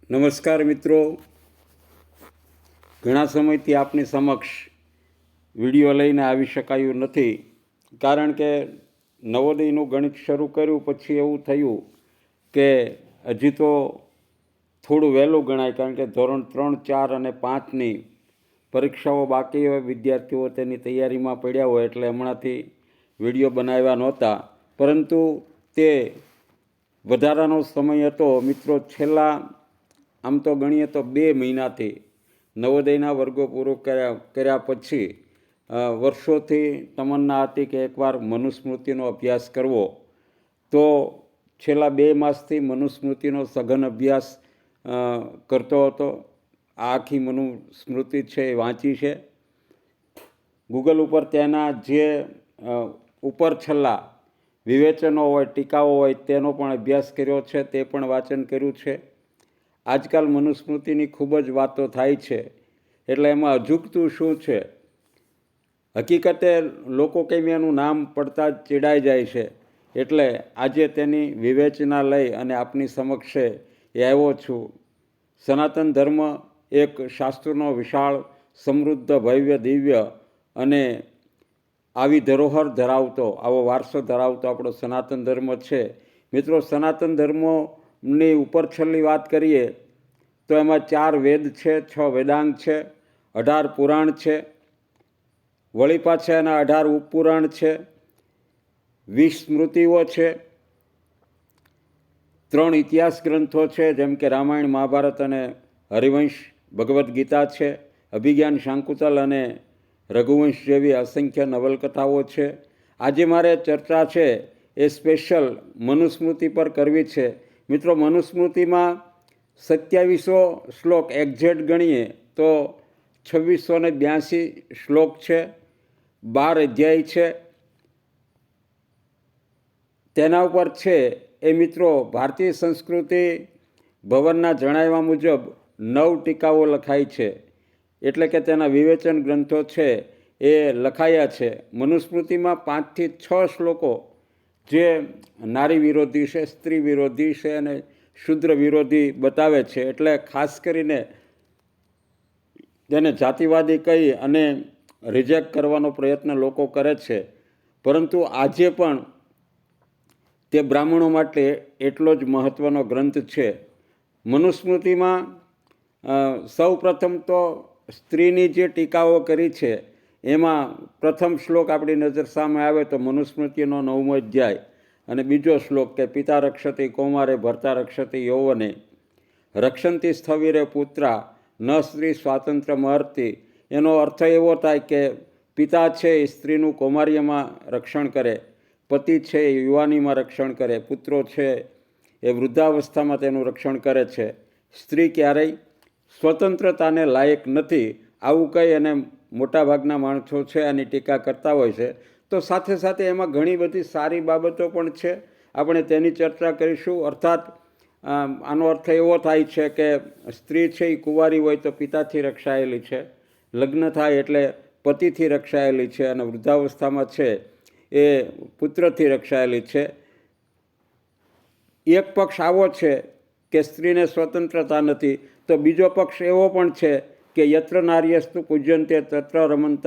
નમસ્કાર મિત્રો, ઘણા સમયથી આપની સમક્ષ વિડીયો લઈને આવી શકાયું નથી, કારણ કે નવોદયનું ગણિત શરૂ કર્યું પછી એવું થયું કે હજી તો થોડું વહેલું ગણાય, કારણ કે ધોરણ 3, 4 અને 5ની પરીક્ષાઓ બાકી હોય, વિદ્યાર્થીઓ તેની તૈયારીમાં પડ્યા હોય, એટલે હમણાંથી વિડીયો બનાવ્યા નહોતા. પરંતુ તે વધારાનો સમય હતો મિત્રો. છેલ્લા આમ તો ગણીએ તો 2 મહિનાથી નવોદયના વર્ગો પૂરો કર્યા પછી વર્ષોથી તમન્ના હતી કે એકવાર મનુસ્મૃતિનો અભ્યાસ કરવો. તો છેલ્લા 2 માસથી મનુસ્મૃતિનો સઘન અભ્યાસ કરતો હતો. આખી મનુસ્મૃતિ છે એ વાંચી છે. ગૂગલ ઉપર તેના જે ઉપર છેલ્લા વિવેચનો હોય, ટીકાઓ હોય, તેનો પણ અભ્યાસ કર્યો છે, તે પણ વાંચન કર્યું છે. આજકાલ મનુસ્મૃતિની ખૂબ જ વાતો થાય છે, એટલે એમાં અજુગતું શું છે? હકીકતે લોકો કંઈ એનું નામ પડતા જ ચીડાઈ જાય છે. એટલે આજે તેની વિવેચના લઈ અને આપની સમક્ષે આવ્યો છું. સનાતન ધર્મ એક શાસ્ત્રનો વિશાળ, સમૃદ્ધ, ભવ્ય, દિવ્ય અને આવી ધરોહર ધરાવતો, આવો વારસો ધરાવતો આપણો સનાતન ધર્મ છે. મિત્રો, સનાતન ધર્મની ઉપર છેલ્લી વાત કરીએ તો એમાં 4 વેદ છે, 6 વેદાંગ છે, 18 પુરાણ છે, વળી પાછા એના 18 ઉપપુરાણ છે, 20 સ્મૃતિઓ છે, 3 ઇતિહાસ ગ્રંથો છે, જેમ કે રામાયણ, મહાભારત અને હરિવંશ, ભગવદ્ ગીતા છે, અભિજ્ઞાન શાંકુતલ અને રઘુવંશ જેવી અસંખ્ય નવલકથાઓ છે. આજે મારે ચર્ચા છે એ સ્પેશિયલ મનુસ્મૃતિ પર કરવી છે. મિત્રો, મનુસ્મૃતિમાં 2700 શ્લોક એક્ઝેક્ટ ગણીએ તો 2682 શ્લોક છે, 12 અધ્યાય છે. તેના ઉપર છે એ મિત્રો ભારતીય સંસ્કૃતિ ભવનના જણાવ્યા મુજબ 9 ટીકાઓ લખાઈ છે, એટલે કે તેના વિવેચન ગ્રંથો છે એ લખાયા છે. મનુસ્મૃતિમાં 5 થી 6 શ્લોકો જે નારી વિરોધી છે, સ્ત્રી વિરોધી છે અને શુદ્ર વિરોધી બતાવે છે. એટલે ખાસ કરીને તેને જાતિવાદી કહી અને રિજેક્ટ કરવાનો પ્રયત્ન લોકો કરે છે. પરંતુ આજે પણ તે બ્રાહ્મણો માટે એટલો જ મહત્ત્વનો ગ્રંથ છે. મનુસ્મૃતિમાં સૌ પ્રથમ તો સ્ત્રીની જે ટીકાઓ કરી છે એમાં પ્રથમ શ્લોક આપણી નજર સામે આવે તો મનુસ્મૃતિનો 9મો અધ્યાય અને બીજો શ્લોક કે પિતા રક્ષતી કૌમારે ભર્તા રક્ષતી યૌવને રક્ષંતી સ્થવિરે પુત્રા ન સ્ત્રી સ્વાતંત્ર્ય મહર્તી. એનો અર્થ એવો થાય કે પિતા છે એ સ્ત્રીનું કૌમાર્યમાં રક્ષણ કરે, પતિ છે એ યુવાનીમાં રક્ષણ કરે, પુત્રો છે એ વૃદ્ધાવસ્થામાં તેનું રક્ષણ કરે છે. સ્ત્રી ક્યારેય સ્વતંત્રતાને લાયક નથી, આવું કહી અને મોટાભાગના માણસો છે આની ટીકા કરતા હોય છે. તો સાથે સાથે એમાં ઘણી બધી સારી બાબતો પણ છે, આપણે તેની ચર્ચા કરીશું. અર્થાત આનો અર્થ એવો થાય છે કે સ્ત્રી છે એ કુંવારી હોય તો પિતાથી રક્ષાયેલી છે, લગ્ન થાય એટલે પતિથી રક્ષાયેલી છે, અને વૃદ્ધાવસ્થામાં છે એ પુત્રથી રક્ષાયેલી છે. એક પક્ષ આવો છે કે સ્ત્રીને સ્વતંત્રતા નથી, તો બીજો પક્ષ એવો પણ છે કે યત્ર નાર્યસ્તુ પૂજ્યંતે તત્ર રમંત,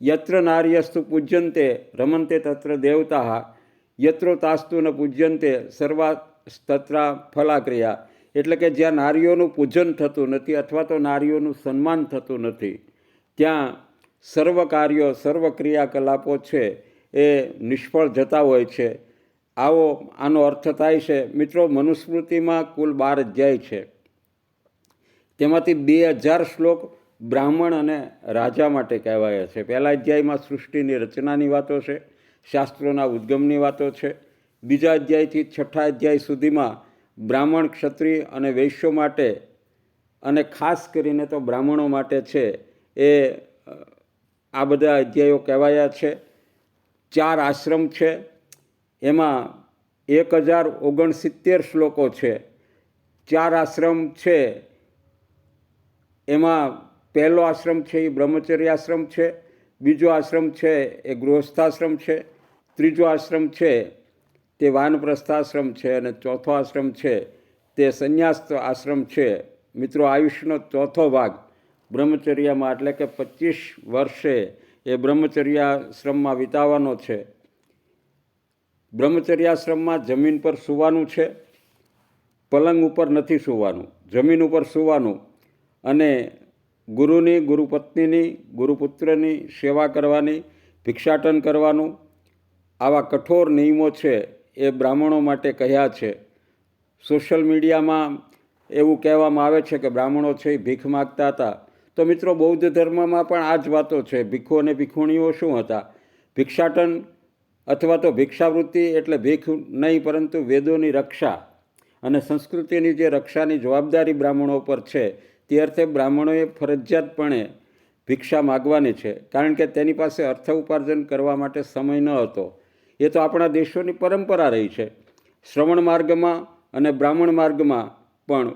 યત્ર નાર્યસ્તુ પૂજ્યંતે રમંતે તત્ર દેવતા, યત્રો તાસ્તુ ન પૂજ્યંતે સર્વાસ્તત્રા ફલાક્રિયા. એટલે કે જ્યાં નારીઓનું પૂજન થતું નથી અથવા તો નારીઓનું સન્માન થતું નથી, ત્યાં સર્વ કાર્યો, સર્વ ક્રિયાકલાપો છે એ નિષ્ફળ જતા હોય છે. આનો અર્થ થાય છે. મિત્રો, મનુસ્મૃતિમાં કુલ 12 અધ્યાય છે. તેમાંથી 2000 શ્લોક બ્રાહ્મણ અને રાજા માટે કહેવાયા છે. પહેલા અધ્યાયમાં સૃષ્ટિની રચનાની વાતો છે, શાસ્ત્રોના ઉદ્ગમની વાતો છે. બીજા અધ્યાયથી 6થા અધ્યાય સુધીમાં બ્રાહ્મણ, ક્ષત્રિય અને વૈશ્યો માટે અને ખાસ કરીને તો બ્રાહ્મણો માટે છે એ આ બધા અધ્યાયો કહેવાયા છે. 4 આશ્રમ છે, એમાં 1069 શ્લોકો છે. 4 આશ્રમ છે એમાં પહેલો આશ્રમ છે એ બ્રહ્મચર્ય આશ્રમ છે, બીજો આશ્રમ છે એ ગૃહસ્થાશ્રમ છે, ત્રીજો આશ્રમ છે તે વાનપ્રસ્થાશ્રમ છે, અને ચોથો આશ્રમ છે તે સંન્યાસ આશ્રમ છે મિત્રો. આયુષ્યનો ચોથો ભાગ બ્રહ્મચર્યમાં એટલે કે 25 વર્ષે એ બ્રહ્મચર્યાશ્રમમાં વિતાવવાનો છે. બ્રહ્મચર્યાશ્રમમાં જમીન પર સૂવાનું છે, પલંગ ઉપર નથી સૂવાનું, જમીન ઉપર સૂવાનું, અને ગુરુની, ગુરુપત્નીની, ગુરુપુત્રની સેવા કરવાની, ભિક્ષાટન કરવાનું. આવા કઠોર નિયમો છે એ બ્રાહ્મણો માટે કહ્યા છે. સોશિયલ મીડિયામાં એવું કહેવામાં આવે છે કે બ્રાહ્મણો છે એ ભીખ માગતા હતા. તો મિત્રો બૌદ્ધ ધર્મમાં પણ આ જ વાતો છે. ભીખો અને ભીખુણીઓ શું હતા? ભિક્ષાટન અથવા તો ભિક્ષાવૃત્તિ એટલે ભીખ નહીં, પરંતુ વેદોની રક્ષા અને સંસ્કૃતિની જે રક્ષાની જવાબદારી બ્રાહ્મણો પર છે, તે અર્થે બ્રાહ્મણોએ ફરજિયાતપણે ભિક્ષા માગવાની છે, કારણ કે તેની પાસે અર્થ ઉપાર્જન કરવા માટે સમય ન હતો. એ તો આપણા દેશોની પરંપરા રહી છે. શ્રવણ માર્ગમાં અને બ્રાહ્મણ માર્ગમાં પણ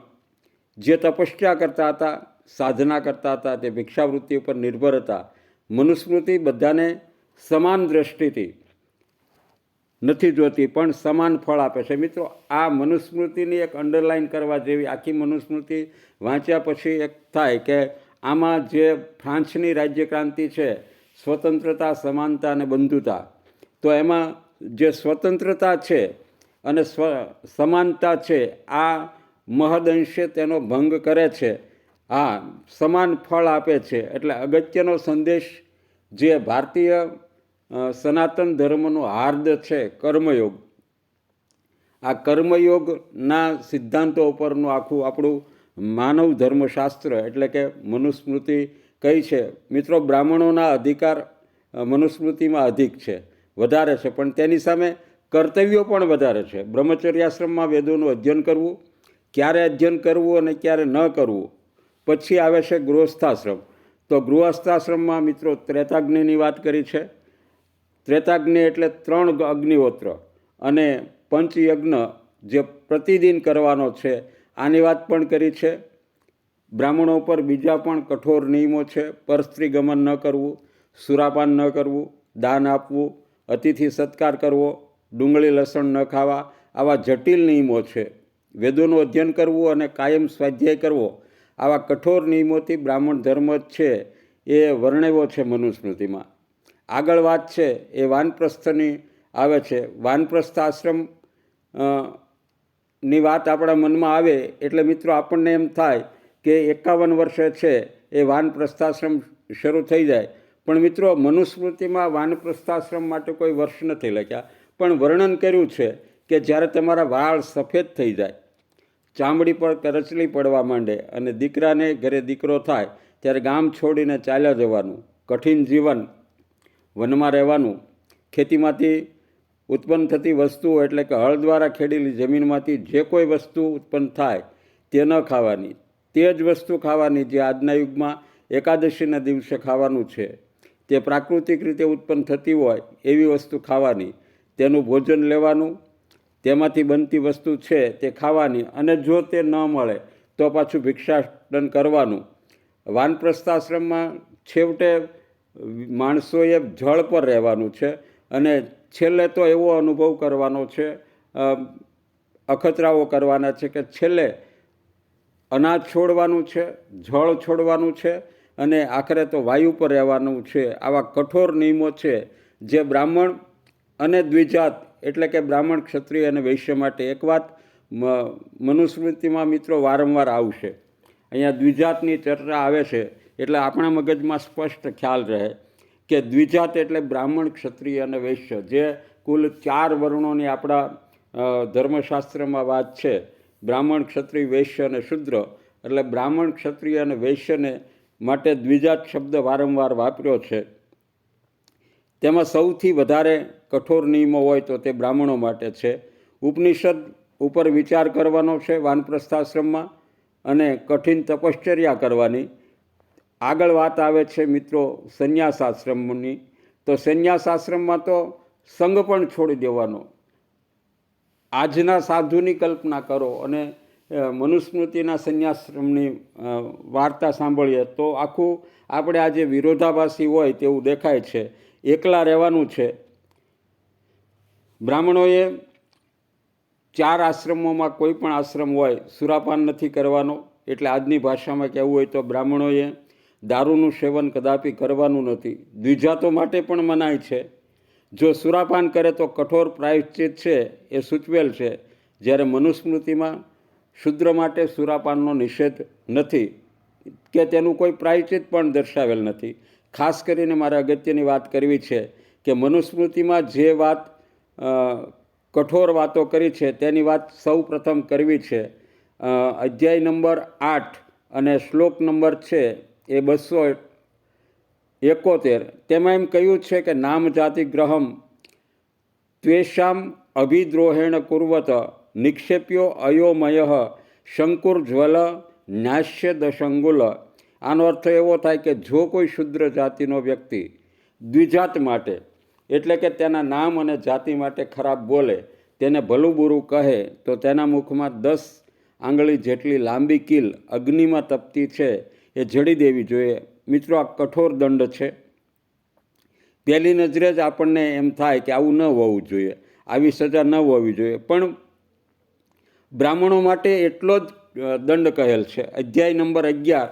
જે તપસ્યા કરતા હતા, સાધના કરતા હતા, તે ભિક્ષાવૃત્તિ ઉપર નિર્ભર હતા. મનુસ્મૃતિ બધાને સમાન દ્રષ્ટિથી નથી જોતી, પણ સમાન ફળ આપે છે. મિત્રો, આ મનુસ્મૃતિની એક અંડરલાઇન કરવા જેવી, આખી મનુસ્મૃતિ વાંચ્યા પછી એક થાય કે આમાં જે ફ્રાન્સની રાજ્યક્રાંતિ છે, સ્વતંત્રતા, સમાનતા અને બંધુતા, તો એમાં જે સ્વતંત્રતા છે અને સમાનતા છે, આ મહદઅંશે તેનો ભંગ કરે છે. હા, સમાન ફળ આપે છે. એટલે અગત્યનો સંદેશ જે ભારતીય સનાતન ધર્મનો હાર્દ છે, કર્મયોગ. આ કર્મયોગના સિદ્ધાંતો ઉપરનું આખું આપણું માનવ ધર્મશાસ્ત્ર એટલે કે મનુસ્મૃતિ કઈ છે. મિત્રો, બ્રાહ્મણોના અધિકાર મનુસ્મૃતિમાં અધિક છે, વધારે છે, પણ તેની સામે કર્તવ્યો પણ વધારે છે. બ્રહ્મચર્યાશ્રમમાં વેદોનું અધ્યયન કરવું, ક્યારે અધ્યયન કરવું અને ક્યારે ન કરવું. પછી આવે છે ગૃહસ્થાશ્રમ. તો ગૃહસ્થાશ્રમમાં મિત્રો ત્રેતાગ્નિની વાત કરી છે. ત્રેતાગ્નિ એટલે 3 અગ્નિહોત્ર અને પંચયજ્ઞ જે પ્રતિદિન કરવાનો છે, આની વાત પણ કરી છે. બ્રાહ્મણો પર બીજા પણ કઠોર નિયમો છે. પરસ્ત્રી ગમન ન કરવું, સુરાપાન ન કરવું, દાન આપવું, અતિથિ સત્કાર કરવો, ડુંગળી લસણ ન ખાવા, આવા જટિલ નિયમો છે. વેદોનું અધ્યયન કરવું અને કાયમ સ્વાધ્યાય કરવો, આવા કઠોર નિયમોથી બ્રાહ્મણ ધર્મ છે એ વર્ણવ્યો છે મનુસ્મૃતિમાં. આગળ વાત છે એ વાનપ્રસ્થની આવે છે. વાનપ્રસ્થ આશ્રમ ની વાત આપણા મનમાં આવે એટલે મિત્રો આપણને એમ થાય કે 51 વર્ષે છે એ વાનપ્રસ્થાશ્રમ શરૂ થઈ જાય. પણ મિત્રો, મનુસ્મૃતિમાં વાનપ્રસ્થાશ્રમ માટે કોઈ વર્ષ નથી લખ્યા, પણ વર્ણન કર્યું છે કે જ્યારે તમારા વાળ સફેદ થઈ જાય, ચામડી પર કરચલી પડવા માંડે અને દીકરાને ઘરે દીકરો થાય, ત્યારે ગામ છોડીને ચાલ્યા જવાનું, કઠિન જીવન, વનમાં રહેવાનું, ખેતીમાંથી ઉત્પન્ન થતી વસ્તુઓ એટલે કે હળ દ્વારા ખેડેલી જમીનમાંથી જે કોઈ વસ્તુ ઉત્પન્ન થાય તે ન ખાવાની, તે જ વસ્તુ ખાવાની જે આજના યુગમાં એકાદશીના દિવસે ખાવાનું છે. તે પ્રાકૃતિક રીતે ઉત્પન્ન થતી હોય એવી વસ્તુ ખાવાની, તેનું ભોજન લેવાનું, તેમાંથી બનતી વસ્તુ છે તે ખાવાની, અને જો તે ન મળે તો પાછું ભિક્ષાટન કરવાનું. વાનપ્રસ્થાશ્રમમાં છેવટે માણસોએ જળ પર રહેવાનું છે, અને છેલ્લે તો એવો અનુભવ કરવાનો છે, અખતરાઓ કરવાના છે કે છેલ્લે અનાજ છોડવાનું છે, જળ છોડવાનું છે, અને આખરે તો વાયુ પર રહેવાનું છે. આવા કઠોર નિયમો છે જે બ્રાહ્મણ અને દ્વિજાત એટલે કે બ્રાહ્મણ, ક્ષત્રિય અને વૈશ્ય માટે. એક વાત મનુસ્મૃતિમાં મિત્રો વારંવાર આવશે. અહીંયા દ્વિજાતની ચર્ચા આવે છે એટલે આપણા મગજમાં સ્પષ્ટ ખ્યાલ રહે કે દ્વિજાત એટલે બ્રાહ્મણ, ક્ષત્રિય અને વૈશ્ય, જે કુલ 4 વર્ણોની આપણા ધર્મશાસ્ત્રમાં વાત છે. બ્રાહ્મણ, ક્ષત્રિય, વૈશ્ય અને શૂદ્ર. એટલે બ્રાહ્મણ, ક્ષત્રિય અને વૈશ્યને માટે દ્વિજાત શબ્દ વારંવાર વાપર્યો છે. તેમાં સૌથી વધારે કઠોર નિયમો હોય તો તે બ્રાહ્મણો માટે છે. ઉપનિષદ ઉપર વિચાર કરવાનો છે વાનપ્રસ્થાશ્રમમાં, અને કઠિન તપશ્ચર્યા કરવાની. આગળ વાત આવે છે મિત્રો સંન્યાસ આશ્રમની. તો સંન્યાસ આશ્રમમાં તો સંગ પણ છોડી દેવાનો. આજના સાધુની કલ્પના કરો અને મનુસ્મૃતિના સંન્યાસાશ્રમની વાર્તા સાંભળીએ તો આખું આપણે આજે વિરોધાભાસી હોય તેવું દેખાય છે. એકલા રહેવાનું છે. બ્રાહ્મણોએ 4 આશ્રમોમાં કોઈ પણ આશ્રમ હોય સુરાપાન નથી કરવાનો, એટલે આજની ભાષામાં કહેવું હોય તો બ્રાહ્મણોએ દારૂનું સેવન કદાપી કરવાનું નથી. દ્વિજાતો માટે પણ મનાય છે. જો સુરાપાન કરે તો કઠોર પ્રાયશ્ચિત છે એ સૂચવેલ છે, જ્યારે મનુસ્મૃતિમાં શુદ્ર માટે સુરાપાનનો નિષેધ નથી કે તેનું કોઈ પ્રાયશ્ચિત પણ દર્શાવેલ નથી. ખાસ કરીને મારે અગત્યની વાત કરવી છે કે મનુસ્મૃતિમાં જે વાત કઠોર વાતો કરી છે તેની વાત સૌ પ્રથમ કરવી છે. અધ્યાય નંબર 8 અને શ્લોક નંબર છે એ 271. તેમાં એમ કહ્યું છે કે નામ જાતિ ગ્રહમ ત્વેષામ અભિદ્રોહેણ કુર્વત નિક્ષેપ્યો અયોમય શંકુરજ્વલ ન્યાસ્ય દશંગુલ. આનો અર્થ એવો થાય કે જો કોઈ શુદ્ર જાતિનો વ્યક્તિ દ્વિજાત માટે એટલે કે તેના નામ અને જાતિ માટે ખરાબ બોલે, તેને ભલું બુરું કહે, તો તેના મુખમાં 10 આંગળી જેટલી લાંબી કીલ અગ્નિમાં તપતી છે એ જડી દેવી જોઈએ. મિત્રો, આ કઠોર દંડ છે. પહેલી નજરે જ આપણને એમ થાય કે આવું ન હોવું જોઈએ, આવી સજા ન હોવી જોઈએ, પણ બ્રાહ્મણો માટે એટલો જ દંડ કહેલ છે. અધ્યાય નંબર 11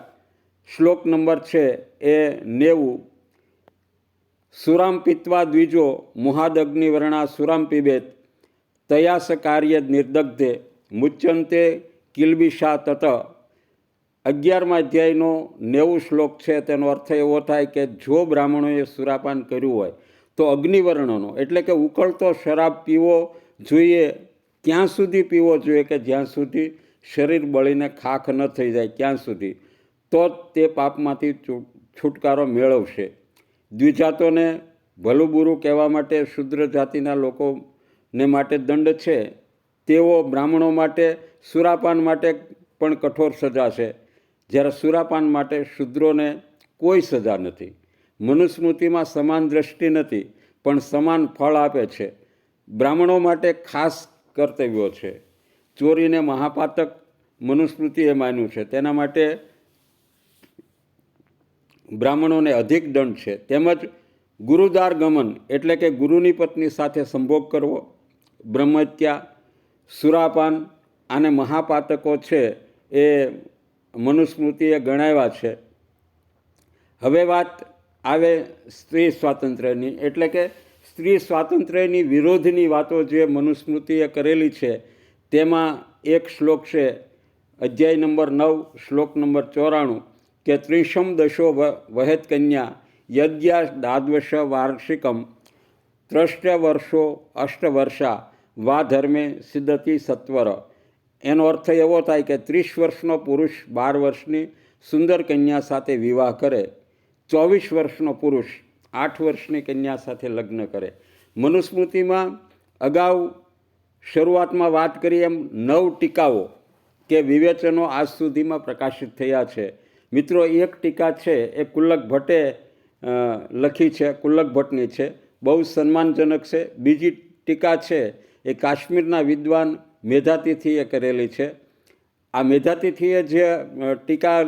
શ્લોક નંબર છે એ 90. સુરામ પીત્વા દ્વિજો મુહાદગ્નિવર્ણા સુરામ પીબેત તયાસ કાર્ય નિર્દગ્ધે મુચ્યંતે કિલબિષા તત. 11મા અધ્યાયનો 90 શ્લોક છે. તેનો અર્થ એવો થાય કે જો બ્રાહ્મણોએ સુરાપાન કર્યું હોય તો અગ્નિવર્ણનો એટલે કે ઉકળતો શરાબ પીવો જોઈએ. ક્યાં સુધી પીવો જોઈએ? કે જ્યાં સુધી શરીર બળીને ખાખ ન થઈ જાય ત્યાં સુધી, તો જ તે પાપમાંથી છુટકારો મેળવશે. દ્વિજાતોને ભલું બુરું કહેવા માટે શુદ્ર જાતિના લોકોને માટે દંડ છે, તેવો બ્રાહ્મણો માટે સુરાપાન માટે પણ કઠોર સજા છે, જ્યારે સુરાપાન માટે શુદ્રોને કોઈ સજા નથી. મનુસ્મૃતિમાં સમાન દ્રષ્ટિ નથી, પણ સમાન ફળ આપે છે. બ્રાહ્મણો માટે ખાસ કર્તવ્યો છે. ચોરીને મહાપાતક મનુસ્મૃતિએ માન્યું છે, તેના માટે બ્રાહ્મણોને અધિક દંડ છે. તેમજ ગુરુદાર ગમન એટલે કે ગુરુની પત્ની સાથે સંભોગ કરવો, બ્રહ્મહત્યા, સુરાપાન અને મહાપાતકો છે એ મનુસ્મૃતિએ ગણાવ્યા છે. હવે વાત આવે સ્ત્રી સ્વાતંત્ર્યની, એટલે કે સ્ત્રી સ્વાતંત્ર્યની વિરોધની વાતો જે મનુસ્મૃતિએ કરેલી છે, તેમાં એક શ્લોક છે અધ્યાય નંબર 9 શ્લોક નંબર 94 કે ત્રિશમ દશો વહેત કન્યા યજ્ઞા દાદ્વશ વાર્ષિકમ ત્રષ્ટવર્ષો અષ્ટવર્ષા વા ધર્મે સિદ્ધતિ સત્વર. એનો અર્થ એવો થાય કે 30 વર્ષનો પુરુષ 12 વર્ષની સુંદર કન્યા સાથે વિવાહ કરે, 24 વર્ષનો પુરુષ 8 વર્ષની કન્યા સાથે લગ્ન કરે. મનુસ્મૃતિમાં અગાઉ શરૂઆતમાં વાત કરી એમ 9 ટીકાઓ કે વિવેચનો આજ સુધીમાં પ્રકાશિત થયા છે. મિત્રો, એક ટીકા છે એ કુલ્લક ભટ્ટે લખી છે, કુલ્લક ભટ્ટની છે, બહુ સન્માનજનક છે. બીજી ટીકા છે એ કાશ્મીરના વિદ્વાન મેધાતિથિએ કરેલી છે. આ મેધાતિથિએ જે ટીકા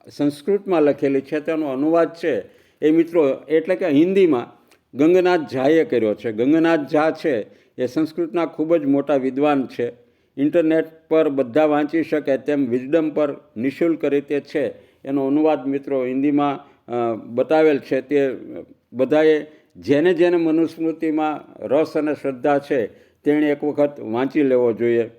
સંસ્કૃતમાં લખેલી છે તેનો અનુવાદ છે એ મિત્રો એટલે કે હિન્દીમાં ગંગનાથ ઝાએ કર્યો છે. ગંગનાથ ઝા છે એ સંસ્કૃતના ખૂબ જ મોટા વિદ્વાન છે. ઇન્ટરનેટ પર બધા વાંચી શકે તેમ વિઝડમ પર નિઃશુલ્ક રીતે છે એનો અનુવાદ મિત્રો હિન્દીમાં બતાવેલ છે. તે બધાએ જેને જેને મનુસ્મૃતિમાં રસ અને શ્રદ્ધા છે તેણે એક વખત વાંચી લેવો જોઈએ.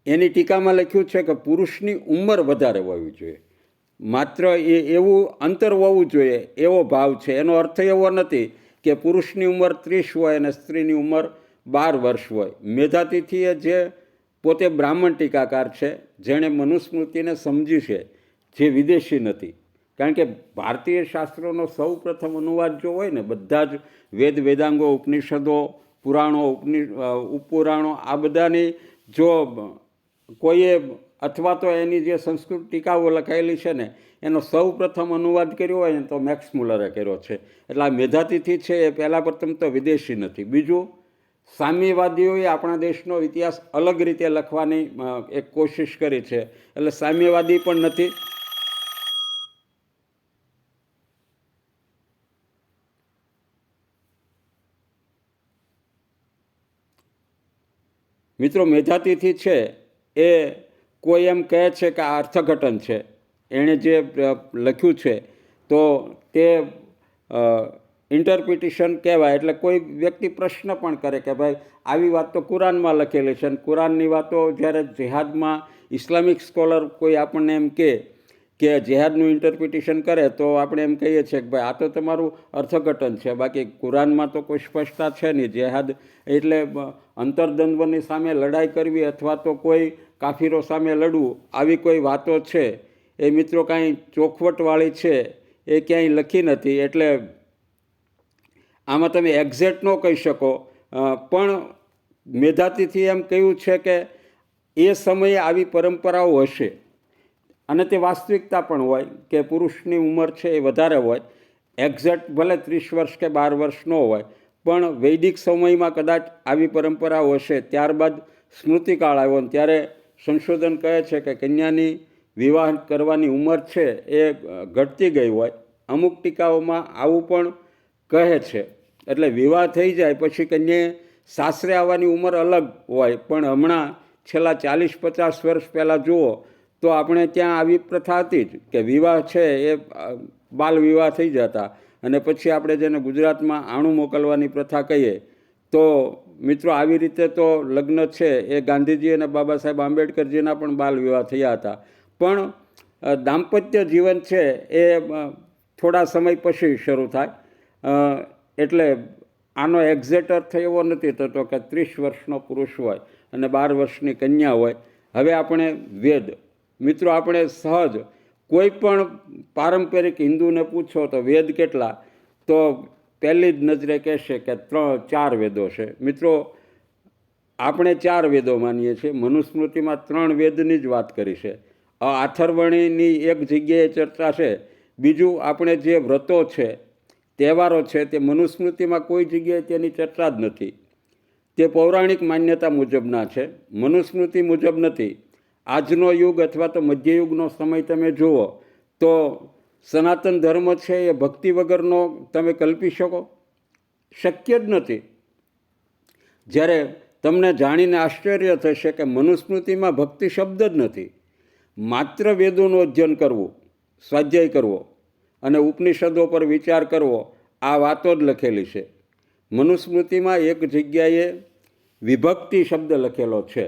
એની ટીકામાં લખ્યું છે કે પુરુષની ઉંમર વધારે હોવી જોઈએ, માત્ર એવું અંતર હોવું જોઈએ એવો ભાવ છે. એનો અર્થ એવો નથી કે પુરુષની ઉંમર 30 હોય અને સ્ત્રીની ઉંમર 12 વર્ષ હોય. મેધાતિથિએ જે પોતે બ્રાહ્મણ ટીકાકાર છે, જેણે મનુસ્મૃતિને સમજી છે, જે વિદેશી નથી. કારણ કે ભારતીય શાસ્ત્રોનો સૌ પ્રથમ અનુવાદ જો હોય ને, બધા જ વેદ વેદાંગો, ઉપનિષદો, પુરાણો, ઉપપુરાણો, આ બધાની જો કોઈએ અથવા તો એની જે સંસ્કૃત ટીકાઓ લખાયેલી છે ને એનો સૌ પ્રથમ અનુવાદ કર્યો હોય ને તો મેક્સ મુલરે કર્યો છે. એટલે આ મેધાતિથિ છે એ પહેલાં પ્રથમ તો વિદેશી નથી. બીજું, સામ્યવાદીઓએ આપણા દેશનો ઇતિહાસ અલગ રીતે લખવાની એક કોશિશ કરી છે, એટલે સામ્યવાદી પણ નથી. મિત્રો મેધાતિથિ છે એ કોઈ એમ કહે છે કે આ અર્થઘટન છે, એણે જે લખ્યું છે તો તે ઇન્ટરપ્રિટેશન કહેવાય. એટલે કોઈ વ્યક્તિ પ્રશ્ન પણ કરે કે ભાઈ આવી વાત તો કુરાનમાં લખેલી છે, અને કુરાનની વાતો જ્યારે જેહાદમાં ઇસ્લામિક સ્કોલર કોઈ આપણને એમ કે જેહાદનું ઇન્ટરપ્રિટેશન કરે તો આપણે એમ કહીએ છીએ કે ભાઈ આ તો તમારું અર્થઘટન છે, બાકી કુરાનમાં તો કોઈ સ્પષ્ટતા છે નહીં. જેહાદ એટલે અંતર્દ્વંદ્વની સામે લડાઈ કરવી અથવા તો કોઈ કાફીરો સામે લડવું, આવી કોઈ વાતો છે એ મિત્રો કાંઈ ચોખવટવાળી છે એ ક્યાંય લખી નથી. એટલે આમાં તમે એક્ઝેક્ટ ન કહી શકો, પણ મેધાતિથિ એમ કહ્યું છે કે એ સમયે આવી પરંપરાઓ હશે, અને તે વાસ્તવિકતા પણ હોય કે પુરુષની ઉંમર છે એ વધારે હોય, એક્ઝેક્ટ ભલે 30 વર્ષ કે 12 વર્ષ ન હોય, પણ વૈદિક સમયમાં કદાચ આવી પરંપરાઓ હશે. ત્યારબાદ સ્મૃતિકાળ આવ્યો ને ત્યારે સંશોધન કહે છે કે કન્યાની વિવાહ કરવાની ઉંમર છે એ ઘટતી ગઈ હોય. અમુક ટીકાઓમાં આવું પણ કહે છે. એટલે વિવાહ થઈ જાય પછી કન્યાએ સાસરે આવવાની ઉંમર અલગ હોય, પણ હમણાં છેલ્લા 40-50 વર્ષ પહેલાં જુઓ તો આપણે ત્યાં આવી પ્રથા હતી જ કે વિવાહ છે એ બાલ વિવાહ થઈ જતા, અને પછી આપણે જેને ગુજરાતમાં આણું મોકલવાની પ્રથા કહીએ. તો મિત્રો આવી રીતે તો લગ્ન છે એ ગાંધીજી અને બાબા સાહેબ આંબેડકરજીના પણ બાલ વિવાહ થયા હતા. પણ દાંપત્ય જીવન છે એ થોડા સમય પછી શરૂ થાય. એટલે આનો એક્ઝેક્ટ અર્થ એવો નથી થતો કે 30 વર્ષનો પુરુષ હોય અને 12 વર્ષની કન્યા હોય. હવે આપણે વેદ, મિત્રો આપણે સહજ કોઈ પણ પારંપરિક હિન્દુને પૂછો તો વેદ કેટલા, તો પહેલી જ નજરે કહેશે કે 3-4 વેદો છે. મિત્રો આપણે 4 વેદો માનીએ છીએ. મનુસ્મૃતિમાં 3 વેદની જ વાત કરી છે. અથર્વણીની એક જગ્યાએ ચર્ચા છે. બીજું આપણે જે વ્રતો છે, તહેવારો છે, તે મનુસ્મૃતિમાં કોઈ જગ્યાએ તેની ચર્ચા જ નથી. તે પૌરાણિક માન્યતા મુજબના છે, મનુસ્મૃતિ મુજબ નથી. આજનો યુગ અથવા તો મધ્યયુગનો સમય તમે જુઓ તો સનાતન ધર્મ છે એ ભક્તિ વગરનો તમે કલ્પી શકો? શક્ય જ નથી. જ્યારે તમને જાણીને આશ્ચર્ય થશે કે મનુસ્મૃતિમાં ભક્તિ શબ્દ જ નથી. માત્ર વેદોનું અધ્યયન કરવું, સ્વાધ્યાય કરવો અને ઉપનિષદો પર વિચાર કરવો, આ વાતો જ લખેલી છે. મનુસ્મૃતિમાં એક જગ્યાએ વિભક્તિ શબ્દ લખેલો છે.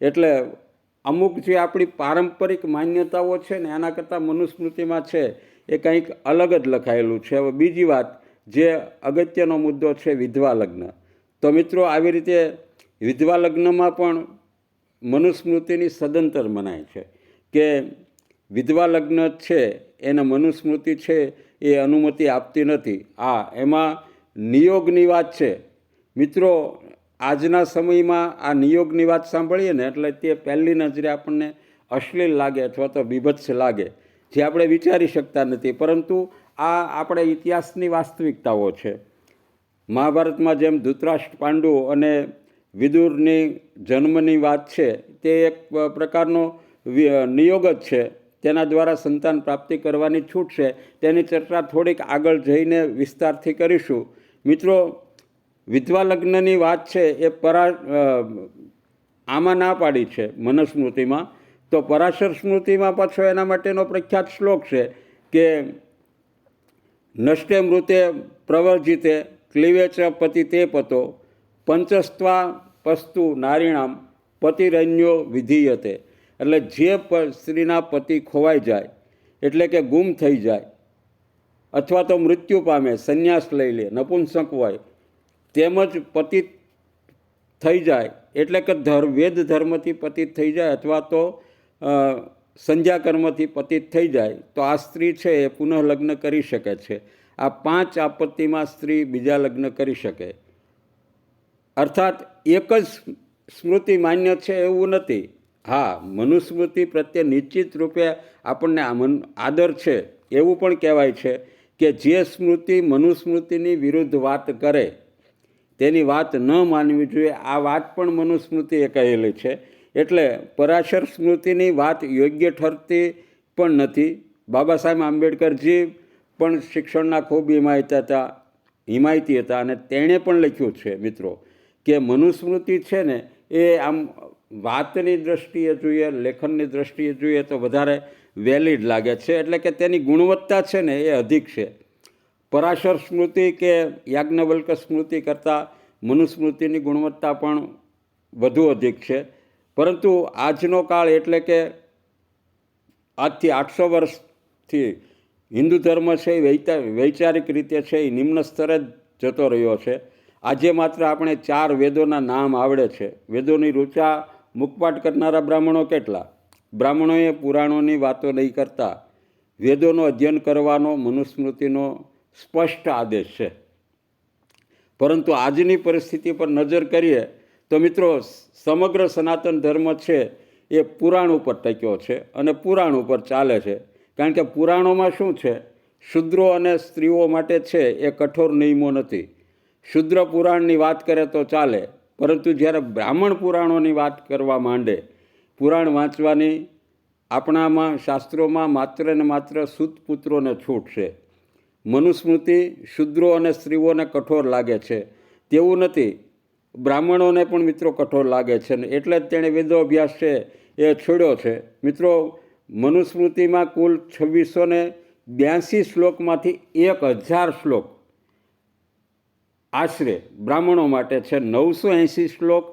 એટલે અમુક જે આપણી પારંપરિક માન્યતાઓ છે ને એના કરતાં મનુસ્મૃતિમાં છે એ કંઈક અલગ જ લખાયેલું છે. હવે બીજી વાત, જે અગત્યનો મુદ્દો છે વિધવા લગ્ન. તો મિત્રો આવી રીતે વિધવા લગ્નમાં પણ મનુસ્મૃતિની સદંતર મનાય છે કે વિધવા લગ્ન છે એને મનુસ્મૃતિ છે એ અનુમતિ આપતી નથી. એમાં નિયોગની વાત છે. મિત્રો આજના સમયમાં આ નિયોગની વાત સાંભળીએ ને એટલે તે પહેલી નજરે આપણને અશ્લીલ લાગે અથવા તો બીભત્સ લાગે, જે આપણે વિચારી શકતા નથી. પરંતુ આ આપણે ઇતિહાસની વાસ્તવિકતાઓ છે. મહાભારતમાં જેમ ધૃતરાષ્ટ્ર, પાંડુ અને વિદુરની જન્મની વાત છે, તે એક પ્રકારનો નિયોગ જ છે. તેના દ્વારા સંતાન પ્રાપ્તિ કરવાની છૂટ છે. તેની ચર્ચા થોડીક આગળ જઈને વિસ્તારથી કરીશું. મિત્રો વિધવા લગ્નની વાત છે એ આમાં ના પાડી છે મનુસ્મૃતિમાં. તો પરાશર સ્મૃતિમાં પાછો એના માટેનો પ્રખ્યાત શ્લોક છે કે નષ્ટે મૃતે પ્રવર્જિતે ક્લિવે ચ પતિ તે પતો પંચસ્ત્વા પસ્તુ નારીણામ પતિરન્યો વિધીયતે. એટલે જે સ્ત્રીના પતિ ખોવાઈ જાય, એટલે કે ગુમ થઈ જાય અથવા તો મૃત્યુ પામે, સંન્યાસ લઈ લે, નપુંસક હોય, તેમજ પતિત થઈ જાય, એટલે કે વેદ ધર્મથી પતિત થઈ જાય અથવા તો સંધ્યા કર્મથી પતિત થઈ જાય, તો આ સ્ત્રી છે એ પુનઃ લગ્ન કરી શકે છે. આ 5 આપત્તિમાં સ્ત્રી બીજા લગ્ન કરી શકે. અર્થાત એક જ સ્મૃતિ માન્ય છે એવું નથી. મનુસ્મૃતિ પ્રત્યે નિશ્ચિત રૂપે આપણને આદર છે. એવું પણ કહેવાય છે કે જે સ્મૃતિ મનુસ્મૃતિની વિરુદ્ધ વાત કરે તેની વાત ન માનવી જોઈએ. આ વાત પણ મનુસ્મૃતિએ કહેલી છે. એટલે પરાશર સ્મૃતિની વાત યોગ્ય ઠરતી પણ નથી. બાબા સાહેબ આંબેડકરજી પણ શિક્ષણના ખૂબ હિમાયતી હતા અને તેણે પણ લખ્યું છે મિત્રો કે મનુસ્મૃતિ છે ને એ આમ વાતની દ્રષ્ટિએ જોઈએ, લેખનની દ્રષ્ટિએ જોઈએ તો વધારે વેલિડ લાગે છે. એટલે કે તેની ગુણવત્તા છે ને એ અધિક છે. પરાશર સ્મૃતિ કે યાજ્ઞવલ્ક સ્મૃતિ કરતાં મનુસ્મૃતિની ગુણવત્તા પણ વધુ અધિક છે. પરંતુ આજનો કાળ એટલે કે આજથી 800 વર્ષથી હિન્દુ ધર્મ છે એ વૈચારિક રીતે છે એ નિમ્ન સ્તરે જ જતો રહ્યો છે. આજે માત્ર આપણે 4 વેદોના નામ આવડે છે. વેદોની ઋચા મુખપાઠ કરનારા બ્રાહ્મણો કેટલા? બ્રાહ્મણોએ પુરાણોની વાતો નહીં કરતા. વેદોનો અધ્યયન કરવાનો મનુસ્મૃતિનો સ્પષ્ટ આદેશ છે. પરંતુ આજની પરિસ્થિતિ પર નજર કરીએ તો મિત્રો, સમગ્ર સનાતન ધર્મ છે એ પુરાણ ઉપર ટક્યો છે અને પુરાણ ઉપર ચાલે છે. કારણ કે પુરાણોમાં શું છે? શૂદ્રો અને સ્ત્રીઓ માટે છે એ કઠોર નિયમો નથી. શૂદ્ર પુરાણની વાત કરે તો ચાલે, પરંતુ જ્યારે બ્રાહ્મણ પુરાણોની વાત કરવા માંડે, પુરાણ વાંચવાની આપણામાં શાસ્ત્રોમાં માત્ર ને માત્ર સૂત પુત્રોને છૂટ છે. મનુસ્મૃતિ શૂદ્રો અને સ્ત્રીઓને કઠોર લાગે છે તેવું નથી, બ્રાહ્મણોને પણ મિત્રો કઠોર લાગે છે ને એટલે જ તેણે વેદો અભ્યાસ છે એ છોડ્યો છે. મિત્રો, મનુસ્મૃતિમાં કુલ 2682 શ્લોકમાંથી 1000 શ્લોક આશરે બ્રાહ્મણો માટે છે. 980 શ્લોક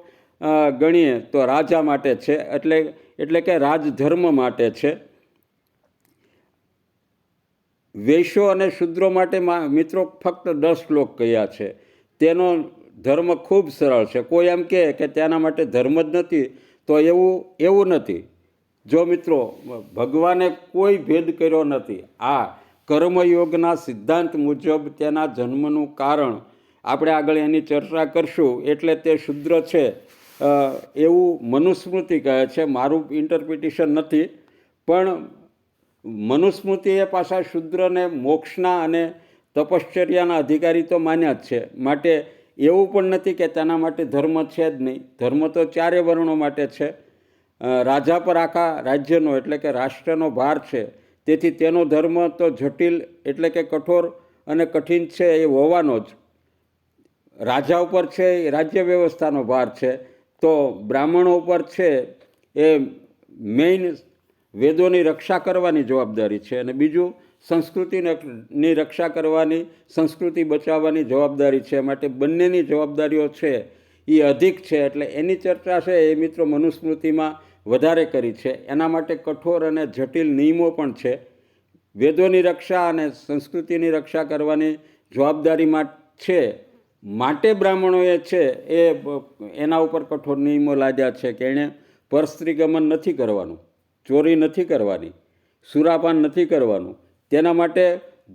ગણીએ તો રાજા માટે છે, એટલે કે રાજધર્મ માટે છે. વૈશ્યો અને શૂદ્રો માટે મિત્રો ફક્ત 10 શ્લોક કહ્યા છે. તેનો ધર્મ ખૂબ સરળ છે. કોઈ એમ કહે કે તેના માટે ધર્મ જ નથી તો એવું નથી. જો મિત્રો, ભગવાને કોઈ ભેદ કર્યો નથી. આ કર્મયોગના સિદ્ધાંત મુજબ તેના જન્મનું કારણ આપણે આગળ એની ચર્ચા કરશું. એટલે તે શૂદ્ર છે એવું મનુસ્મૃતિ કહે છે. મારું ઇન્ટરપ્રિટેશન નથી, પણ મનુસ્મૃતિએ પાછા શૂદ્રને મોક્ષના અને તપશ્ચર્યાના અધિકારી તો માન્યા જ છે. માટે એવું પણ નથી કે તેના માટે ધર્મ છે જ નહીં. ધર્મ તો 4 વર્ણો માટે છે. રાજા પર આખા રાજ્યનો એટલે કે રાષ્ટ્રનો ભાર છે. તેથી તેનો ધર્મ તો જટિલ એટલે કે કઠોર અને કઠિન છે એ હોવાનો જ. રાજા ઉપર છે એ રાજ્ય વ્યવસ્થાનો ભાર છે, તો બ્રાહ્મણો ઉપર છે એ મેઇન વેદોની રક્ષા કરવાની જવાબદારી છે, અને બીજું સંસ્કૃતિની રક્ષા કરવાની, સંસ્કૃતિ બચાવવાની જવાબદારી છે. માટે બંનેની જવાબદારીઓ છે એ અધિક છે. એટલે એની ચર્ચા છે એ મિત્રો મનુસ્મૃતિમાં વધારે કરી છે. એના માટે કઠોર અને જટિલ નિયમો પણ છે. વેદોની રક્ષા અને સંસ્કૃતિની રક્ષા કરવાની જવાબદારીમાં છે. માટે બ્રાહ્મણોએ છે એ એના ઉપર કઠોર નિયમો લાદ્યા છે કે એણે પરસ્ત્રીગમન નથી કરવાનું, ચોરી નથી કરવાની, સુરાપાન નથી કરવાનું. તેના માટે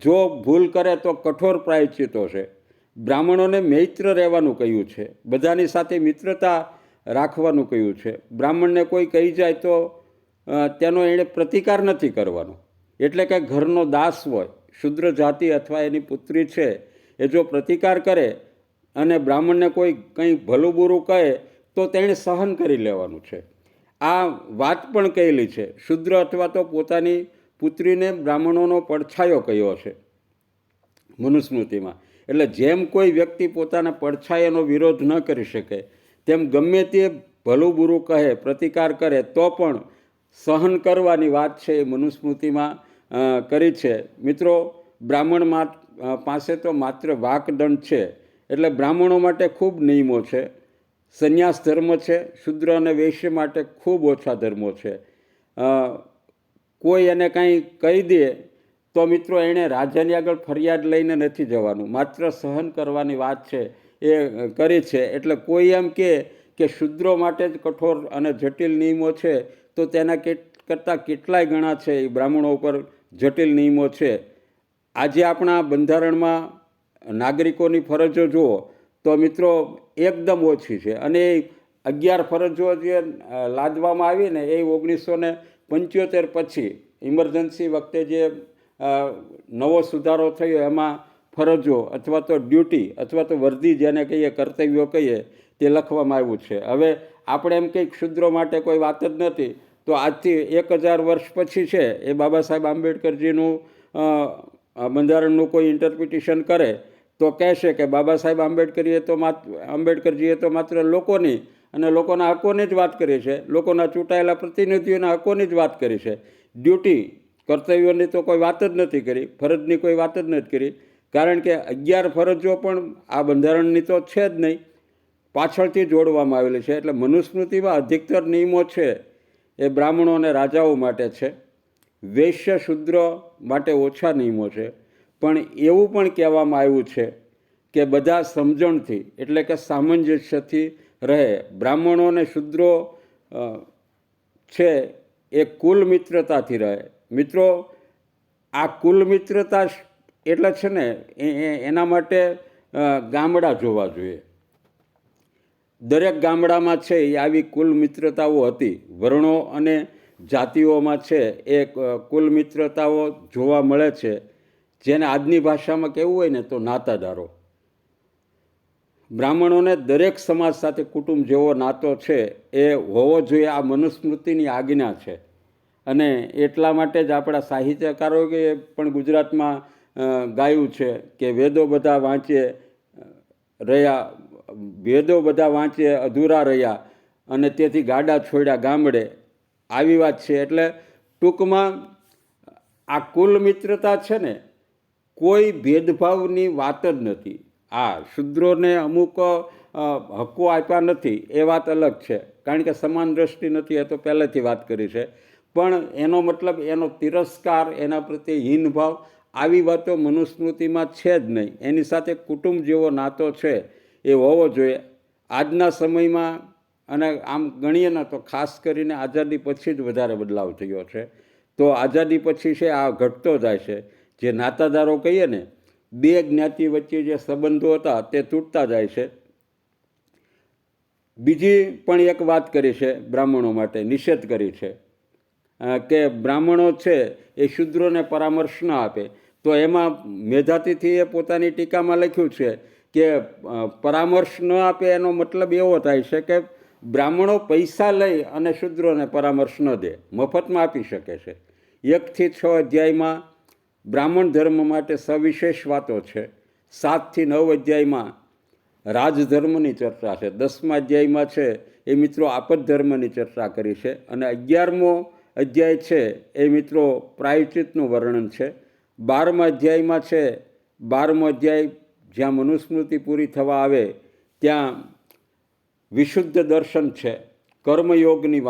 જો ભૂલ કરે તો કઠોર પ્રાયશ્ચિતો છે. બ્રાહ્મણોને મૈત્ર રહેવાનું કહ્યું છે, બધાની સાથે મિત્રતા રાખવાનું કહ્યું છે. બ્રાહ્મણને કોઈ કહી જાય તો તેનો એણે પ્રતિકાર નથી કરવાનો. એટલે કે ઘરનો દાસ હોય, શૂદ્ર જાતિ અથવા એની પુત્રી છે, એ જો પ્રતિકાર કરે અને બ્રાહ્મણને કોઈ કંઈ ભલું બુરું કહે તો તેણે સહન કરી લેવાનું છે. આ વાત પણ કહેલી છે. શૂદ્ર અથવા તો પોતાની પુત્રીને બ્રાહ્મણોનો પડછાયો કહ્યો છે મનુસ્મૃતિમાં. એટલે જેમ કોઈ વ્યક્તિ પોતાના પડછાયાનો વિરોધ ન કરી શકે, તેમ ગમે તે ભલું બુરું કહે, પ્રતિકાર કરે તો પણ સહન કરવાની વાત છે એ મનુસ્મૃતિમાં કરી છે. મિત્રો, બ્રાહ્મણ પાસે તો માત્ર વાકદંડ છે. એટલે બ્રાહ્મણો માટે ખૂબ નિયમો છે. સંન્યાસ ધર્મ છે. શૂદ્ર અને વૈશ્ય માટે ખૂબ ઓછા ધર્મો છે. કોઈ એને કાંઈ કહી દે તો મિત્રો એણે રાજાની આગળ ફરિયાદ લઈને નથી જવાનું, માત્ર સહન કરવાની વાત છે એ કરી છે. એટલે કોઈ એમ કે શૂદ્રો માટે જ કઠોર અને જટિલ નિયમો છે તો તેના કરતાં કેટલાય ગણા છે એ બ્રાહ્મણો ઉપર જટિલ નિયમો છે. આજે આપણા બંધારણમાં નાગરિકોની ફરજો જુઓ તો મિત્રો એકદમ ઓછી છે. અને 11 ફરજો જે લાદવામાં આવી ને એ 1975 પછી ઇમરજન્સી વખતે જે નવો સુધારો થયો એમાં ફરજો અથવા તો ડ્યુટી અથવા તો વર્દી જેને કહીએ, કર્તવ્યો કહીએ, તે લખવામાં આવ્યું છે. હવે આપણે એમ કંઈક શૂદ્રો માટે કોઈ વાત જ નથી તો આજથી 1000 વર્ષ પછી છે એ બાબા સાહેબ આંબેડકરજીનું બંધારણનું કોઈ ઇન્ટરપ્રિટેશન કરે તો કહેશે કે બાબા સાહેબ આંબેડકરજીએ તો માત્ર લોકોની અને લોકોના હકોની જ વાત કરી છે, લોકોના ચૂંટાયેલા પ્રતિનિધિઓના હકોની જ વાત કરી છે. ડ્યુટી કર્તવ્યોની તો કોઈ વાત જ નથી કરી, ફરજની કોઈ વાત જ નથી કરી, કારણ કે 11 ફરજો પણ આ બંધારણની તો છે જ નહીં, પાછળથી જોડવામાં આવેલી છે. એટલે મનુસ્મૃતિમાં અધિકતર નિયમો છે એ બ્રાહ્મણો અને રાજાઓ માટે છે, વૈશ્ય શૂદ્ર માટે ઓછા નિયમો છે. પણ એવું પણ કહેવામાં આવ્યું છે કે બધા સમજણથી એટલે કે સામંજસ્યથી રહે. બ્રાહ્મણો અને શૂદ્રો છે એ કુલ મિત્રતાથી રહે. મિત્રો, આ કુલ મિત્રતા એટલે છે ને એના માટે ગામડા જોવા જોઈએ. દરેક ગામડામાં છે એ આવી કુલ મિત્રતાઓ હતી. વર્ણો અને જાતિઓમાં છે એ કુલ મિત્રતાઓ જોવા મળે છે, જેને આજની ભાષામાં કહેવું હોય ને તો નાતાદારો. બ્રાહ્મણોને દરેક સમાજ સાથે કુટુંબ જેવો નાતો છે એ હોવો જોઈએ, આ મનુસ્મૃતિની આજ્ઞા છે. અને એટલા માટે જ આપણા સાહિત્યકારોએ પણ ગુજરાતમાં ગાયું છે કે વેદો બધા વાંચે અધૂરા રહ્યા અને તેથી ગાડા છોડ્યા ગામડે. આવી વાત છે. એટલે ટૂંકમાં આ કુલ મિત્રતા છે ને કોઈ ભેદભાવની વાત જ નથી. આ શૂદ્રોને અમુક હક્કો આપ્યા નથી એ વાત અલગ છે, કારણ કે સમાન દ્રષ્ટિ નથી, એ તો પહેલેથી વાત કરી છે. પણ એનો મતલબ એનો તિરસ્કાર, એના પ્રત્યે હીનભાવ, આવી વાતો મનુસ્મૃતિમાં છે જ નહીં. એની સાથે કુટુંબ જેવો નાતો છે એ હોવો જોઈએ. આજના સમયમાં અને આમ ગણીએ ને તો ખાસ કરીને આઝાદી પછી જ વધારે બદલાવ થયો છે. તો આઝાદી પછી છે આ ઘટતો જાય છે. જે નાતાદારો કહીએ ને, બે જ્ઞાતિ વચ્ચે જે સંબંધો હતા તે તૂટતા જાય છે. બીજી પણ એક વાત કરી છે બ્રાહ્મણો માટે, નિષેધ કરી છે કે બ્રાહ્મણો છે એ શૂદ્રોને પરામર્શ ન આપે. તો એમાં મેધાતિથિએ પોતાની ટીકામાં લખ્યું છે કે પરામર્શ ન આપે એનો મતલબ એવો થાય છે કે બ્રાહ્મણો પૈસા લઈ અને શૂદ્રોને પરામર્શ ન દે, મફતમાં આપી શકે છે. 1 થી 6 અધ્યાયમાં બ્રાહ્મણ ધર્મ માટે સવિશેષ વાતો છે. 7 થી 9 અધ્યાયમાં રાજધર્મની ચર્ચા છે. 10મા અધ્યાયમાં છે એ મિત્રો આપદ ધર્મની ચર્ચા કરી છે. અને 11મો અધ્યાય છે એ મિત્રો પ્રાયશ્ચિતનું વર્ણન છે. 12મા અધ્યાયમાં છે, 12મો અધ્યાય જ્યાં મનુસ્મૃતિ પૂરી થવા આવે ત્યાં વિશુદ્ધ દર્શન છે, કર્મયોગની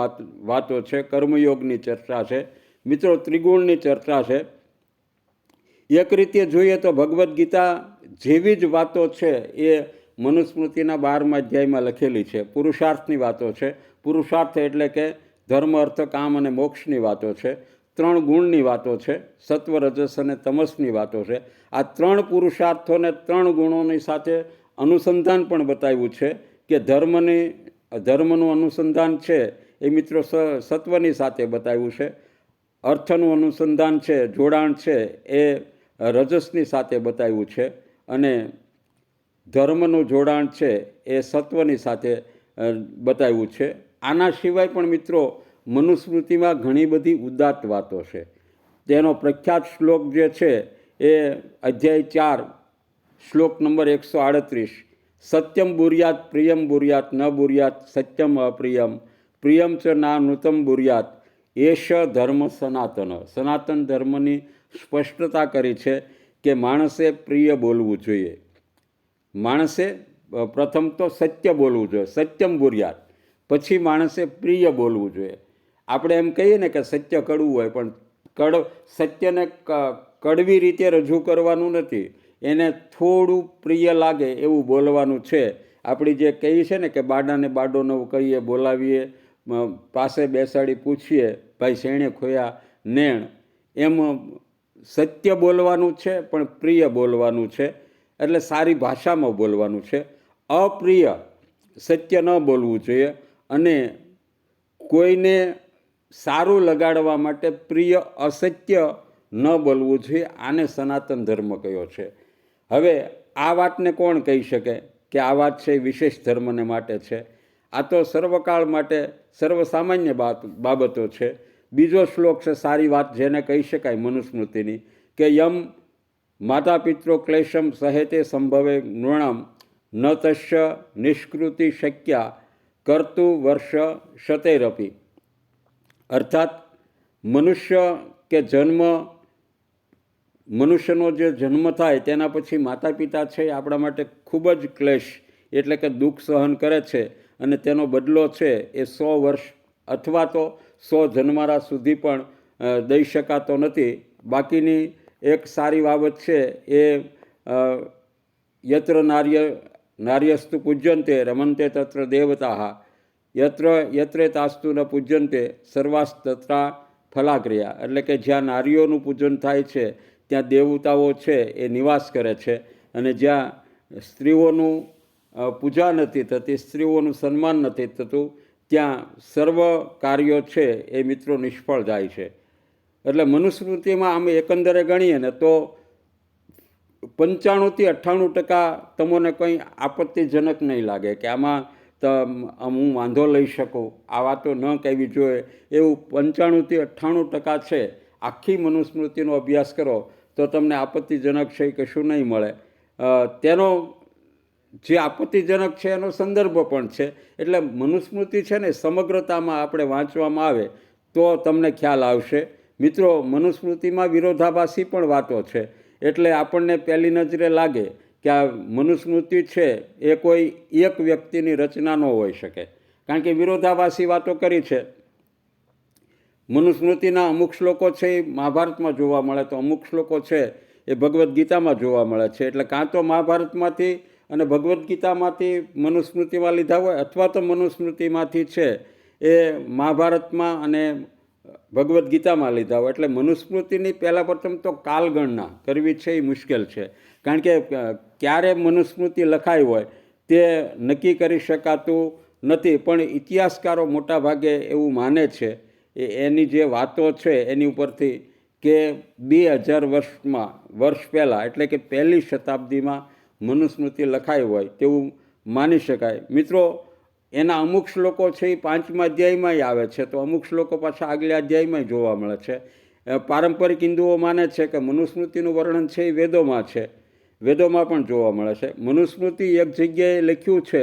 વાતો છે, કર્મયોગની ચર્ચા છે. મિત્રો, ત્રિગુણની ચર્ચા છે. એક રીતે જોઈએ તો ભગવદ્ ગીતા જેવી જ વાતો છે એ મનુસ્મૃતિના 12મા અધ્યાયમાં લખેલી છે. પુરુષાર્થની વાતો છે. પુરુષાર્થ એટલે કે ધર્મ, અર્થ, કામ અને મોક્ષની વાતો છે. 3 ગુણની વાતો છે, સત્વ, રજસ અને તમસની વાતો છે. આ 3 પુરુષાર્થોને 3 ગુણોની સાથે અનુસંધાન પણ બતાવ્યું છે કે ધર્મનું અનુસંધાન છે એ મિત્રો સત્વની સાથે બતાવ્યું છે. અર્થનું અનુસંધાન છે, જોડાણ છે એ રજસની સાથે બતાવ્યું છે. અને ધર્મનું જોડાણ છે એ સત્વની સાથે બતાવ્યું છે. આના સિવાય પણ મિત્રો મનુસ્મૃતિમાં ઘણી બધી ઉદાત્ત વાતો છે. તેનો પ્રખ્યાત શ્લોક જે છે એ અધ્યાય 4 શ્લોક નંબર 138, સત્યમ બુર્યાત પ્રિયમ બુર્યાત ન બુર્યાત સત્યમ અપ્રિયમ પ્રિયમ ચ ના નૃતમ બુર્યાત એશ ધર્મ સનાતન. સનાતન ધર્મની સ્પષ્ટતા કરી છે કે માણસે પ્રિય બોલવું જોઈએ. માણસે પ્રથમ તો સત્ય બોલવું જોઈએ, સત્યમ બુર્યાત. પછી માણસે પ્રિય બોલવું જોઈએ. આપણે એમ કહીએ ને કે સત્ય કડવું હોય, પણ સત્યને કડવી રીતે રજૂ કરવાનું નથી, એને થોડું પ્રિય લાગે એવું બોલવાનું છે. આપણી જે કહીએ છે ને કે બાડાને બાડો નવું કહીએ, બોલાવીએ, પાસે બેસાડી પૂછીએ, ભાઈ શેણે ખોયા નેણ, એમ સત્ય બોલવાનું છે પણ પ્રિય બોલવાનું છે. એટલે સારી ભાષામાં બોલવાનું છે. અપ્રિય સત્ય ન બોલવું જોઈએ. અને કોઈને સારું લગાડવા માટે પ્રિય અસત્ય ન બોલવું જોઈએ. આને સનાતન ધર્મ કયો છે. હવે આ વાતને કોણ કહી શકે કે આ વાત છે વિશેષ ધર્મને માટે છે? આ તો સર્વકાળ માટે સર્વસામાન્ય બાબતો છે. બીજો શ્લોક છે સારી વાત જેને કહી શકાય મનુસ્મૃતિની, કે યમ માતા પિત્રો ક્લેશમ સહેતે સંભવે નૃણામ ન તસ્ય નિષ્કૃતિ શક્યા કર્તુ વર્ષ શતૈરપી, અર્થાત મનુષ્યનો જે જન્મ થાય તેના પછી માતા પિતા છે એ આપણા માટે ખૂબ જ ક્લેશ એટલે કે દુઃખ સહન કરે છે અને તેનો બદલો છે એ 100 વર્ષ અથવા તો 100 જન્મારા સુધી પણ દઈ શકાતો નથી. બાકીની એક સારી બાબત છે એ યત્ર નાર્યસ્તુ પૂજ્યંતે રમંતે તત્ર દેવતા યત્રે તાસ્તુ ન પૂજ્યંતે સર્વાસ્તત્રા ફલાક્રિયા, એટલે કે જ્યાં નારીઓનું પૂજન થાય છે ત્યાં દેવતાઓ છે એ નિવાસ કરે છે અને જ્યાં સ્ત્રીઓનું પૂજા નથી થતી, સ્ત્રીઓનું સન્માન નથી થતું, ત્યાં સર્વ કાર્યો છે એ મિત્રો નિષ્ફળ જાય છે. એટલે મનુસ્મૃતિમાં અમે એકંદરે ગણીએ ને તો 95થી 98% તમને કંઈ આપત્તિજનક નહીં લાગે કે આમાં હું વાંધો લઈ શકું, આ વાતો ન કહેવી જોઈએ, એવું 95થી 98% છે. આખી મનુસ્મૃતિનો અભ્યાસ કરો તો તમને આપત્તિજનક છે કશું નહીં મળે. તેનો જે આપત્તિજનક છે એનો સંદર્ભ પણ છે. એટલે મનુસ્મૃતિ છે ને સમગ્રતામાં આપણે વાંચવામાં આવે તો તમને ખ્યાલ આવશે. મિત્રો, મનુસ્મૃતિમાં વિરોધાભાસી પણ વાતો છે, એટલે આપણને પહેલી નજરે લાગે કે આ મનુસ્મૃતિ છે એ કોઈ એક વ્યક્તિની રચના ન હોઈ શકે, કારણ કે વિરોધાભાસી વાતો કરી છે. મનુસ્મૃતિના અમુક શ્લોકો છે એ મહાભારતમાં જોવા મળે, તો અમુક શ્લોકો છે એ ભગવદ્ ગીતામાં જોવા મળે છે. એટલે કાં તો મહાભારતમાંથી અને ભગવદ્ ગીતામાંથી મનુસ્મૃતિમાં લીધા હોય અથવા તો મનુસ્મૃતિમાંથી છે એ મહાભારતમાં અને ભગવદ્ ગીતામાં લીધા હોય. એટલે મનુસ્મૃતિની પહેલાં પ્રથમ તો કાલગણના કરવી છે એ મુશ્કેલ છે, કારણ કે ક્યારે મનુસ્મૃતિ લખાઈ હોય તે નક્કી કરી શકાતું નથી. પણ ઇતિહાસકારો મોટાભાગે એવું માને છે એની જે વાતો છે એની ઉપરથી કે 2000 વર્ષ પહેલાં એટલે કે પહેલી શતાબ્દીમાં મનુસ્મૃતિ લખાઈ હોય તેવું માની શકાય. મિત્રો, એના અમુક શ્લોકો છે એ 5મા અધ્યાયમાંય આવે છે, તો અમુક શ્લોકો પાછા આગલા અધ્યાયમાં જોવા મળે છે. પારંપરિક હિન્દુઓ માને છે કે મનુસ્મૃતિનું વર્ણન છે એ વેદોમાં છે, વેદોમાં પણ જોવા મળે છે. મનુસ્મૃતિ એક જગ્યાએ લખ્યું છે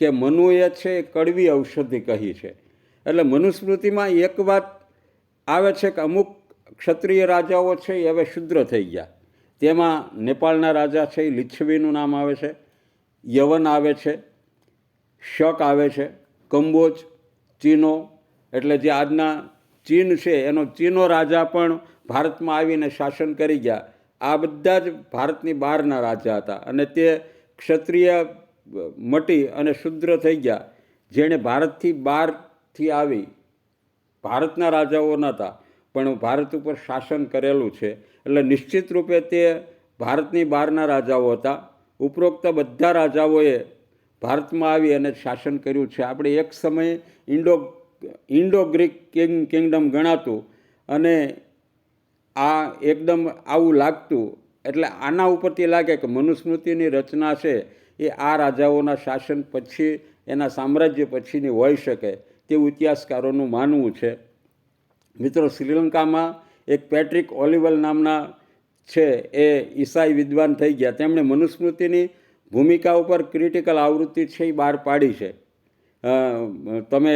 કે મનુએ છે કડવી ઔષધિ કહી છે. એટલે મનુસ્મૃતિમાં એક વાત આવે છે કે અમુક ક્ષત્રિય રાજાઓ છે એ હવે શુદ્ર થઈ ગયા. તેમાં નેપાળના રાજા છે એ લિચ્છવીનું નામ આવે છે, યવન આવે છે, શક આવે છે, કંબોજ, ચીનો એટલે જે આજના ચીન છે એનો ચીનો રાજા પણ ભારતમાં આવીને શાસન કરી ગયા. આ બધા જ ભારતની બહારના રાજા હતા અને તે ક્ષત્રિય મટી અને શુદ્ર થઈ ગયા. જેણે ભારતથી બહારથી આવી, ભારતના રાજાઓ નહોતા પણ ભારત ઉપર શાસન કરેલું છે, એટલે નિશ્ચિત રૂપે તે ભારતની બહારના રાજાઓ હતા. ઉપરોક્ત બધા રાજાઓએ ભારતમાં આવી અને શાસન કર્યું છે. આપણે એક સમયે ઇન્ડો ગ્રીક કિંગડમ ગણાતું અને આ એકદમ આવું લાગતું. એટલે આના ઉપરથી લાગે કે મનુસ્મૃતિની રચના છે એ આ રાજાઓના શાસન પછી, એના સામ્રાજ્ય પછીની હોઈ શકે તેવું ઇતિહાસકારોનું માનવું છે. મિત્રો, શ્રીલંકામાં એક પેટ્રિક ઓલિવલ નામના છે એ ઈસાઈ વિદ્વાન થઈ ગયા. તેમણે મનુસ્મૃતિની ભૂમિકા ઉપર ક્રિટિકલ આવૃત્તિ છે એ બહાર પાડી છે. તમે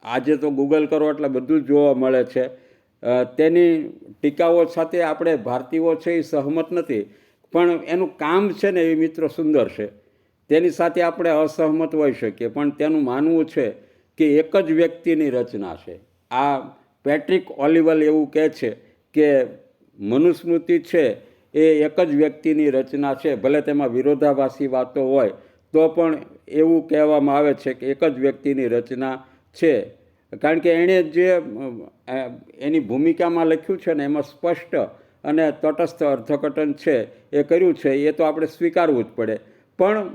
આજે તો ગૂગલ કરો એટલે બધું જ જોવા મળે છે. તેની ટીકાઓ સાથે આપણે ભારતીયો છે એ સહમત નથી, પણ એનું કામ છે ને એ મિત્રો સુંદર છે. તેની સાથે આપણે અસહમત હોઈ શકીએ, પણ તેનું માનવું છે કે એક જ વ્યક્તિની રચના છે. આ પેટ્રિક ઓલિવલ એવું કહે છે કે મનુસ્મૃતિ છે એ એક જ વ્યક્તિની રચના છે. ભલે તેમાં વિરોધાભાસી વાતો હોય તો પણ એવું કહેવામાં આવે છે કે એક જ વ્યક્તિની રચના છે, કારણ કે એણે જે એની ભૂમિકામાં લખ્યું છે ને એમાં સ્પષ્ટ અને તટસ્થ અર્થઘટન છે એ કર્યું છે, એ તો આપણે સ્વીકારવું જ પડે. પણ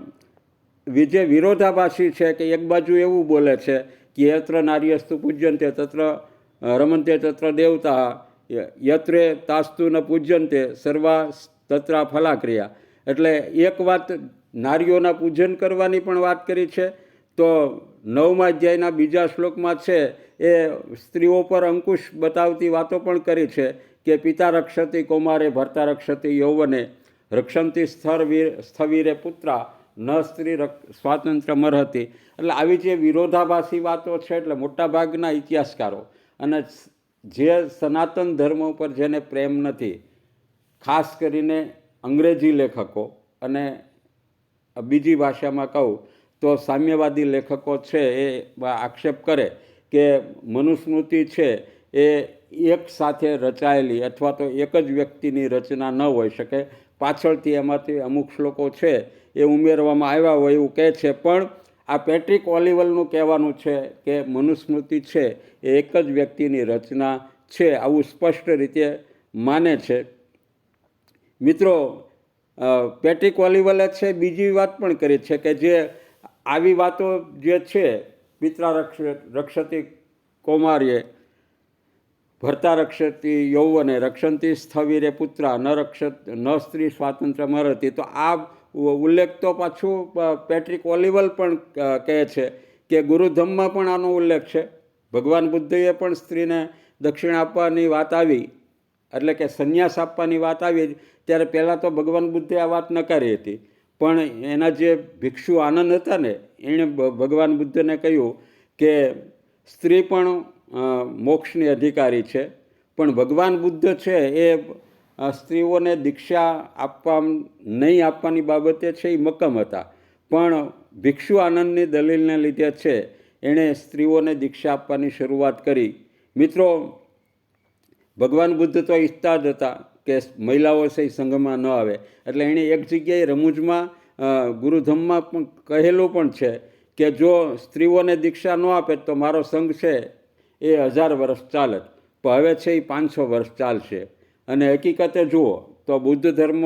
જે વિરોધાભાસી છે કે એક બાજુ એવું બોલે છે કે યત્ર નાર્યસ્તુ પૂજ્યંતે તત્ર રમંતે તત્ર દેવતા યત્રે તાસ્તુ ન પૂજ્યંતે સર્વા તત્રા ફલાક્રિયા. એટલે એક વાત નારીઓના પૂજન કરવાની પણ વાત કરી છે, તો 9મા અધ્યાયના બીજા શ્લોકમાં છે એ સ્ત્રીઓ પર અંકુશ બતાવતી વાતો પણ કરી છે કે પિતા રક્ષતી કૌમારે ભર્તા રક્ષતી યૌવને રક્ષંતી સ્થવીરે પુત્રા ન સ્ત્રી સ્વાતંત્ર્ય મરહતી. એટલે આવી જે વિરોધાભાસી વાતો છે, એટલે મોટાભાગના ઇતિહાસકારો અને જે સનાતન ધર્મ ઉપર જેને પ્રેમ નથી, ખાસ કરીને અંગ્રેજી લેખકો અને બીજી ભાષામાં કહું તો સામ્યવાદી લેખકો છે, એ આક્ષેપ કરે કે મનુસ્મૃતિ છે એ એક સાથે રચાયેલી અથવા તો એક જ વ્યક્તિની રચના ન હોઈ શકે, પાછળથી એમાંથી અમુક શ્લોકો છે એ ઉમેરવામાં આવ્યા હોય એવું કહે છે. પણ આ પેટ્રિક ઓલિવલનું કહેવાનું છે કે મનુસ્મૃતિ છે એ એક જ વ્યક્તિની રચના છે, આવું સ્પષ્ટ રીતે માને છે. મિત્રો, પેટ્રિક ઓલિવલે છે બીજી વાત પણ કરી છે કે જે આવી વાતો જે છે, પિત્રા રક્ષતી કૌમાર્યે ભર્તા રક્ષતી યૌવને રક્ષંતી સ્થવિરે પુત્રા ન સ્ત્રી સ્વાતંત્ર્ય મરહતી. તો આ ઉલ્લેખ તો પાછું પેટ્રિક ઓલિવલ પણ કહે છે કે ગુરુધમમાં પણ આનો ઉલ્લેખ છે. ભગવાન બુદ્ધએ પણ સ્ત્રીને દક્ષિણ આપવાની વાત આવી, એટલે કે સંન્યાસ આપવાની વાત આવી ત્યારે પહેલાં તો ભગવાન બુદ્ધે આ વાત નકારી હતી. પણ એના જે ભિક્ષુ આનંદ હતા ને, એણે ભગવાન બુદ્ધને કહ્યું કે સ્ત્રી પણ મોક્ષની અધિકારી છે. પણ ભગવાન બુદ્ધ છે એ સ્ત્રીઓને દીક્ષા નહીં આપવાની બાબતે છે એ મક્કમ હતા. પણ ભિક્ષુ આનંદની દલીલને લીધે છે એણે સ્ત્રીઓને દીક્ષા આપવાની શરૂઆત કરી. મિત્રો, ભગવાન બુદ્ધ તો ઈચ્છતા જ હતા કે મહિલાઓ છે સંઘમાં ન આવે, એટલે એણે એક જગ્યાએ રમૂજમાં ગુરુધમમાં પણ કહેલું પણ છે કે જો સ્ત્રીઓને દીક્ષા ન આપે તો મારો સંઘ છે એ 1000 વર્ષ ચાલે, પણ હવે છે એ 500 વર્ષ ચાલશે. અને હકીકતે જુઓ તો બુદ્ધ ધર્મ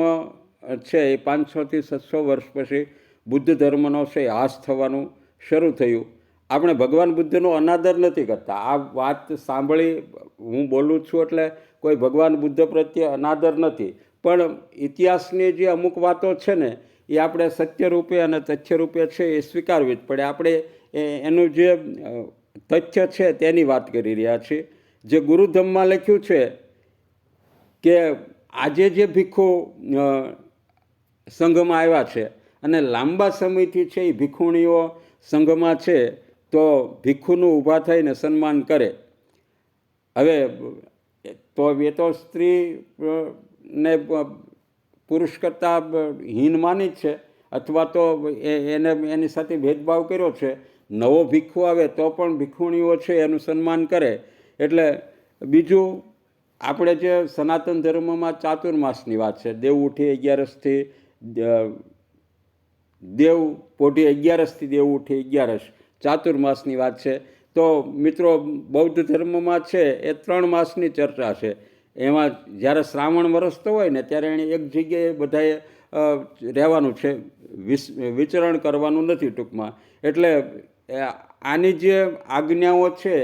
છે એ 500થી 700 વર્ષ પછી બુદ્ધ ધર્મનો છે હાસ થવાનું શરૂ થયું. આપણે ભગવાન બુદ્ધનો અનાદર નથી કરતા. આ વાત સાંભળી હું બોલું છું એટલે કોઈ ભગવાન બુદ્ધ પ્રત્યે અનાદર નથી, પણ ઇતિહાસની જે અમુક વાતો છે ને એ આપણે સત્યરૂપે અને તથ્યરૂપે છે એ સ્વીકારવી જ પડે. આપણે એનું જે તથ્ય છે તેની વાત કરી રહ્યા છીએ. જે ગુરુધમમાં લખ્યું છે કે આજે જે ભિક્ષુ સંઘમાં આવ્યા છે અને લાંબા સમયથી છે એ ભિક્ષુણીઓ સંઘમાં છે, તો ભિક્ષુનું ઊભા થઈને સન્માન કરે. હવે તો એ તો સ્ત્રીને પુરુષ કરતાં હીન માની જ છે, અથવા તો એની સાથે ભેદભાવ કર્યો છે. નવો ભિક્ષુ આવે તો પણ ભિક્ષુણીઓ છે એનું સન્માન કરે. એટલે બીજું, આપણે જે સનાતન ધર્મમાં ચાતુર્માસની વાત છે, દેવ ઉઠી 11સથી દેવ પોઢી 11સથી દેવ ઉઠી 11 ચાતુર્માસની વાત છે. તો મિત્રો, બૌદ્ધ ધર્મમાં છે એ 3 માસની ચર્ચા છે. એમાં જ્યારે શ્રાવણ વરસતો હોય ને ત્યારે એણે એક જગ્યાએ બધાએ રહેવાનું છે, વિચરણ કરવાનું નથી ટૂંકમાં. એટલે આની જે આજ્ઞાઓ છે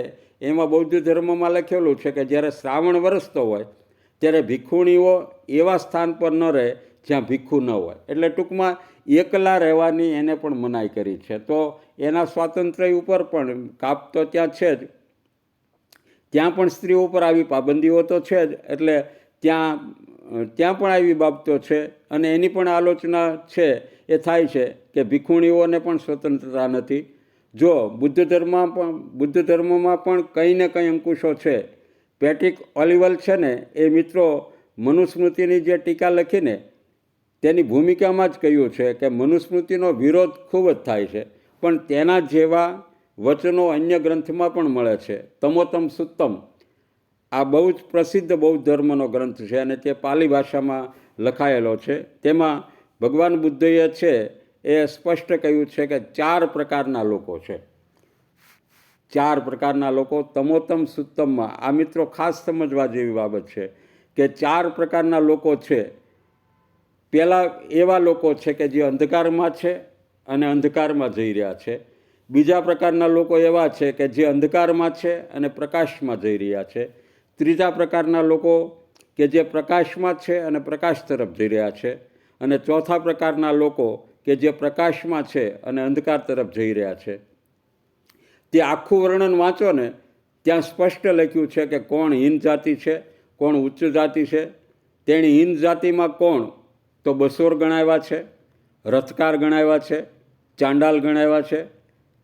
એમાં બૌદ્ધ ધર્મમાં લખેલું છે કે જ્યારે શ્રાવણ વરસતો હોય ત્યારે ભિક્ષુણીઓ એવા સ્થાન પર ન રહે જ્યાં ભિક્ષુ ન હોય. એટલે ટૂંકમાં એકલા રહેવાની એને પણ મનાઈ કરી છે. તો એના સ્વાતંત્ર્ય ઉપર પણ કાપ તો ત્યાં છે જ, ત્યાં પણ સ્ત્રીઓ ઉપર આવી પાબંદીઓ તો છે જ. એટલે ત્યાં પણ આવી બાબતો છે અને એની પણ આલોચના છે એ થાય છે કે ભિક્ષુણીઓને પણ સ્વતંત્રતા નથી. જો બુદ્ધ ધર્મમાં પણ કંઈ ને કંઈ અંકુશો છે. પેટ્રિક ઓલિવલ છે ને એ મિત્રો મનુસ્મૃતિની જે ટીકા લખીને તેની ભૂમિકામાં જ કહ્યું છે કે મનુસ્મૃતિનો વિરોધ ખૂબ જ થાય છે, પણ તેના જેવા વચનો અન્ય ગ્રંથમાં પણ મળે છે. તમોતમ સુત્તમ આ બહુ જ પ્રસિદ્ધ બૌદ્ધ ધર્મનો ગ્રંથ છે અને તે પાલી ભાષામાં લખાયેલો છે. તેમાં ભગવાન બુદ્ધએ છે એ સ્પષ્ટ કહ્યું છે કે 4 પ્રકારના લોકો છે. 4 પ્રકારના લોકો તમોતમ સુત્તમમાં. આ મિત્રો ખાસ સમજવા જેવી બાબત છે કે 4 પ્રકારના લોકો છે. પહેલાં એવા લોકો છે કે જે અંધકારમાં છે અને અંધકારમાં જઈ રહ્યા છે. બીજા પ્રકારના લોકો એવા છે કે જે અંધકારમાં છે અને પ્રકાશમાં જઈ રહ્યા છે. ત્રીજા પ્રકારના લોકો કે જે પ્રકાશમાં છે અને પ્રકાશ તરફ જઈ રહ્યા છે. અને ચોથા પ્રકારના લોકો કે જે પ્રકાશમાં છે અને અંધકાર તરફ જઈ રહ્યા છે. તે આખું વર્ણન વાંચો ને ત્યાં સ્પષ્ટ લખ્યું છે કે કોણ હીન જાતિ છે, કોણ ઉચ્ચ જાતિ છે. તેણી હીન જાતિમાં કોણ તો બસોર ગણાવ્યા છે, રથકાર ગણાવ્યા છે, ચાંડાલ ગણાવ્યા છે,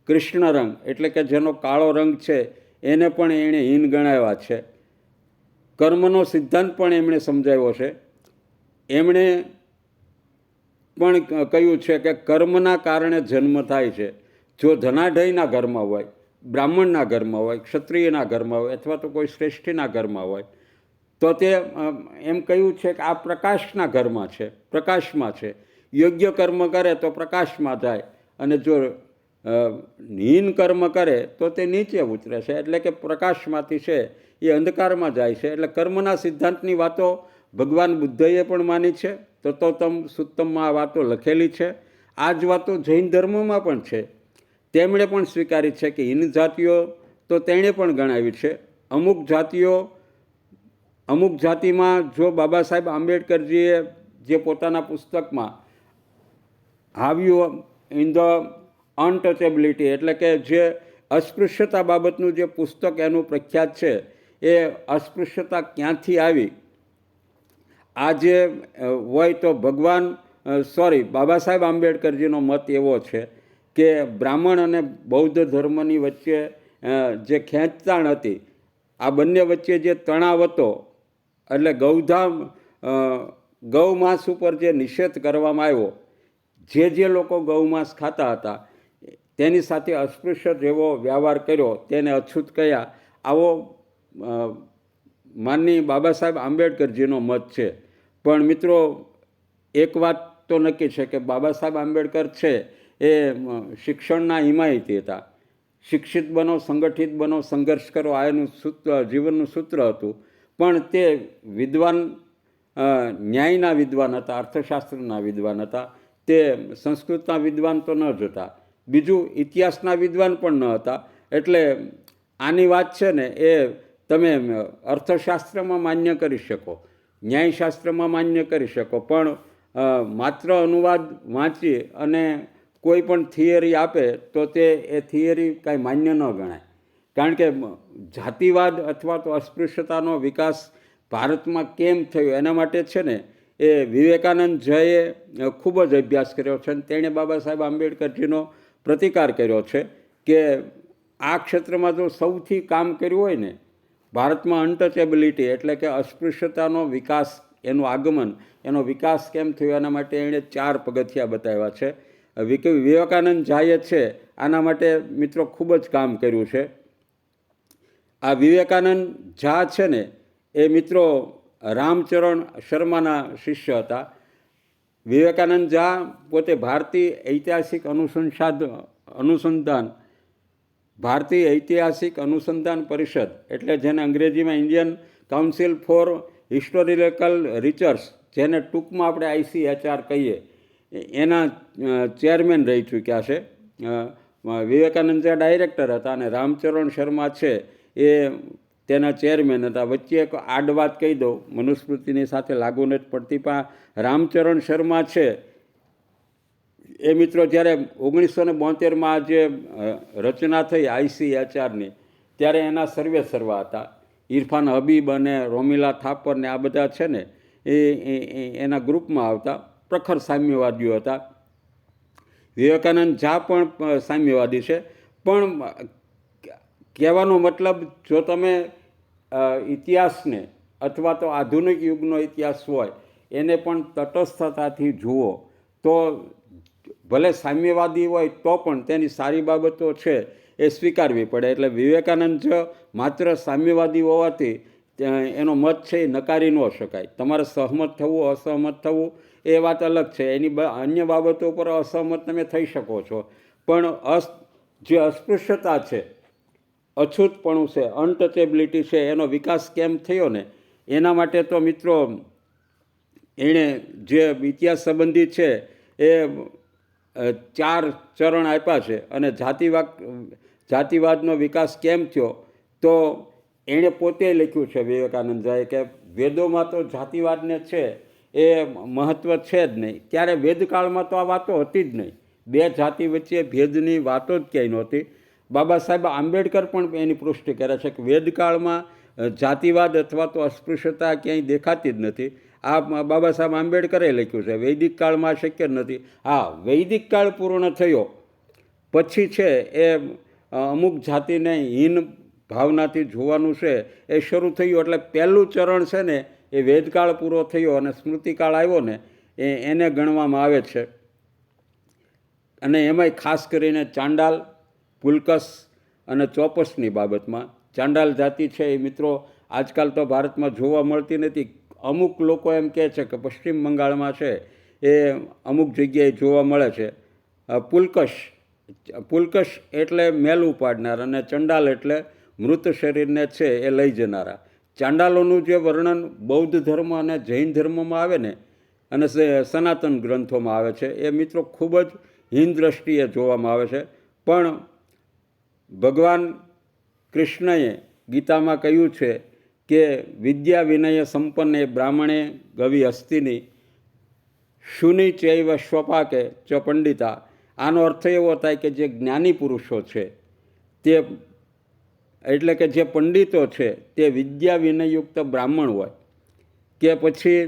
કૃષ્ણ રંગ એટલે કે જેનો કાળો રંગ છે એને પણ એણે હીન ગણાવ્યા છે. કર્મનો સિદ્ધાંત પણ એમણે સમજાવ્યો છે. એમણે પણ કહ્યું છે કે કર્મના કારણે જન્મ થાય છે. જો ધનાઢયના ઘરમાં હોય, બ્રાહ્મણના ઘરમાં હોય, ક્ષત્રિયના ઘરમાં હોય અથવા તો કોઈ શ્રેષ્ઠીના ઘરમાં હોય તો તે એમ કહ્યું છે કે આ પ્રકાશના ઘરમાં છે, પ્રકાશમાં છે. યોગ્ય કર્મ કરે તો પ્રકાશમાં જાય અને જો હીન કર્મ કરે તો તે નીચે ઉતરે છે, એટલે કે પ્રકાશમાંથી છે એ અંધકારમાં જાય છે. એટલે કર્મના સિદ્ધાંતની વાતો ભગવાન બુદ્ધએ પણ માની છે. તત્વોત્તમ સુત્તમમાં આ વાતો લખેલી છે. આ જ વાતો જૈન ધર્મમાં પણ છે. તેમણે પણ સ્વીકારી છે કે હીન જાતિઓ તો તેણે પણ ગણાવી છે. અમુક જાતિમાં જો બાબા સાહેબ આંબેડકરજીએ જે પોતાના પુસ્તકમાં હાવ ઇન ધ અનટચેબિલિટી એટલે કે જે અસ્પૃશ્યતા બાબતનું જે પુસ્તક એનું પ્રખ્યાત છે, એ અસ્પૃશ્યતા ક્યાંથી આવી આ જે હોય તો બાબા સાહેબ આંબેડકરજીનો મત એવો છે કે બ્રાહ્મણ અને બૌદ્ધ ધર્મની વચ્ચે જે ખેંચતાણ હતી, આ બંને વચ્ચે જે તણાવ હતો, એટલે ગૌમાંસ ઉપર જે નિષેધ કરવામાં આવ્યો, જે લોકો ગૌમાંસ ખાતા હતા તેની સાથે અસ્પૃશ્ય જેવો વ્યવહાર કર્યો તેને અછૂત કહ્યા, આવો માનની બાબા સાહેબ આંબેડકરજીનો મત છે. પણ મિત્રો, એક વાત તો નક્કી છે કે બાબા સાહેબ આંબેડકર છે એ શિક્ષણના હિમાયતી હતા. શિક્ષિત બનો, સંગઠિત બનો, સંઘર્ષ કરો, આ એનું જીવનનું સૂત્ર હતું. પણ તે વિદ્વાન, ન્યાયના વિદ્વાન હતા, અર્થશાસ્ત્રના વિદ્વાન હતા. તે સંસ્કૃતના વિદ્વાન તો ન જ હતા. બીજું, ઇતિહાસના વિદ્વાન પણ ન હતા. એટલે આની વાત છે ને એ તમે અર્થશાસ્ત્રમાં માન્ય કરી શકો, ન્યાયશાસ્ત્રમાં માન્ય કરી શકો, પણ માત્ર અનુવાદ વાંચી અને કોઈ પણ થિયરી આપે તો તે એ થિયરી કાંઈ માન્ય ન ગણાય. કારણ કે જાતિવાદ અથવા તો અસ્પૃશ્યતાનો વિકાસ ભારતમાં કેમ થયો એના માટે છે ને એ વિવેકાનંદ જયે ખૂબ જ અભ્યાસ કર્યો છે અને તેણે બાબા સાહેબ આંબેડકરજીનો પ્રતિકાર કર્યો છે કે આ ક્ષેત્રમાં જો સૌથી કામ કર્યું હોય ને ભારતમાં અનટચેબિલિટી એટલે કે અસ્પૃશ્યતાનો વિકાસ, એનું આગમન, એનો વિકાસ કેમ થયો એના માટે એણે 4 પગથિયા બતાવ્યા છે. વિવેકાનંદ ઝાએ છે આના માટે મિત્રો ખૂબ જ કામ કર્યું છે. આ વિવેકાનંદ ઝા છે ને એ મિત્રો રામચરણ શર્માના શિષ્ય હતા. વિવેકાનંદ ઝા પોતે ભારતીય ઐતિહાસિક અનુસંધાન પરિષદ એટલે જેને અંગ્રેજીમાં Indian council four historical research, જેને ટૂંકમાં આપણે ICHR કહીએ, એના ચેરમેન રહી ચૂક્યા છે. વિવેકાનંદ ઝા ડાયરેક્ટર હતા અને રામચરણ શર્મા છે એ તેના ચેરમેન હતા. વચ્ચે એક આડ વાત કહી દઉં, મનુસ્મૃતિની સાથે લાગુ નથી પડતી, પણ રામચરણ શર્મા છે એ મિત્રો જ્યારે 1972માં જે રચના થઈ ICHRની, ત્યારે એના સર્વા હતા. ઇરફાન હબીબ અને રોમિલા થાપર ને આ બધા છે ને એ એના ગ્રુપમાં આવતા પ્રખર સામ્યવાદીઓ હતા. વિવેકાનંદ ઝા પણ સામ્યવાદી છે. પણ કહેવાનો મતલબ, જો તમે ઇતિહાસને અથવા તો આધુનિક યુગનો ઇતિહાસ હોય એને પણ તટસ્થતાથી જુઓ તો ભલે સામ્યવાદી હોય તો પણ તેની સારી બાબતો છે એ સ્વીકારવી પડે. એટલે વિવેકાનંદ માત્ર સામ્યવાદી હોવાથી એનો મત છે એ નકારી ન શકાય. તમારે સહમત થવું, અસહમત થવું એ વાત અલગ છે, એની અન્ય બાબતો પર અસહમત તમે થઈ શકો છો. પણ જે અસ્પૃશ્યતા છે, અછૂતપણું છે, અનટચેબિલિટી છે, એનો વિકાસ કેમ થયો ને એના માટે તો મિત્રો એણે જે ઇતિહાસ સંબંધી છે એ 4 ચરણ આપ્યા છે. અને જાતિવાદનો વિકાસ કેમ થયો તો એણે પોતે લખ્યું છે વિવેકાનંદ ઝાએ કે વેદોમાં તો જાતિવાદને છે એ મહત્ત્વ છે જ નહીં. ત્યારે વેદકાળમાં તો આ વાતો હતી જ નહીં. 2 જાતિ વચ્ચે ભેદની વાતો જ ક્યાંય નહોતી. બાબા સાહેબ આંબેડકર પણ એની પુષ્ટિ કરે છે કે વેદકાળમાં જાતિવાદ અથવા તો અસ્પૃશ્યતા ક્યાંય દેખાતી જ નથી. આ બાબા સાહેબ આંબેડકરે લખ્યું છે. વૈદિક કાળમાં શક્ય નથી. હા, વૈદિક કાળ પૂર્ણ થયો પછી છે એ અમુક જાતિને હીન ભાવનાથી જોવાનું છે એ શરૂ થયું. એટલે પહેલું ચરણ છે ને એ વેદકાળ પૂરો થયો અને સ્મૃતિકાળ આવ્યો ને એને ગણવામાં આવે છે. અને એમાંય ખાસ કરીને ચાંડાલ, પુલકસ અને ચોપસની બાબતમાં. ચાંડાલ જાતિ છે એ મિત્રો આજકાલ તો ભારતમાં જોવા મળતી નથી. અમુક લોકો એમ કહે છે કે પશ્ચિમ બંગાળમાં છે એ અમુક જગ્યાએ જોવા મળે છે. પુલકશ એટલે મેલું પાડનાર અને ચંડાલ એટલે મૃત શરીરને છે એ લઈ જનારા. ચાંડાલોનું જે વર્ણન બૌદ્ધ ધર્મ અને જૈન ધર્મમાં આવે ને અને સનાતન ગ્રંથોમાં આવે છે એ મિત્રો ખૂબ જ હીન દ્રષ્ટિએ જોવામાં આવે છે. પણ ભગવાન કૃષ્ણએ ગીતામાં કહ્યું છે કે વિદ્યા વિનય સંપન્ને બ્રાહ્મણે ગવિ હસ્તિની શુનિ ચૈવ સ્વપાકે ચ પંડિતા. આનો અર્થ એવો થાય કે જે જ્ઞાની પુરુષો છે તે એટલે કે જે પંડિતો છે તે વિદ્યા વિનયયુક્ત બ્રાહ્મણ હોય કે પછી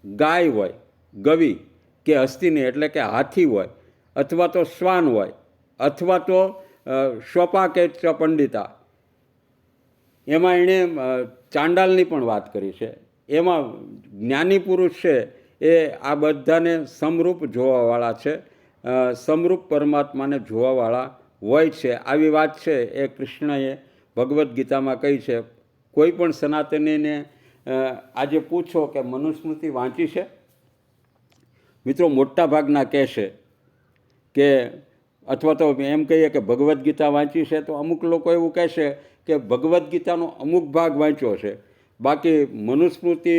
ગાય હોય, ગવિ કે હસ્તિની એટલે કે હાથી હોય અથવા તો શ્વાન હોય અથવા તો શ્વપા કે ચ પંડિતા. એમાં એણે ચાંડાલની પણ વાત કરી છે. એમાં જ્ઞાની પુરુષ છે એ આ બધાને સમરૂપ જોવાવાળા છે, સમરૂપ પરમાત્માને જોવાવાળા હોય છે. આવી વાત છે એ કૃષ્ણએ ભગવદ્ ગીતામાં કહી છે. કોઈ પણ સનાતનીને આજે પૂછો કે મનુસ્મૃતિ વાંચી છે? મિત્રો મોટા ભાગના કહેશે કે, અથવા તો એમ કહીએ કે ભગવદ્ ગીતા વાંચી છે તો અમુક લોકો એવું કહેશે કે ભગવદ્ ગીતાનો અમુક ભાગ વાંચ્યો છે, બાકી મનુસ્મૃતિ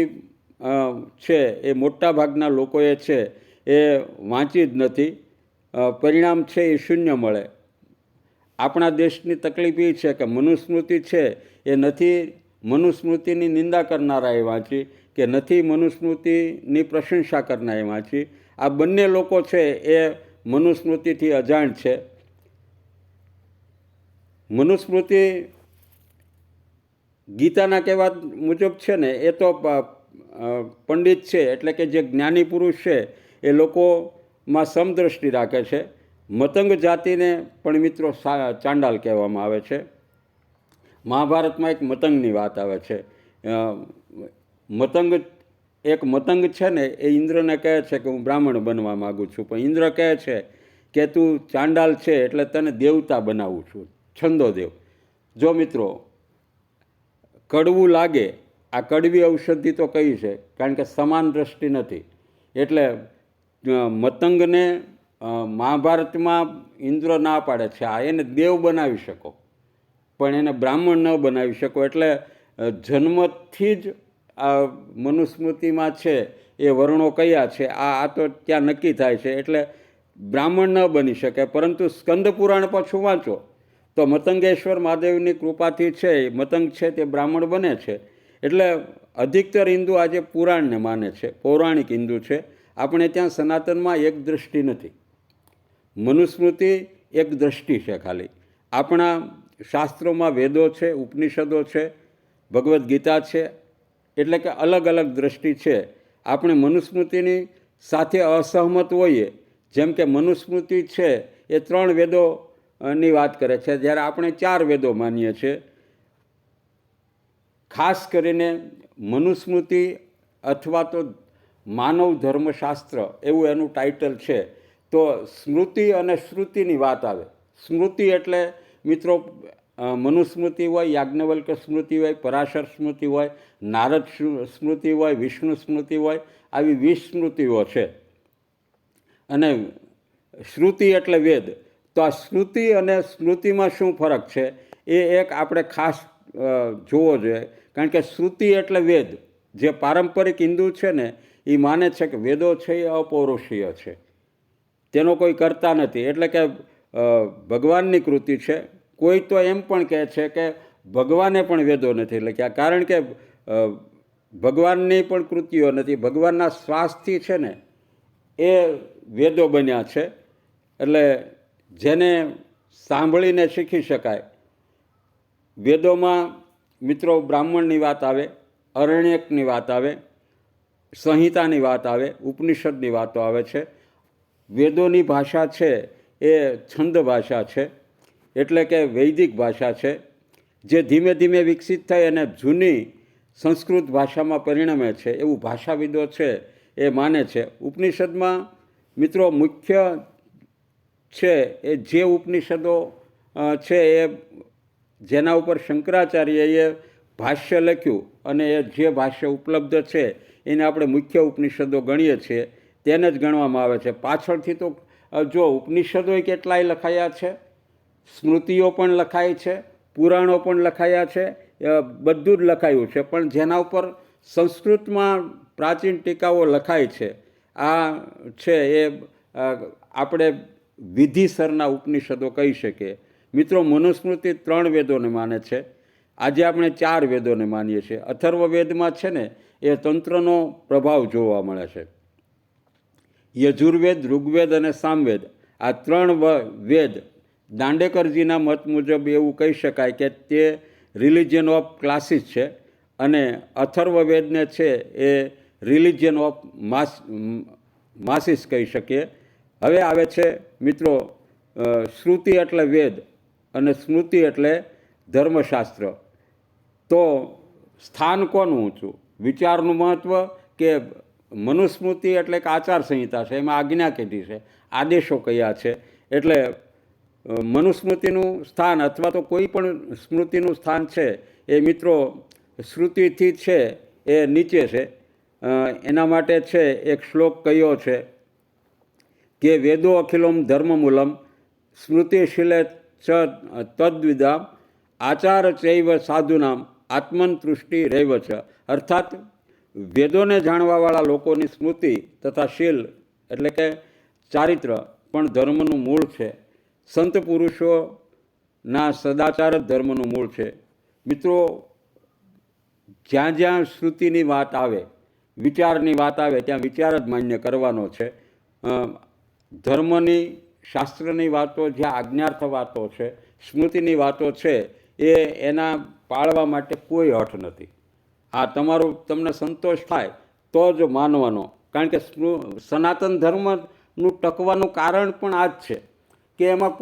છે એ મોટા ભાગના લોકોએ છે એ વાંચી જ નથી. પરિણામ છે એ શૂન્ય મળે. આપણા દેશની તકલીફ એ છે કે મનુસ્મૃતિ છે એ નથી મનુસ્મૃતિની નિંદા કરનારાએ વાંચી કે નથી મનુસ્મૃતિની પ્રશંસા કરનારાએ વાંચી. આ બંને લોકો છે એ મનુસ્મૃતિથી અજાણ છે. મનુસ્મૃતિ ગીતાના કહેવા મુજબ છે ને એ તો પંડિત છે એટલે કે જે જ્ઞાની પુરુષ છે એ લોકોમાં સમદ્રષ્ટિ રાખે છે. મતંગ જાતિને પણ મિત્રો ચાંડાલ કહેવામાં આવે છે. મહાભારતમાં એક મતંગની વાત આવે છે. એક મતંગ છે ને એ ઇન્દ્રને કહે છે કે હું બ્રાહ્મણ બનવા માગું છું, પણ ઇન્દ્ર કહે છે કે તું ચાંડાલ છે એટલે તને દેવતા બનાવું છું, છંદોદેવ. જો મિત્રો કડવું લાગે, આ કડવી ઔષધિ તો કઈ છે, કારણ કે સમાન દ્રષ્ટિ નથી. એટલે મતંગને મહાભારતમાં ઇન્દ્ર ના પાડે છે આ એને દેવ બનાવી શકો પણ એને બ્રાહ્મણ ન બનાવી શકો. એટલે જન્મથી જ આ મનુસ્મૃતિમાં છે એ વર્ણો કયા છે આ તો ત્યાં નક્કી થાય છે. એટલે બ્રાહ્મણ ન બની શકે. પરંતુ સ્કંદ પુરાણ પાછું વાંચો તો મતંગેશ્વર મહાદેવની કૃપાથી છે મતંગ છે તે બ્રાહ્મણ બને છે. એટલે અધિકતર હિન્દુ આજે પુરાણને માને છે, પૌરાણિક હિન્દુ છે. આપણે ત્યાં સનાતનમાં એક દ્રષ્ટિ નથી. મનુસ્મૃતિ એક દ્રષ્ટિ છે ખાલી. આપણા શાસ્ત્રોમાં વેદો છે, ઉપનિષદો છે, ભગવદ્ ગીતા છે, એટલે કે અલગ અલગ દ્રષ્ટિ છે. આપણે મનુસ્મૃતિની સાથે અસહમત હોઈએ, જેમ કે મનુસ્મૃતિ છે એ 3 વેદોની વાત કરે છે, જ્યારે આપણે 4 વેદો માનીએ છીએ. ખાસ કરીને મનુસ્મૃતિ અથવા તો માનવ ધર્મશાસ્ત્ર એવું એનું ટાઇટલ છે. તો સ્મૃતિ અને શ્રુતિની વાત આવે. સ્મૃતિ એટલે મિત્રો મનુસ્મૃતિ હોય, યાજ્ઞવલ્ક્ય સ્મૃતિ હોય, પરાશર સ્મૃતિ હોય, નારદ સ્મૃતિ હોય, વિષ્ણુ સ્મૃતિ હોય, આવી 20 સ્મૃતિઓ છે. અને શ્રુતિ એટલે વેદ. તો આ શ્રુતિ અને સ્મૃતિમાં શું ફરક છે એ એક આપણે ખાસ જોવો જોઈએ. કારણ કે શ્રુતિ એટલે વેદ. જે પારંપરિક હિન્દુ છે ને એ માને છે કે વેદો છે એ અપૌરુષીય છે, તેનો કોઈ કરતા નથી, એટલે કે ભગવાનની કૃતિ છે. કોઈ તો એમ પણ કહે છે કે ભગવાને પણ વેદો નથી લખ્યા, કારણ કે ભગવાનની પણ કૃતિઓ નથી. ભગવાનના શ્વાસથી છે ને એ વેદો બન્યા છે. એટલે જેને સાંભળીને શીખી શકાય. વેદોમાં મિત્રો બ્રાહ્મણની વાત આવે, અરણ્યકની વાત આવે, સંહિતાની વાત આવે, ઉપનિષદની વાતો આવે છે. વેદોની ભાષા છે એ છંદ ભાષા છે, એટલે કે વૈદિક ભાષા છે, જે ધીમે ધીમે વિકસિત થઈ અને જૂની સંસ્કૃત ભાષામાં પરિણમે છે એવું ભાષાવિદો છે એ માને છે. ઉપનિષદમાં મિત્રો મુખ્ય છે એ જે ઉપનિષદો છે એ જેના ઉપર શંકરાચાર્યએ ભાષ્ય લખ્યું અને એ જે ભાષ્ય ઉપલબ્ધ છે એને આપણે મુખ્ય ઉપનિષદો ગણીએ છીએ, તેને જ ગણવામાં આવે છે. પાછળથી તો જો ઉપનિષદોય કેટલાય લખાયા છે, સ્મૃતિઓ પણ લખાઈ છે, પુરાણો પણ લખાયા છે, બધું જ લખાયું છે, પણ જેના ઉપર સંસ્કૃતમાં પ્રાચીન ટીકાઓ લખાય છે આ છે એ આપણે વિધિસરના ઉપનિષદો કહી શકીએ. મિત્રો મનુસ્મૃતિ 3 વેદોને માને છે. આજે આપણે 4 વેદોને માનીએ છીએ. અથર્વવેદમાં છે ને એ તંત્રનો પ્રભાવ જોવા મળે છે. યજુર્વેદ, ઋગ્વેદ અને સામવેદ આ 3 વેદ દાંડેકરજીના મત મુજબ એવું કહી શકાય કે તે રિલિજિયન ઓફ ક્લાસીસ છે અને અથર્વવેદને છે એ રિલિજિયન ઓફ માસીસ કહી શકીએ. હવે આવે છે મિત્રો શ્રુતિ એટલે વેદ અને સ્મૃતિ એટલે ધર્મશાસ્ત્ર. તો સ્થાન કોનું ઊંચું? વિચારનું મહત્ત્વ કે મનુસ્મૃતિ એટલે કે આચાર સંહિતા છે, એમાં આજ્ઞા કીધી છે, આદેશો કયા છે, એટલે મનુસ્મૃતિનું સ્થાન અથવા તો કોઈ પણ સ્મૃતિનું સ્થાન છે એ મિત્રો શ્રુતિથી છે એ નીચે છે. એના માટે છે એક શ્લોક કયો છે કે વેદો અખિલમ ધર્મમૂલમ સ્મૃતિશીલે ચ તદ્વિદામ આચાર ચૈવ સાધુનામ આત્મનતૃષ્ટિ રૈવ છે. અર્થાત વેદોને જાણવાવાળા લોકોની સ્મૃતિ તથા શીલ એટલે કે ચારિત્ર પણ ધર્મનું મૂળ છે. સંત પુરુષોના સદાચાર જ ધર્મનું મૂળ છે. મિત્રો જ્યાં જ્યાં શ્રુતિની વાત આવે, વિચારની વાત આવે, ત્યાં વિચાર જ માન્ય કરવાનો છે. ધર્મની શાસ્ત્રની વાતો જ્યાં આજ્ઞાર્થ વાતો છે, સ્મૃતિની વાતો છે એ એના પાળવા માટે કોઈ હઠ નથી. આ તમારું તમને સંતોષ થાય તો જ માનવાનો, કારણ કે સનાતન ધર્મનું ટકવાનું કારણ પણ આ જ છે કે એમાં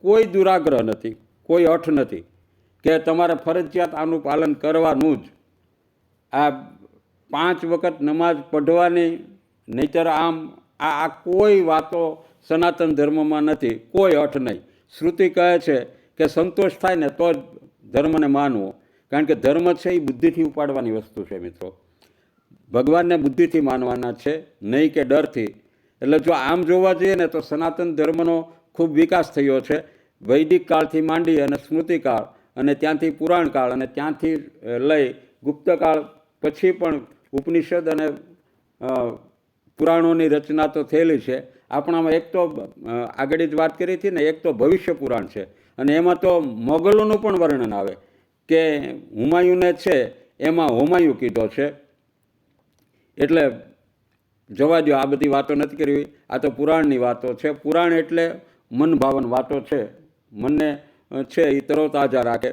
કોઈ દુરાગ્રહ નથી, કોઈ હઠ નથી કે તમારે ફરજિયાત આનું પાલન કરવાનું જ. આ 5 વખત નમાઝ પઢવાની, નહીતર આમ આ કોઈ વાતો સનાતન ધર્મમાં નથી, કોઈ હઠ નહીં. શ્રુતિ કહે છે કે સંતોષ થાય ને તો જ ધર્મને માનવો, કારણ કે ધર્મ છે એ બુદ્ધિથી ઉપાડવાની વસ્તુ છે. મિત્રો ભગવાનને બુદ્ધિથી માનવાના છે, નહીં કે ડરથી. એટલે જો આમ જોવા જઈએ ને તો સનાતન ધર્મનો ખૂબ વિકાસ થયો છે વૈદિક કાળથી માંડી અને સ્મૃતિકાળ અને ત્યાંથી પુરાણકાળ અને ત્યાંથી લઈ ગુપ્તકાળ પછી પણ ઉપનિષદ અને પુરાણોની રચના તો થયેલી છે. આપણામાં એક તો આગળ જ વાત કરી હતી ને, એક તો ભવિષ્ય પુરાણ છે અને એમાં તો મોગલોનું પણ વર્ણન આવે કે હુમાયુને છે એમાં હોમાયુ કીધો છે. એટલે જવા દો, આ બધી વાતો નથી કરવી, આ તો પુરાણની વાતો છે. પુરાણ એટલે મન ભાવન વાતો છે, મનને છે એ તરોતાજા રાખે,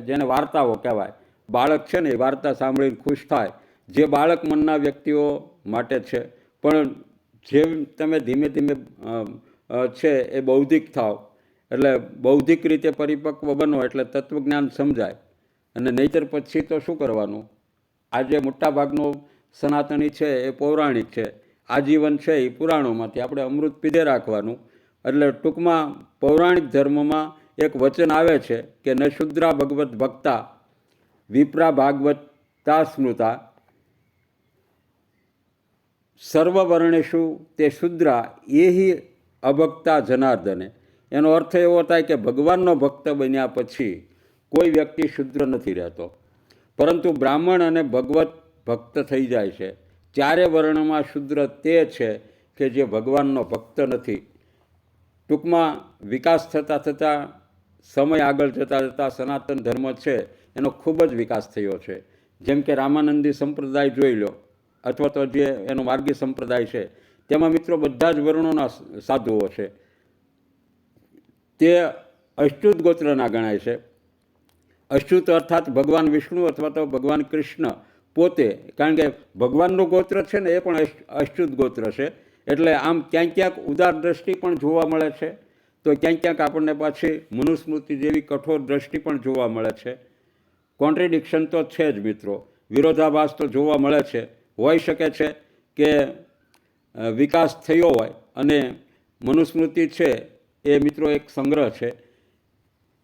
જેને વાર્તાઓ કહેવાય. બાળક છે ને એ વાર્તા સાંભળીને ખુશ થાય, જે બાળક મનના વ્યક્તિઓ માટે છે. પણ જેમ તમે ધીમે ધીમે છે એ બૌદ્ધિક થાવ, એટલે બૌદ્ધિક રીતે પરિપક્વ બનો એટલે તત્વજ્ઞાન સમજાય. અને નહીંતર પછી તો શું કરવાનું? આજે મોટાભાગનો સનાતની છે એ પૌરાણિક છે, આજીવન છે એ પુરાણોમાંથી આપણે અમૃત પીધે રાખવાનું. એટલે ટૂંકમાં પૌરાણિક ધર્મમાં એક વચન આવે છે કે ન શુદ્રા ભગવત ભક્તા વિપ્રા ભાગવતા સ્મૃતા સર્વવર્ણેશુ તે શુદ્રા એહી અભક્તા જનાર્દને. એનો અર્થ એવો થાય કે ભગવાનનો ભક્ત બન્યા પછી કોઈ વ્યક્તિ શુદ્ર નથી રહેતો, પરંતુ બ્રાહ્મણ અને ભગવત ભક્ત થઈ જાય છે. 4 વર્ણમાં શુદ્ર તે છે કે જે ભગવાનનો ભક્ત નથી. ટૂંકમાં વિકાસ થતાં થતાં, સમય આગળ જતાં જતાં સનાતન ધર્મ છે એનો ખૂબ જ વિકાસ થયો છે. જેમ કે રામાનંદી સંપ્રદાય જોઈ લો, અથવા તો જે એનો માર્ગી સંપ્રદાય છે, તેમાં મિત્રો બધા જ વર્ણોના સાધુઓ છે. તે અષ્ટુત ગોત્રના ગણાય છે. અચ્યુત અર્થાત ભગવાન વિષ્ણુ અથવા તો ભગવાન કૃષ્ણ પોતે, કારણ કે ભગવાનનું ગોત્ર છે ને એ પણ અચ્યુત ગોત્ર છે. એટલે આમ ક્યાંક ક્યાંક ઉદાર દ્રષ્ટિ પણ જોવા મળે છે, તો ક્યાંક ક્યાંક આપણને પાછી મનુસ્મૃતિ જેવી કઠોર દ્રષ્ટિ પણ જોવા મળે છે. કોન્ટ્રેડિક્શન તો છે જ મિત્રો, વિરોધાભાસ તો જોવા મળે છે. હોઈ શકે છે કે વિકાસ થયો હોય અને મનુસ્મૃતિ છે એ મિત્રો એક સંગ્રહ છે.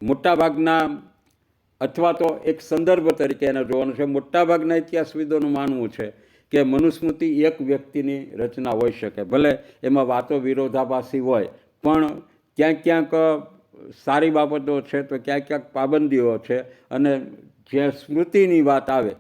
મોટાભાગના અથવા તો એક સંદર્ભ તરીકે એને જોવાનું છે. મોટાભાગના ઇતિહાસવિદોનું માનવું છે કે મનુસ્મૃતિ એક વ્યક્તિની રચના હોઈ શકે, ભલે એમાં વાતો વિરોધાભાસી હોય, પણ ક્યાંક ક્યાંક સારી બાબતો છે તો ક્યાંક ક્યાંક પાબંદીઓ છે. અને જે સ્મૃતિની વાત આવે,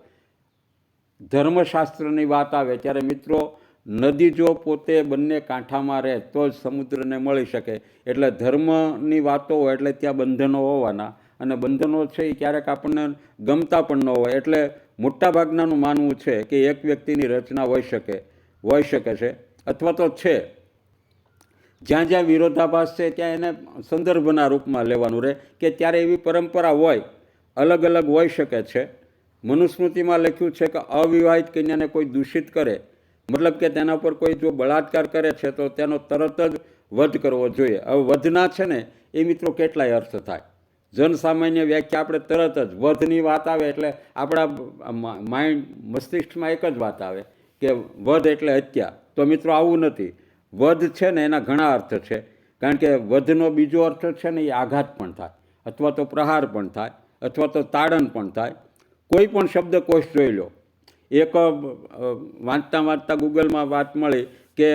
ધર્મશાસ્ત્રની વાત આવે, ત્યારે મિત્રો નદી જો પોતે બંને કાંઠામાં રહે તો જ સમુદ્રને મળી શકે. એટલે ધર્મની વાતો હોય એટલે ત્યાં બંધનો હોવાના, અને બંધનો છે એ ક્યારેક આપણને ગમતા પણ ન હોય. એટલે મોટાભાગનાનું માનવું છે કે એક વ્યક્તિની રચના હોઈ શકે છે અથવા તો છે. જ્યાં જ્યાં વિરોધાભાસ છે ત્યાં એને સંદર્ભના રૂપમાં લેવાનું રહે કે ત્યારે એવી પરંપરા હોય, અલગ અલગ હોઈ શકે છે. મનુસ્મૃતિમાં લખ્યું છે કે અવિવાહિત કન્યાને કોઈ દૂષિત કરે, મતલબ કે તેના પર કોઈ જો બળાત્કાર કરે છે તો તેનો તરત જ વધ કરવો જોઈએ. હવે વધના છે ને એ મિત્રો કેટલાય અર્થ થાય. જનસામાન્ય વ્યાખ્યા આપણે તરત જ વધની વાત આવે એટલે આપણા મસ્તિષ્કમાં એક જ વાત આવે કે વધ એટલે હત્યા. તો મિત્રો આવું નથી. વધ છે ને એના ઘણા અર્થ છે, કારણ કે વધનો બીજો અર્થ છે ને એ આઘાત પણ થાય, અથવા તો પ્રહાર પણ થાય, અથવા તો તાડન પણ થાય. કોઈ પણ શબ્દકોશ જોઈ લો. એક વાંચતા ગૂગલમાં વાત મળી કે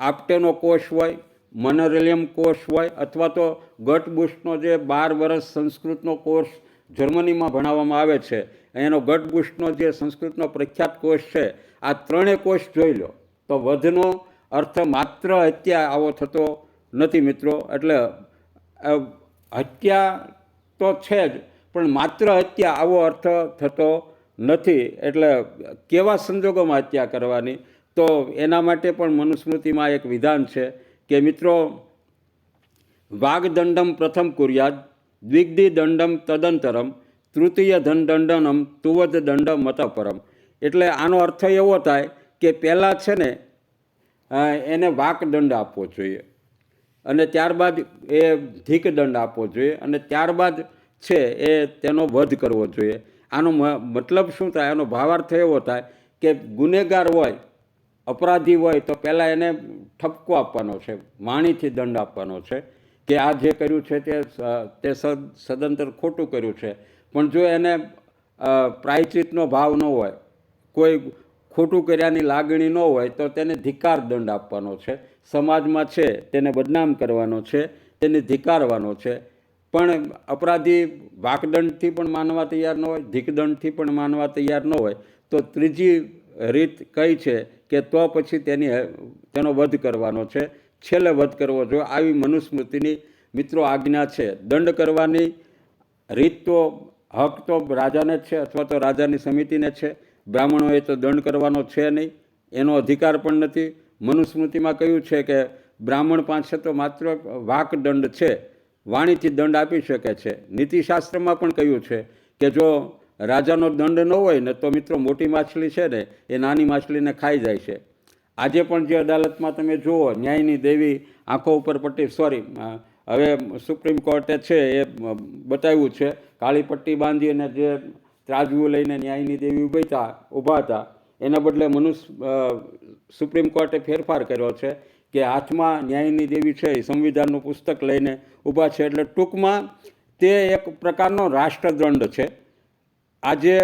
આપટેનો કોષ હોય, મનોરેલિયમ કોષ હોય, અથવા તો ગટબુસ્ટનો જે 12 વર્ષ સંસ્કૃતનો કોર્સ જર્મનીમાં ભણાવવામાં આવે છે, એનો ગટબુસ્ટનો જે સંસ્કૃતનો પ્રખ્યાત કોષ છે, આ ત્રણેય કોષ જોઈ લો તો વધનો અર્થ માત્ર હત્યા આવો થતો નથી મિત્રો. એટલે હત્યા તો છે જ, પણ માત્ર હત્યા આવો અર્થ થતો નથી. એટલે કેવા સંજોગોમાં હત્યા કરવાની, તો એના માટે પણ મનુસ્મૃતિમાં એક વિધાન છે કે મિત્રો વાગદંડમ પ્રથમ કુર્યાદ, દ્વિગ્ધિ દંડમ તદંતરમ, તૃતીય દંડનમ તુવદ દંડ મત પરમ. એટલે આનો અર્થ એવો થાય કે પહેલાં છે ને એને વાકદંડ આપવો જોઈએ, અને ત્યારબાદ એ ધીકદંડ આપવો જોઈએ, અને ત્યારબાદ છે એ તેનો વધ કરવો જોઈએ. આનો મતલબ શું થાય, આનો ભાવાર્થ એવો થાય કે ગુનેગાર હોય, અપરાધી હોય તો પહેલાં એને ઠપકો આપવાનો છે, વાણીથી દંડ આપવાનો છે કે આ જે કર્યું છે તે સદંતર ખોટું કર્યું છે. પણ જો એને પ્રાયશ્ચિતનો ભાવ ન હોય, કોઈ ખોટું કર્યાની લાગણી ન હોય, તો તેને ધિક્કાર દંડ આપવાનો છે. સમાજમાં છે તેને બદનામ કરવાનો છે, તેને ધિક્કારવાનો છે. પણ અપરાધી વાકદંડથી પણ માનવા તૈયાર ન હોય, ધીકદંડથી પણ માનવા તૈયાર ન હોય, તો ત્રીજી રીત કઈ છે કે તો પછી તેનો વધ કરવાનો છે, છેલ્લે વધ કરવો જોઈએ. આવી મનુસ્મૃતિની મિત્રો આજ્ઞા છે. દંડ કરવાની રીત તો હક તો રાજાને જ છે અથવા તો રાજાની સમિતિને છે. બ્રાહ્મણોએ તો દંડ કરવાનો છે નહીં, એનો અધિકાર પણ નથી. મનુસ્મૃતિમાં કહ્યું છે કે બ્રાહ્મણ પાસે તો માત્ર વાકદંડ છે, વાણીથી દંડ આપી શકે છે. નીતિશાસ્ત્રમાં પણ કહ્યું છે કે જો રાજાનો દંડ ન હોય ને તો મિત્રો મોટી માછલી છે ને એ નાની માછલીને ખાઈ જાય છે. આજે પણ જે અદાલતમાં તમે જુઓ, ન્યાયની દેવી આંખો ઉપર પટ્ટી, હવે સુપ્રીમ કોર્ટે છે એ બતાવ્યું છે, કાળી પટ્ટી બાંધી અને જે ત્રાજવું લઈને ન્યાયની દેવી ઊભા હતા, એના બદલે સુપ્રીમ કોર્ટે ફેરફાર કર્યો છે કે હાથમાં ન્યાયની દેવી છે એ સંવિધાનનું પુસ્તક લઈને ઊભા છે. એટલે ટૂંકમાં તે એક પ્રકારનો રાષ્ટ્રદંડ છે. આજે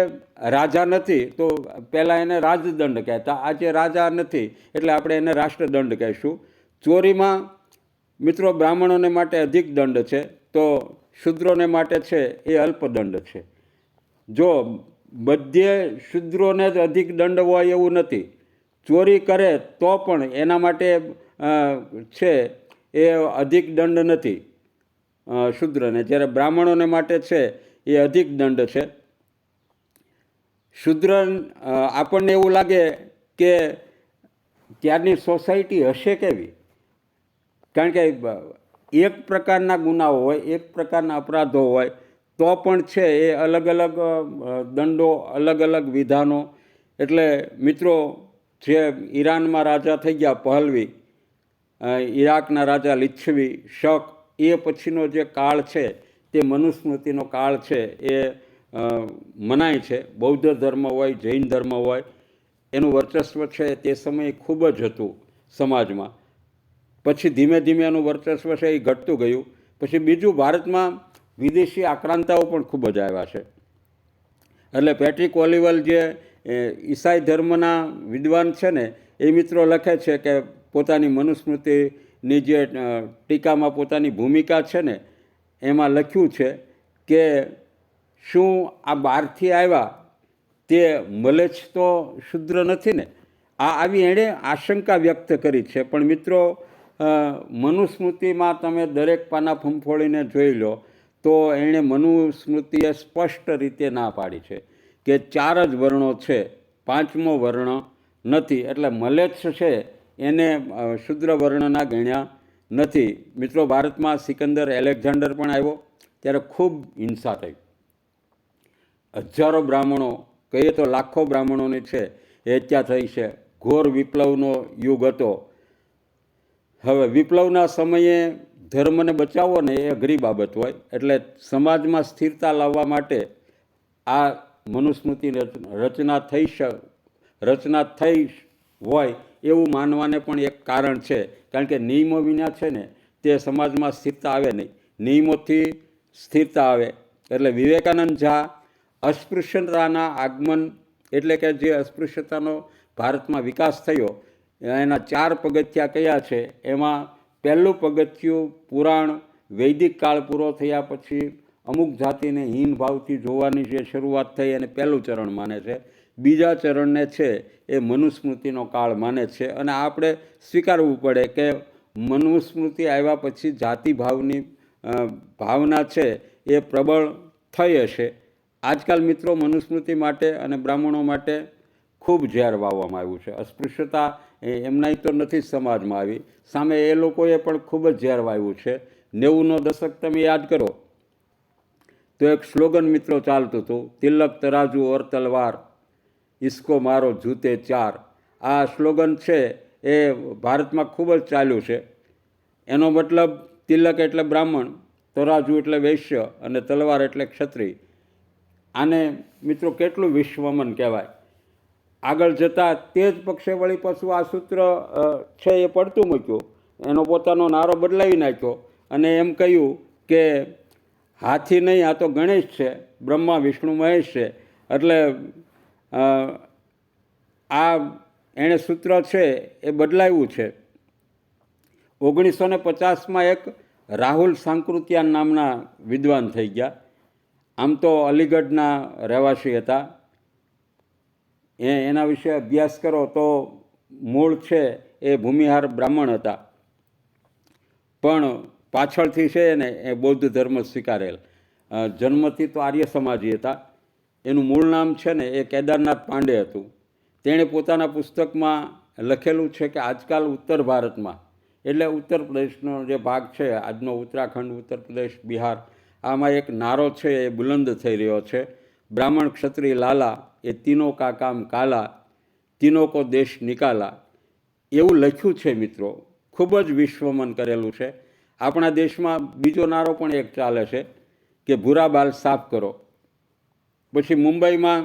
રાજા નથી તો પહેલાં એને રાજદંડ કહેતા, આજે રાજા નથી એટલે આપણે એને રાષ્ટ્રદંડ કહીશું. ચોરીમાં મિત્રો બ્રાહ્મણોને માટે અધિક દંડ છે, તો શૂદ્રોને માટે છે એ અલ્પદંડ છે. જો બધે શૂદ્રોને જ અધિક દંડ હોય એવું નથી. ચોરી કરે તો પણ એના માટે છે એ અધિક દંડ નથી શૂદ્રને, જ્યારે બ્રાહ્મણોને માટે છે એ અધિક દંડ છે. શૂદ્ર આપણને એવું લાગે કે ત્યારની સોસાયટી હશે કેવી, કારણ કે એક પ્રકારના ગુનાઓ હોય, એક પ્રકારના અપરાધો હોય, તો પણ છે એ અલગ અલગ દંડો, અલગ અલગ વિધાનો. એટલે મિત્રો, જે ઈરાનમાં રાજા થઈ ગયા પહલવી, ઈરાકના રાજા લિચ્છવી, શક, એ પછીનો જે કાળ છે તે મનુસ્મૃતિનો કાળ છે એ મનાય છે. બૌદ્ધ ધર્મ હોય, જૈન ધર્મ હોય, એનું વર્ચસ્વ છે તે સમયે ખૂબ જ હતું સમાજમાં. પછી ધીમે ધીમે એનું વર્ચસ્વ છે એ ઘટતું ગયું. પછી બીજું, ભારતમાં વિદેશી આક્રાંતાઓ પણ ખૂબ જ આવ્યા છે. એટલે પેટ્રિક ઓલિવલ જે ઈસાઈ ધર્મના વિદ્વાન છે ને, એ મિત્રો લખે છે કે પોતાની મનુસ્મૃતિની જે ટીકામાં પોતાની ભૂમિકા છે ને, એમાં લખ્યું છે કે શું આ બહારથી આવ્યા તે મલેચ્છ તો શુદ્ર નથી ને? આવી એણે આશંકા વ્યક્ત કરી છે. પણ મિત્રો, મનુસ્મૃતિમાં તમે દરેક પાના ફંફોળીને જોઈ લો તો એણે મનુસ્મૃતિએ સ્પષ્ટ રીતે ના પાડી છે કે 4 જ વર્ણો છે, 5મો વર્ણ નથી. એટલે મલેચ્છ છે એને શુદ્ર વર્ણના ગણ્યા નથી. મિત્રો, ભારતમાં સિકંદર એલેક્ઝાન્ડર પણ આવ્યો ત્યારે ખૂબ હિંસા થઈ. હજારો બ્રાહ્મણો, કહીએ તો લાખો બ્રાહ્મણોની છે એ હત્યા થઈ છે. ઘોર વિપ્લવનો યુગ હતો. હવે વિપ્લવના સમયે ધર્મને બચાવવો ને એ અઘરી બાબત હોય. એટલે સમાજમાં સ્થિરતા લાવવા માટે આ મનુસ્મૃતિ રચના થઈ હોય એવું માનવાને પણ એક કારણ છે. કારણ કે નિયમો વિના છે ને તે સમાજમાં સ્થિરતા આવે નહીં, નિયમોથી સ્થિરતા આવે. એટલે વિવેકાનંદ ઝા અસ્પૃશ્યતાના આગમન, એટલે કે જે અસ્પૃશ્યતાનો ભારતમાં વિકાસ થયો, એના 4 પગથિયા કયા છે? એમાં પહેલું પગથિયું પુરાણ વૈદિક કાળ પૂરો થયા પછી અમુક જાતિને હીન ભાવથી જોવાની જે શરૂઆત થઈ એને પહેલું ચરણ માને છે. બીજા ચરણને છે એ મનુસ્મૃતિનો કાળ માને છે. અને આપણે સ્વીકારવું પડે કે મનુસ્મૃતિ આવ્યા પછી જાતિભાવની ભાવના છે એ પ્રબળ થઈ હશે. આજકાલ મિત્રો, મનુસ્મૃતિ માટે અને બ્રાહ્મણો માટે ખૂબ ઝેર વાવવામાં આવ્યું છે. અસ્પૃશ્યતા એમનાય તો નથી સમાજમાં આવી, સામે એ લોકોએ પણ ખૂબ જ ઝેર વાવ્યું છે. 90નો દશક તમે યાદ કરો તો એક સ્લોગન મિત્રો ચાલતું હતું, તિલક તરાજુ ઓર તલવાર, ઇસકો મારો જૂતે 4. આ સ્લોગન છે એ ભારતમાં ખૂબ જ ચાલ્યું છે. એનો મતલબ તિલક એટલે બ્રાહ્મણ, તરાજુ એટલે વૈશ્ય અને તલવાર એટલે ક્ષત્રિય. આને મિત્રો કેટલું વિશ્વમન કહેવાય. આગળ જતાં તે જ પક્ષે વળી પાછું આ સૂત્ર છે એ પડતું મૂક્યું, એનો પોતાનો નારો બદલાવી નાખ્યો અને એમ કહ્યું કે હાથી નહીં, આ તો ગણેશ છે, બ્રહ્મા વિષ્ણુ મહેશ છે. એટલે આ એણે સૂત્ર છે એ બદલાવ્યું છે. 1950માં એક રાહુલ સાંકૃત્યાન નામના વિદ્વાન થઈ ગયા. આમ તો અલીગઢના રહેવાસી હતા. એના વિશે અભ્યાસ કરો તો મૂળ છે એ ભૂમિહાર બ્રાહ્મણ હતા, પણ પાછળથી છે ને એ બૌદ્ધ ધર્મ સ્વીકારેલ. જન્મથી તો આર્ય સમાજી હતા. એનું મૂળ નામ છે ને એ કેદારનાથ પાંડે હતું. તેણે પોતાના પુસ્તકમાં લખેલું છે કે આજકાલ ઉત્તર ભારતમાં, એટલે ઉત્તર પ્રદેશનો જે ભાગ છે, આજનો ઉત્તરાખંડ, ઉત્તર પ્રદેશ, બિહાર, આમાં એક નારો છે એ બુલંદ થઈ રહ્યો છે, બ્રાહ્મણ ક્ષત્રિય લાલા એ તીનો કા કામ કાલા, તીનો કો દેશ નિકાલા. એવું લખ્યું છે મિત્રો, ખૂબ જ વિશ્વમન કરેલું છે. આપણા દેશમાં બીજો નારો પણ એક ચાલે છે કે ભૂરા બાલ સાફ કરો. પછી મુંબઈમાં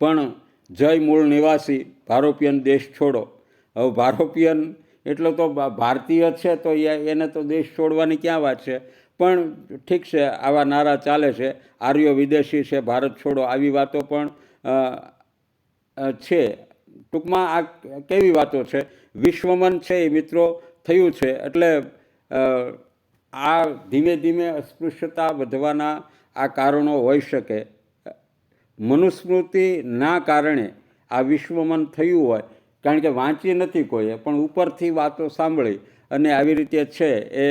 પણ જય મૂળ નિવાસી, ભારોપિયન દેશ છોડો. હવે ભારોપિયન એટલે તો ભારતીય છે તો એને તો દેશ છોડવાની ક્યાં વાત છે? પણ ઠીક છે, આવા નારા ચાલે છે. આર્યો વિદેશી છે, ભારત છોડો, આવી વાતો પણ છે. ટૂંકમાં આ કેવી વાતો છે? વિશ્વમન છે એ મિત્રો થયું છે. એટલે આ ધીમે ધીમે અસ્પૃશ્યતા વધવાના આ કારણો હોઈ શકે. મનુસ્મૃતિના કારણે આ વિશ્વમન થયું હોય, કારણ કે વાંચી નથી કોઈએ, પણ ઉપરથી વાતો સાંભળી અને આવી રીતે છે એ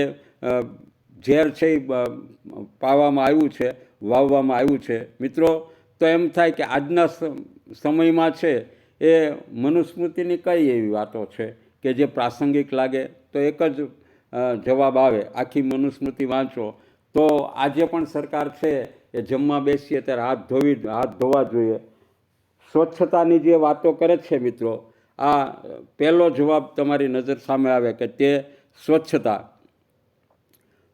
ઝેર છે એ પાવામાં આવ્યું છે, વાવવામાં આવ્યું છે. મિત્રો, તો એમ થાય કે આજના સમયમાં છે એ મનુસ્મૃતિની કઈ એવી વાતો છે કે જે પ્રાસંગિક લાગે? તો એક જ જવાબ આવે, આખી મનુસ્મૃતિ વાંચો તો આજે પણ સરકાર છે એ જમવા બેસીએ ત્યારે હાથ ધોવા જોઈએ. સ્વચ્છતાની જે વાતો કરે છે મિત્રો, આ પહેલો જવાબ તમારી નજર સામે આવે કે તે સ્વચ્છતા.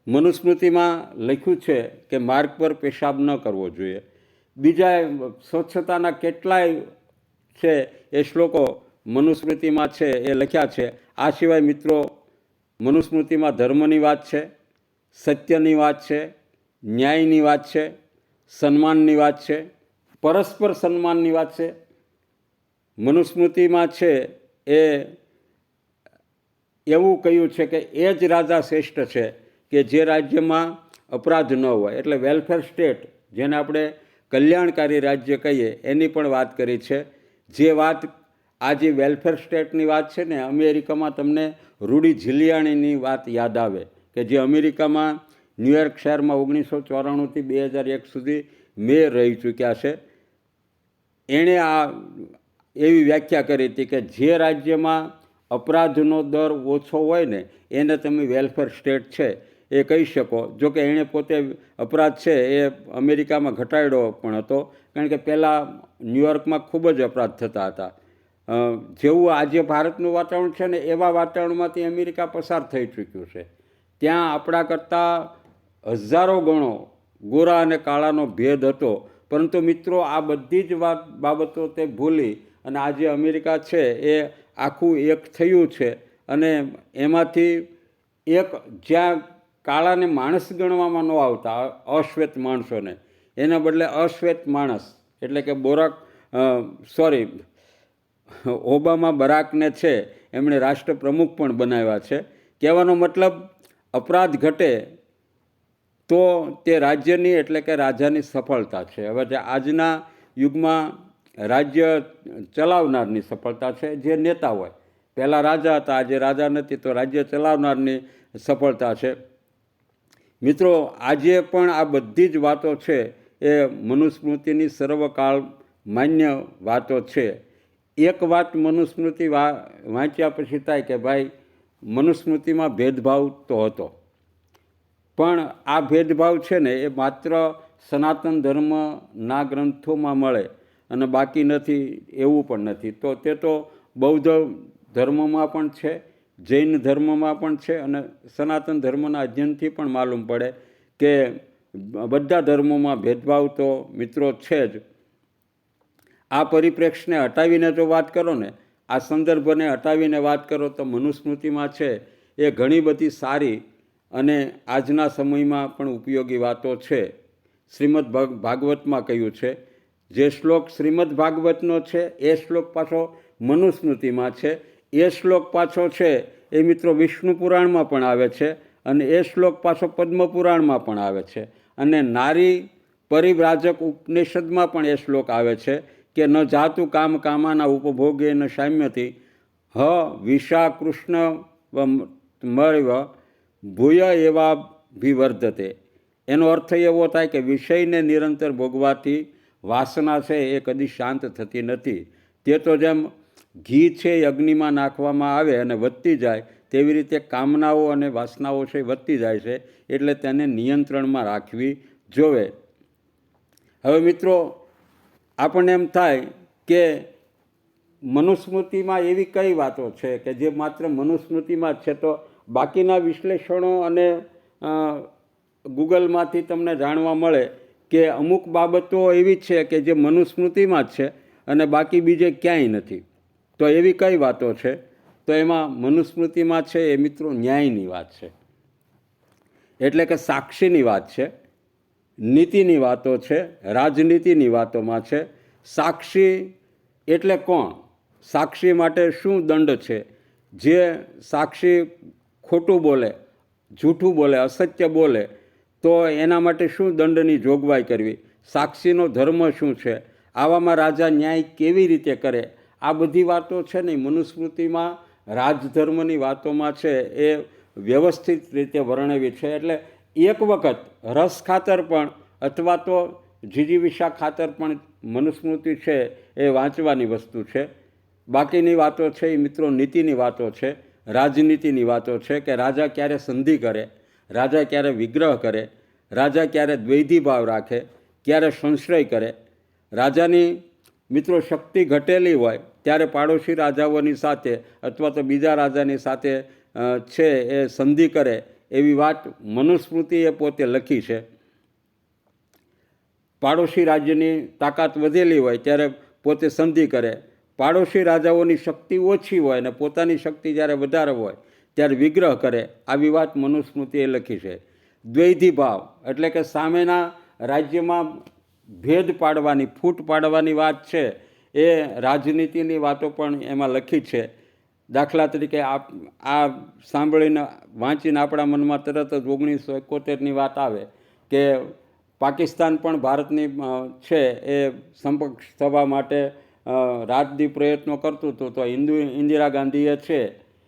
મનુસ્મૃતિમાં લખ્યું છે કે માર્ગ પર પેશાબ ન કરવો જોઈએ. બીજા સ્વચ્છતાના કેટલાય છે એ શ્લોકો મનુસ્મૃતિમાં છે એ લખ્યા છે. આ સિવાય મિત્રો મનુસ્મૃતિમાં ધર્મની વાત છે, સત્યની વાત છે, ન્યાયની વાત છે, સન્માનની વાત છે, પરસ્પર સન્માનની વાત છે. મનુસ્મૃતિમાં છે એ એવું કહ્યું છે કે એ જ રાજા શ્રેષ્ઠ છે કે જે રાજ્યમાં અપરાધ ન હોય, એટલે વેલફેર સ્ટેટ, જેને આપણે કલ્યાણકારી રાજ્ય કહીએ, એની પણ વાત કરી છે. જે વાત આ જે વેલફેર સ્ટેટની વાત છે ને, અમેરિકામાં તમને રૂડી જિલિયાણીની વાત યાદ આવે કે જે અમેરિકામાં ન્યૂયોર્ક શહેરમાં 1994થી 2001 સુધી મેયર રહી ચૂક્યા છે. એણે આ એવી વ્યાખ્યા કરી હતી કે જે રાજ્યમાં અપરાધનો દર ઓછો હોય ને એને તમે વેલફેર સ્ટેટ છે એ કહી શકો. જોકે એણે પોતે અપરાધ છે એ અમેરિકામાં ઘટાડ્યો પણ હતો, કારણ કે પહેલાં ન્યૂયોર્કમાં ખૂબ જ અપરાધ થતા હતા. જેવું આજે ભારતનું વાતાવરણ છે ને એવા વાતાવરણમાંથી અમેરિકા પસાર થઈ ચૂક્યું છે. ત્યાં આપણા કરતાં હજારો ગણો ગોરા અને કાળાનો ભેદ હતો, પરંતુ મિત્રો આ બધી જ બાબતો તે ભૂલી અને આજે અમેરિકા છે એ આખું એક થયું છે. અને એમાંથી એક જ્યાં કાળાને માણસ ગણવામાં ન આવતા, અશ્વેત માણસોને, એના બદલે અશ્વેત માણસ એટલે કે ઓબામા બરાકને છે એમણે રાષ્ટ્રપ્રમુખ પણ બનાવ્યા છે. કહેવાનો મતલબ અપરાધ ઘટે તો તે રાજ્યની એટલે કે રાજાની સફળતા છે. હવે જે આજના યુગમાં રાજ્ય ચલાવનારની સફળતા છે, જે નેતા હોય. પહેલાં રાજા હતા, આજે રાજા નથી, તો રાજ્ય ચલાવનારની સફળતા છે. મિત્રો આજે પણ આ બધી જ વાતો છે એ મનુસ્મૃતિની સર્વકાળ માન્ય વાતો છે. એક વાત મનુસ્મૃતિ વાંચ્યા પછી થાય કે ભાઈ મનુસ્મૃતિમાં ભેદભાવ તો હતો, પણ આ ભેદભાવ છે ને એ માત્ર સનાતન ધર્મના ગ્રંથોમાં મળે અને બાકી નથી એવું પણ નથી. તો તે તો બૌદ્ધ ધર્મમાં પણ છે, જૈન ધર્મમાં પણ છે, અને સનાતન ધર્મના અધ્યયનથી પણ માલુમ પડે કે બધા ધર્મોમાં ભેદભાવ તો મિત્રો છે જ. આ પરિપ્રેક્ષને હટાવીને જો વાત કરો ને, આ સંદર્ભને હટાવીને વાત કરો તો મનુસ્મૃતિમાં છે એ ઘણી બધી સારી અને આજના સમયમાં પણ ઉપયોગી વાતો છે. શ્રીમદ ભાગવતમાં કહ્યું છે, જે શ્લોક શ્રીમદ ભાગવતનો છે એ શ્લોક પાછો મનુસ્મૃતિમાં છે. એ શ્લોક પાછો છે એ મિત્રો વિષ્ણુ પુરાણમાં પણ આવે છે, અને એ શ્લોક પાછો પદ્મ પુરાણમાં પણ આવે છે, અને નારી પરિવ્રાજક ઉપનિષદમાં પણ એ શ્લોક આવે છે કે ન જાતું કામ કામાના ઉપભોગે ન સામ્યથી વિષા કૃષ્ણ મર્વ ભૂય એવા ભિવર્ધતે. એનો અર્થ એવો થાય કે વિષયને નિરંતર ભોગવાથી વાસના છે એ કદી શાંત થતી નથી. તે તો જેમ ઘી છે એ અગ્નિમાં નાખવામાં આવે અને વધતી જાય, તેવી રીતે કામનાઓ અને વાસનાઓ છે વધતી જાય છે, એટલે તેને નિયંત્રણમાં રાખવી જોવે. હવે મિત્રો આપણને એમ થાય કે મનુસ્મૃતિમાં એવી કઈ વાતો છે કે જે માત્ર મનુસ્મૃતિમાં જ છે, તો બાકીના વિશ્લેષણો અને ગૂગલમાંથી તમને જાણવા મળે કે અમુક બાબતો એવી છે કે જે મનુસ્મૃતિમાં જ છે અને બાકી બીજે ક્યાંય નથી. તો એવી કઈ વાતો છે? તો એમાં મનુસ્મૃતિમાં છે એ મિત્રો ન્યાયની વાત છે, એટલે કે સાક્ષીની વાત છે, નીતિની વાતો છે, રાજનીતિની વાતોમાં છે. સાક્ષી એટલે કોણ? સાક્ષી માટે શું દંડ છે? જે સાક્ષી ખોટું બોલે, જૂઠું બોલે, અસત્ય બોલે, તો એના માટે શું દંડની જોગવાઈ કરવી? સાક્ષીનો ધર્મ શું છે? આવામાં રાજા ન્યાય કેવી રીતે કરે? આ બધી વાતો છે ને મનુસ્મૃતિમાં રાજધર્મની વાતોમાં છે એ વ્યવસ્થિત રીતે વર્ણવી છે. એટલે એક વખત રસ ખાતર પણ અથવા તો જીજીવિષા ખાતર પણ મનુસ્મૃતિ છે એ વાંચવાની વસ્તુ છે. બાકીની વાતો છે એ મિત્રો નીતિની વાતો છે, રાજનીતિની વાતો છે કે રાજા ક્યારે સંધિ કરે, રાજા ક્યારે વિગ્રહ કરે, રાજા ક્યારે દ્વૈધી ભાવ રાખે, ક્યારે સંશ્રય કરે. રાજાની મિત્રો શક્તિ ઘટેલી હોય ત્યારે પાડોશી રાજાઓની સાથે અથવા તો બીજા રાજાની સાથે છે એ સંધિ કરે, એવી વાત મનુસ્મૃતિએ પોતે લખી છે. પાડોશી રાજ્યની તાકાત વધેલી હોય ત્યારે પોતે સંધિ કરે. પાડોશી રાજાઓની શક્તિ ઓછી હોય અને પોતાની શક્તિ જ્યારે વધારે હોય ત્યારે વિગ્રહ કરે. આવી વાત મનુસ્મૃતિએ લખી છે. દ્વૈધી ભાવ એટલે કે સામેના રાજ્યમાં ભેદ પાડવાની, ફૂટ પાડવાની વાત છે એ રાજનીતિની વાતો પણ એમાં લખી છે. દાખલા તરીકે આ સાંભળીને વાંચીને આપણા મનમાં તરત જ 1971ની વાત આવે કે પાકિસ્તાન પણ ભારતની છે એ સમકક્ષ થવા માટે રાતદી પ્રયત્નો કરતું હતું. તો ઇન્દિરા ગાંધીએ છે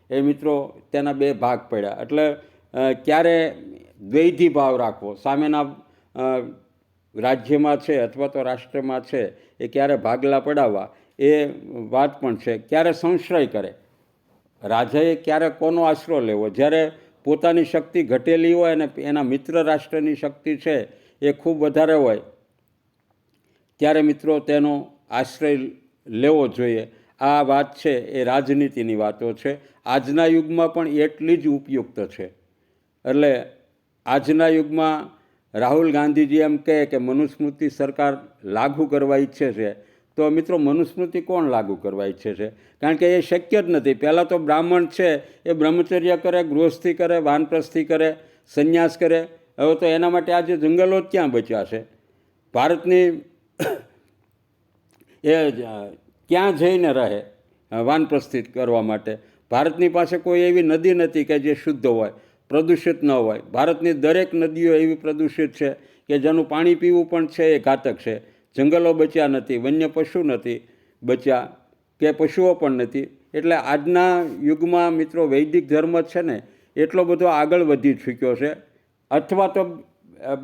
એ મિત્રો તેના બે ભાગ પડ્યા. એટલે ક્યારે દ્વૈધી ભાવ રાખવો, સામેના રાજ્યમાં છે અથવા તો રાષ્ટ્રમાં છે એ ક્યારે ભાગલા પડાવવા, એ વાત પણ છે. ક્યારે સંશ્રય કરે, રાજાએ ક્યારે કોનો આશરો લેવો, જ્યારે પોતાની શક્તિ ઘટેલી હોય અને એના મિત્ર રાષ્ટ્રની શક્તિ છે એ ખૂબ વધારે હોય ત્યારે મિત્રો તેનો આશ્રય લેવો જોઈએ. આ વાત છે એ રાજનીતિની વાતો છે. આજના યુગમાં પણ એટલી જ ઉપયુક્ત છે. એટલે આજના યુગમાં રાહુલ ગાંધીજી એમ કહે કે મનુસ્મૃતિ સરકાર લાગુ કરવા ઈચ્છે છે, તો મિત્રો મનુસ્મૃતિ કોણ લાગુ કરવા ઈચ્છે છે? કારણ કે એ શક્ય જ નથી. પહેલાં તો બ્રાહ્મણ છે એ બ્રહ્મચર્ય કરે, ગૃહસ્થી કરે, વાનપ્રસ્થી કરે, સંન્યાસ કરે. હવે તો એના માટે આજે જંગલો જ ક્યાં બચ્યા છે? ભારતની એ ક્યાં જઈને રહે વાનપ્રસ્થિત કરવા માટે? ભારતની પાસે કોઈ એવી નદી નથી કે જે શુદ્ધ હોય, પ્રદૂષિત ન હોય. ભારતની દરેક નદીઓ એવી પ્રદૂષિત છે કે જેનું પાણી પીવું પણ છે એ ઘાતક છે. જંગલો બચ્યા નથી, વન્ય પશુ નથી બચ્યા, કે પશુઓ પણ નથી. એટલે આજના યુગમાં મિત્રો વૈદિક ધર્મ છે ને એટલો બધો આગળ વધી ચૂક્યો છે, અથવા તો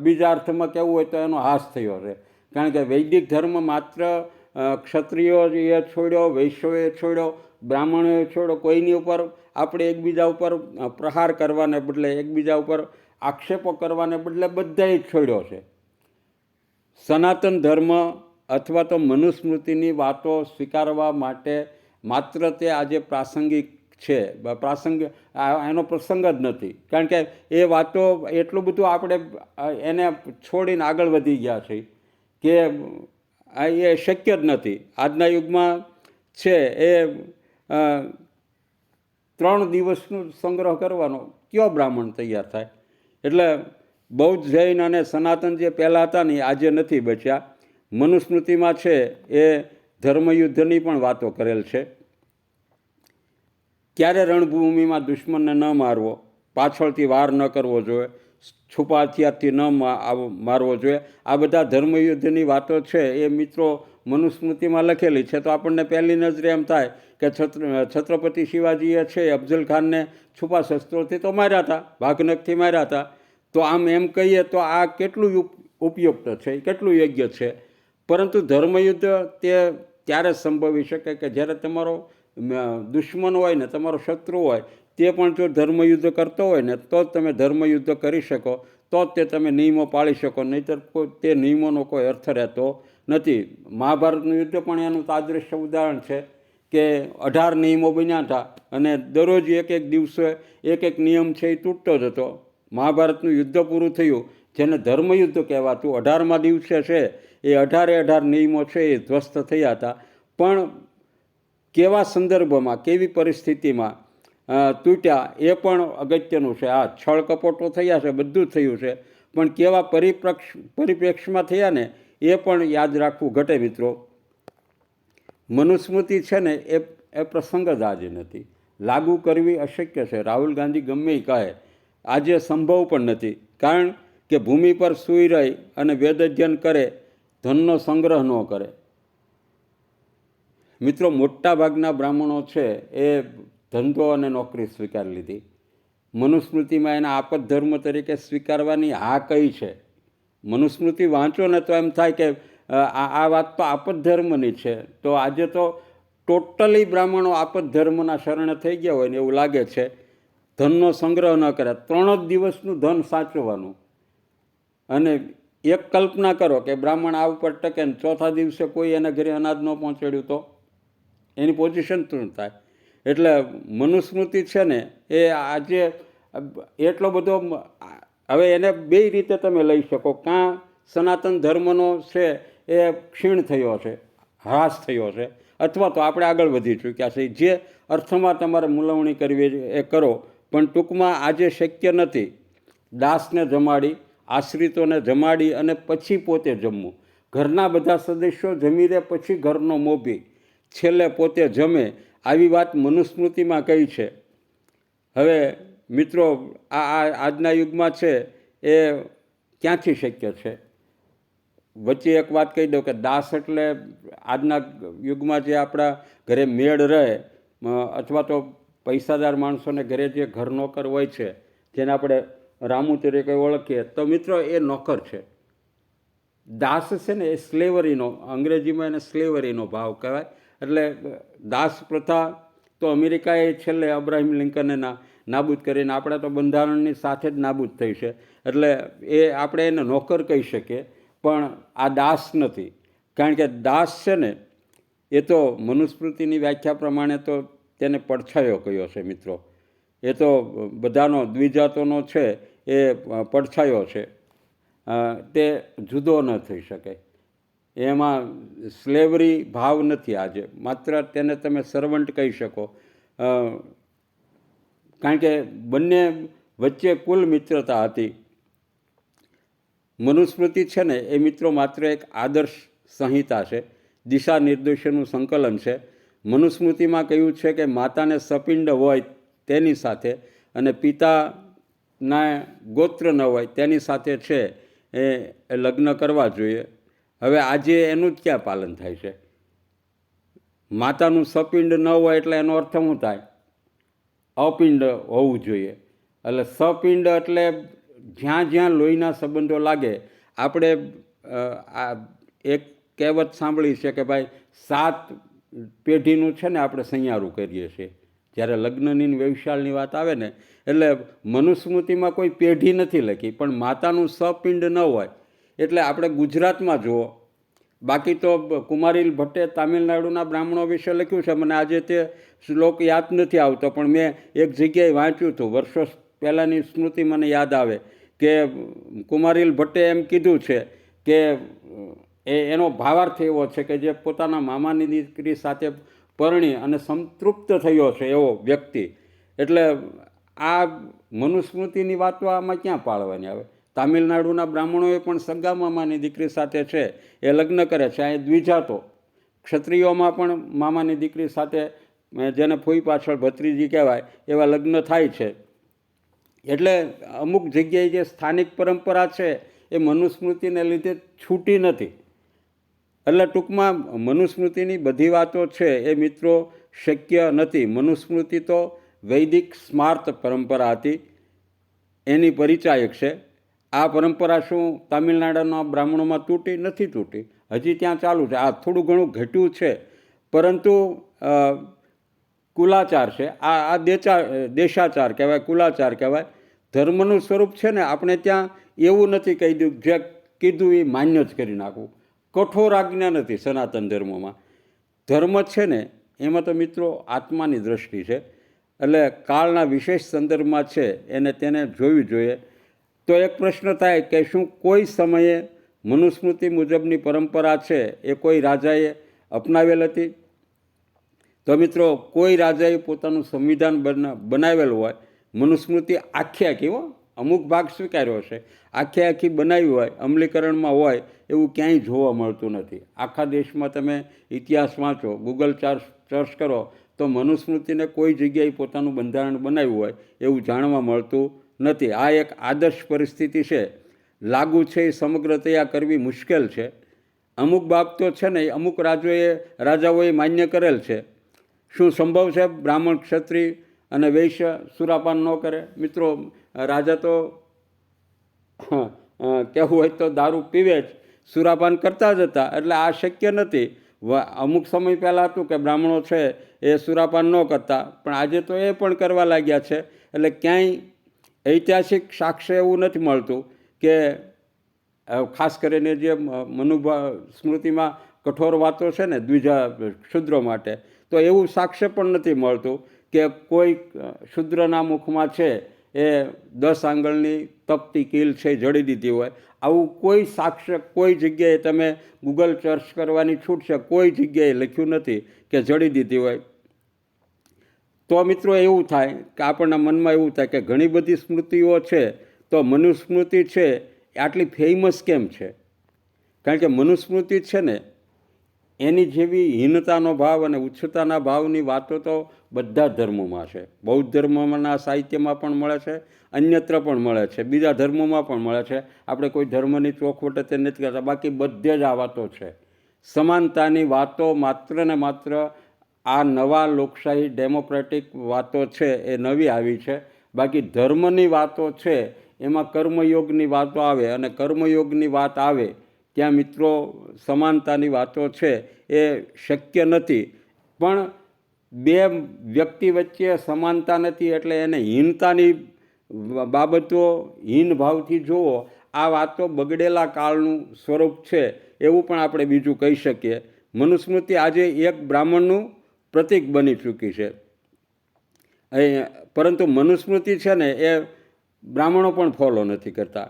બીજા અર્થમાં કહેવું હોય તો એનો હાસ થયો છે. કારણ કે વૈદિક ધર્મ માત્ર ક્ષત્રિયોએ છોડ્યો, વૈશ્યોએ છોડ્યો, બ્રાહ્મણોએ છોડ્યો. કોઈની ઉપર આપણે એકબીજા ઉપર પ્રહાર કરવાને બદલે, એકબીજા ઉપર આક્ષેપો કરવાને બદલે બધાએ છોડ્યો છે. સનાતન ધર્મ અથવા તો મનુસ્મૃતિની વાતો સ્વીકારવા માટે માત્ર તે આજે પ્રાસંગિક છે, એનો પ્રસંગ જ નથી. કારણ કે એ વાતો એટલું બધું આપણે એને છોડીને આગળ વધી ગયા છે કે એ શક્ય જ નથી. આજના યુગમાં છે એ 3 દિવસનો સંગ્રહ કરવાનો કયો બ્રાહ્મણ તૈયાર થાય? એટલે બૌદ્ધ, જૈન અને સનાતન જે પહેલાં હતા ને આજે નથી બચ્યા. મનુસ્મૃતિમાં છે એ ધર્મયુદ્ધની પણ વાતો કરેલ છે. ક્યારે રણભૂમિમાં દુશ્મનને ન મારવો, પાછળથી વાર ન કરવો જોઈએ, છુપા હથિયારથી ન મારવો જોઈએ. આ બધા ધર્મયુદ્ધની વાતો છે એ મિત્રો મનુસ્મૃતિમાં લખેલી છે. તો આપણને પહેલી નજરે એમ થાય કે છત્રપતિ શિવાજીએ છે અફઝલ ખાનને છુપા શસ્ત્રોથી તો માર્યા હતા, ભાગનખથી માર્યા હતા. તો આમ એમ કહીએ તો આ કેટલું ઉપયુક્ત છે, કેટલું યોગ્ય છે. પરંતુ ધર્મયુદ્ધ તે ત્યારે સંભવી શકે કે જ્યારે તમારો દુશ્મન હોય ને, તમારો શત્રુ હોય, તે પણ જો ધર્મયુદ્ધ કરતો હોય ને તો જ તમે ધર્મયુદ્ધ કરી શકો, તો જ તે તમે નિયમો પાળી શકો. નહીંતર તે નિયમોનો કોઈ અર્થ રહેતો નથી. મહાભારતનું યુદ્ધ પણ એનું તાદૃશ્ય ઉદાહરણ છે કે 18 નિયમો બન્યા હતા અને દરરોજ એક દિવસે એક નિયમ છે એ તૂટતો જ હતો. મહાભારતનું યુદ્ધ પૂરું થયું, જેને ધર્મયુદ્ધ કહેવાતું, 18મા દિવસે છે એ 18 નિયમો છે એ ધ્વસ્ત થયા હતા. પણ કેવા સંદર્ભમાં, કેવી પરિસ્થિતિમાં તૂટ્યા એ પણ અગત્યનું છે. આ છળ કપટો થયા છે, બધું જ થયું છે, પણ કેવા પરિપ્રેક્ષમાં થયા ને એ પણ યાદ રાખવું ઘટે મિત્રો. મનુસ્મૃતિ છે ને એ પ્રસંગ જ આજે નથી. લાગુ કરવી અશક્ય છે. રાહુલ ગાંધી ગમે એ કહે, આજે સંભવ પણ નથી. કારણ કે ભૂમિ પર સૂઈ રહી અને વેદ અધ્યયન કરે, ધનનો સંગ્રહ ન કરે. મિત્રો મોટા ભાગના બ્રાહ્મણો છે એ ધંધો અને નોકરી સ્વીકારી લીધી. મનુસ્મૃતિમાં એના આપત ધર્મ તરીકે સ્વીકારવાની હા કઈ છે? મનુસ્મૃતિ વાંચો ને તો એમ થાય કે આ વાત તો આપત ધર્મની છે. તો આજે તો ટોટલી બ્રાહ્મણો આપત ધર્મના શરણે થઈ ગયા હોય ને એવું લાગે છે. ધનનો સંગ્રહ ન કરે, 3 જ દિવસનું ધન સાચવવાનું. અને એક કલ્પના કરો કે બ્રાહ્મણ આ ઉપર ટકે ને ચોથા દિવસે કોઈ એના ઘરે અનાજ ન પહોંચાડ્યું તો એની પોઝિશન શું થાય? એટલે મનુસ્મૃતિ છે ને એ આજે એટલો બધો, હવે એને બે રીતે તમે લઈ શકો. કાં સનાતન ધર્મનો છે એ ક્ષીણ થયો છે, હ્રાસ થયો છે, અથવા તો આપણે આગળ વધી ચૂક્યા છે. જે અર્થમાં તમારે મૂલવણી કરવી એ કરો, પણ ટૂંકમાં આજે શક્ય નથી દાસને જમાડી, આશ્રિતોને જમાડી અને પછી પોતે જમવું. ઘરના બધા સદસ્યો જમી દે પછી ઘરનો મોભી, છેલ્લે પોતે જમે, આવી વાત મનુસ્મૃતિમાં કહી છે. હવે મિત્રો, આજના યુગમાં છે એ ક્યાંથી શક્ય છે? વચ્ચે એક વાત કહી દઉં કે દાસ એટલે આજના યુગમાં જે આપણા ઘરે મેળ રહે, અથવા તો પૈસાદાર માણસોને ઘરે જે ઘર નોકર હોય છે, જેને આપણે રામુ તરીકે ઓળખીએ, તો મિત્રો એ નોકર છે. દાસ છે ને એ સ્લેવરીનો, અંગ્રેજીમાં એને સ્લેવરીનો ભાવ કહેવાય. એટલે દાસ પ્રથા તો અમેરિકાએ છેલ્લે અબ્રાહિમ લિંકને નાબૂદ કરીને, આપણે તો બંધારણની સાથે જ નાબૂદ થઈ છે. એટલે એ આપણે એને નોકર કહી શકીએ, પણ આ દાસ નથી. કારણ કે દાસ છે ને એ તો મનુસ્મૃતિની વ્યાખ્યા પ્રમાણે તો તેને પડછાયો કહ્યો છે મિત્રો. એ તો બધાનો, દ્વિજાતોનો છે એ પડછાયો છે, તે જુદો ન થઈ શકે. એમાં સ્લેવરી ભાવ નથી આજે, માત્ર તેને તમે સર્વન્ટ કહી શકો. કારણ કે બંને વચ્ચે કુલ મિત્રતા હતી. મનુસ્મૃતિ છે ને એ મિત્રો માત્ર એક આદર્શ સંહિતા છે, દિશા નિર્દેશોનું સંકલન છે. મનુસ્મૃતિમાં કહ્યું છે કે માતાને સપિંડ હોય તેની સાથે અને પિતાના ગોત્ર ન હોય તેની સાથે છે એ લગ્ન કરવા જોઈએ. હવે આજે એનું જ ક્યાં પાલન થાય છે? માતાનું સપિંડ ન હોય એટલે એનો અર્થ શું થાય? અપિંડ હોવું જોઈએ. એટલે સપિંડ એટલે જ્યાં જ્યાં લોહીના સંબંધો લાગે. આપણે એક કહેવત સાંભળી છે કે ભાઈ 7 પેઢીનું છે ને આપણે સૈયારું કરીએ છીએ જ્યારે લગ્નની વ્યવસાયની વાત આવે ને. એટલે મનુસ્મૃતિમાં કોઈ પેઢી નથી લખી, પણ માતાનું સપિંડ ન હોય એટલે આપણે ગુજરાતમાં જુઓ. બાકી તો કુમારીલ ભટ્ટે તામિલનાડુના બ્રાહ્મણો વિશે લખ્યું છે. મને આજે તે શ્લોક યાદ નથી આવતો, પણ મેં એક જગ્યાએ વાંચ્યું હતું. વર્ષો પહેલાંની સ્મૃતિ મને યાદ આવે કે કુમારીલ ભટ્ટે એમ કીધું છે કે એનો ભાવાર્થ એવો છે કે જે પોતાના મામાની દીકરી સાથે પરણી અને સંતૃપ્ત થયો છે એવો વ્યક્તિ. એટલે આ મનુસ્મૃતિની વાતો આમાં ક્યાં પાળવાની આવે? તામિલનાડુના બ્રાહ્મણોએ પણ સગા મામાની દીકરી સાથે છે એ લગ્ન કરે છે. અહીં દ્વિજાતો ક્ષત્રિયોમાં પણ મામાની દીકરી સાથે, જેને ફૂઈ પાછળ ભત્રીજી કહેવાય, એવા લગ્ન થાય છે. એટલે અમુક જગ્યાએ જે સ્થાનિક પરંપરા છે એ મનુસ્મૃતિને લીધે છૂટી નથી. એટલે ટૂંકમાં મનુસ્મૃતિની બધી વાતો છે એ મિત્રો શક્ય નથી. મનુસ્મૃતિ તો વૈદિક સ્માર્ત પરંપરા હતી, એની પરિચાયક છે. આ પરંપરા શું તામિલનાડુના બ્રાહ્મણોમાં તૂટી નથી? તૂટી, હજી ત્યાં ચાલુ છે. આ થોડું ઘણું ઘટ્યું છે, પરંતુ કુલાચાર છે. આ દેશાચાર કહેવાય, કુલાચાર કહેવાય. ધર્મનું સ્વરૂપ છે ને આપણે ત્યાં એવું નથી કહી દઉં જે કીધું એ માન્ય જ કરી નાખવું. કઠોર આજ્ઞા નથી સનાતન ધર્મમાં. ધર્મ છે ને એમાં તો મિત્રો આત્માની દ્રષ્ટિ છે. એટલે કાળના વિશેષ સંદર્ભમાં છે તેને જોવી જોઈએ. તો એક પ્રશ્ન થાય કે શું કોઈ સમયે મનુસ્મૃતિ મુજબની પરંપરા છે એ કોઈ રાજાએ અપનાવેલ હતી? તો મિત્રો કોઈ રાજાએ પોતાનું સંવિધાન બનાવેલું હોય, મનુસ્મૃતિ આખી અમુક ભાગ સ્વીકાર્યો છે, આખી બનાવી હોય, અમલીકરણમાં હોય, એવું ક્યાંય જોવા મળતું નથી. આખા દેશમાં તમે ઇતિહાસ વાંચો, ગૂગલ સર્ચ કરો તો મનુસ્મૃતિને કોઈ જગ્યાએ પોતાનું બંધારણ બનાવ્યું હોય એવું જાણવા મળતું નથી. આ એક આદર્શ પરિસ્થિતિ છે. લાગુ છે એ સમગ્રતયા કરવી મુશ્કેલ છે. અમુક બાબતો છે ને અમુક રાજાઓએ માન્ય કરેલ છે. શું સંભવ છે બ્રાહ્મણ, ક્ષત્રિય અને વૈશ્ય સુરાપાન ન કરે? મિત્રો રાજા તો કહેવું હોય તો દારૂ પીવે જ, સુરાપાન કરતા જ હતા. એટલે આ શક્ય નથી. અમુક સમય પહેલાં હતું કે બ્રાહ્મણો છે એ સુરાપાન ન કરતા, પણ આજે તો એ પણ કરવા લાગ્યા છે. એટલે ક્યાંય ઐતિહાસિક સાક્ષ્ય એવું નથી મળતું કે ખાસ કરીને જે સ્મૃતિમાં કઠોર વાતો છે ને દ્વિજા શૂદ્રો માટે, તો એવું સાક્ષ્ય પણ નથી મળતું કે કોઈ શૂદ્રના મુખમાં છે એ 10 આંગળની તપતી કીલ છે જડી દીધી હોય. આવું કોઈ સાક્ષ્ય કોઈ જગ્યાએ તમે ગૂગલ સર્ચ કરવાની છૂટ છે, કોઈ જગ્યાએ લખ્યું નથી કે જડી દીધી હોય. તો મિત્રો એવું થાય કે આપણના મનમાં એવું થાય કે ઘણી બધી સ્મૃતિઓ છે, તો મનુસ્મૃતિ છે એ આટલી ફેમસ કેમ છે? કારણ કે મનુસ્મૃતિ છે ને એની જેવી હીનતાનો ભાવ અને ઉચ્ચતાના ભાવની વાતો તો બધા ધર્મોમાં છે. બૌદ્ધ ધર્મના સાહિત્યમાં પણ મળે છે, અન્યત્ર પણ મળે છે, બીજા ધર્મોમાં પણ મળે છે. આપણે કોઈ ધર્મની ચોખવટ તે નથી કરતા, બાકી બધે જ આ વાતો છે. સમાનતાની વાતો માત્ર ને માત્ર આ નવા લોકશાહી ડેમોક્રેટિક વાતો છે એ નવી આવી છે. બાકી ધર્મની વાતો છે એમાં કર્મયોગની વાતો આવે, અને કર્મયોગની વાત આવે ત્યાં મિત્રો સમાનતાની વાતો છે એ શક્ય નથી. પણ બે વ્યક્તિ વચ્ચે સમાનતા નથી એટલે એને હીનતાની બાબતો હીન ભાવથી જુઓ. આ વાતો બગડેલા કાળનું સ્વરૂપ છે એવું પણ આપણે બીજું કહી શકીએ. મનુસ્મૃતિ આજે એક બ્રાહ્મણનું પ્રતીક બની ચૂકી છે, પરંતુ મનુસ્મૃતિ છે ને એ બ્રાહ્મણો પણ ફોલો નથી કરતા.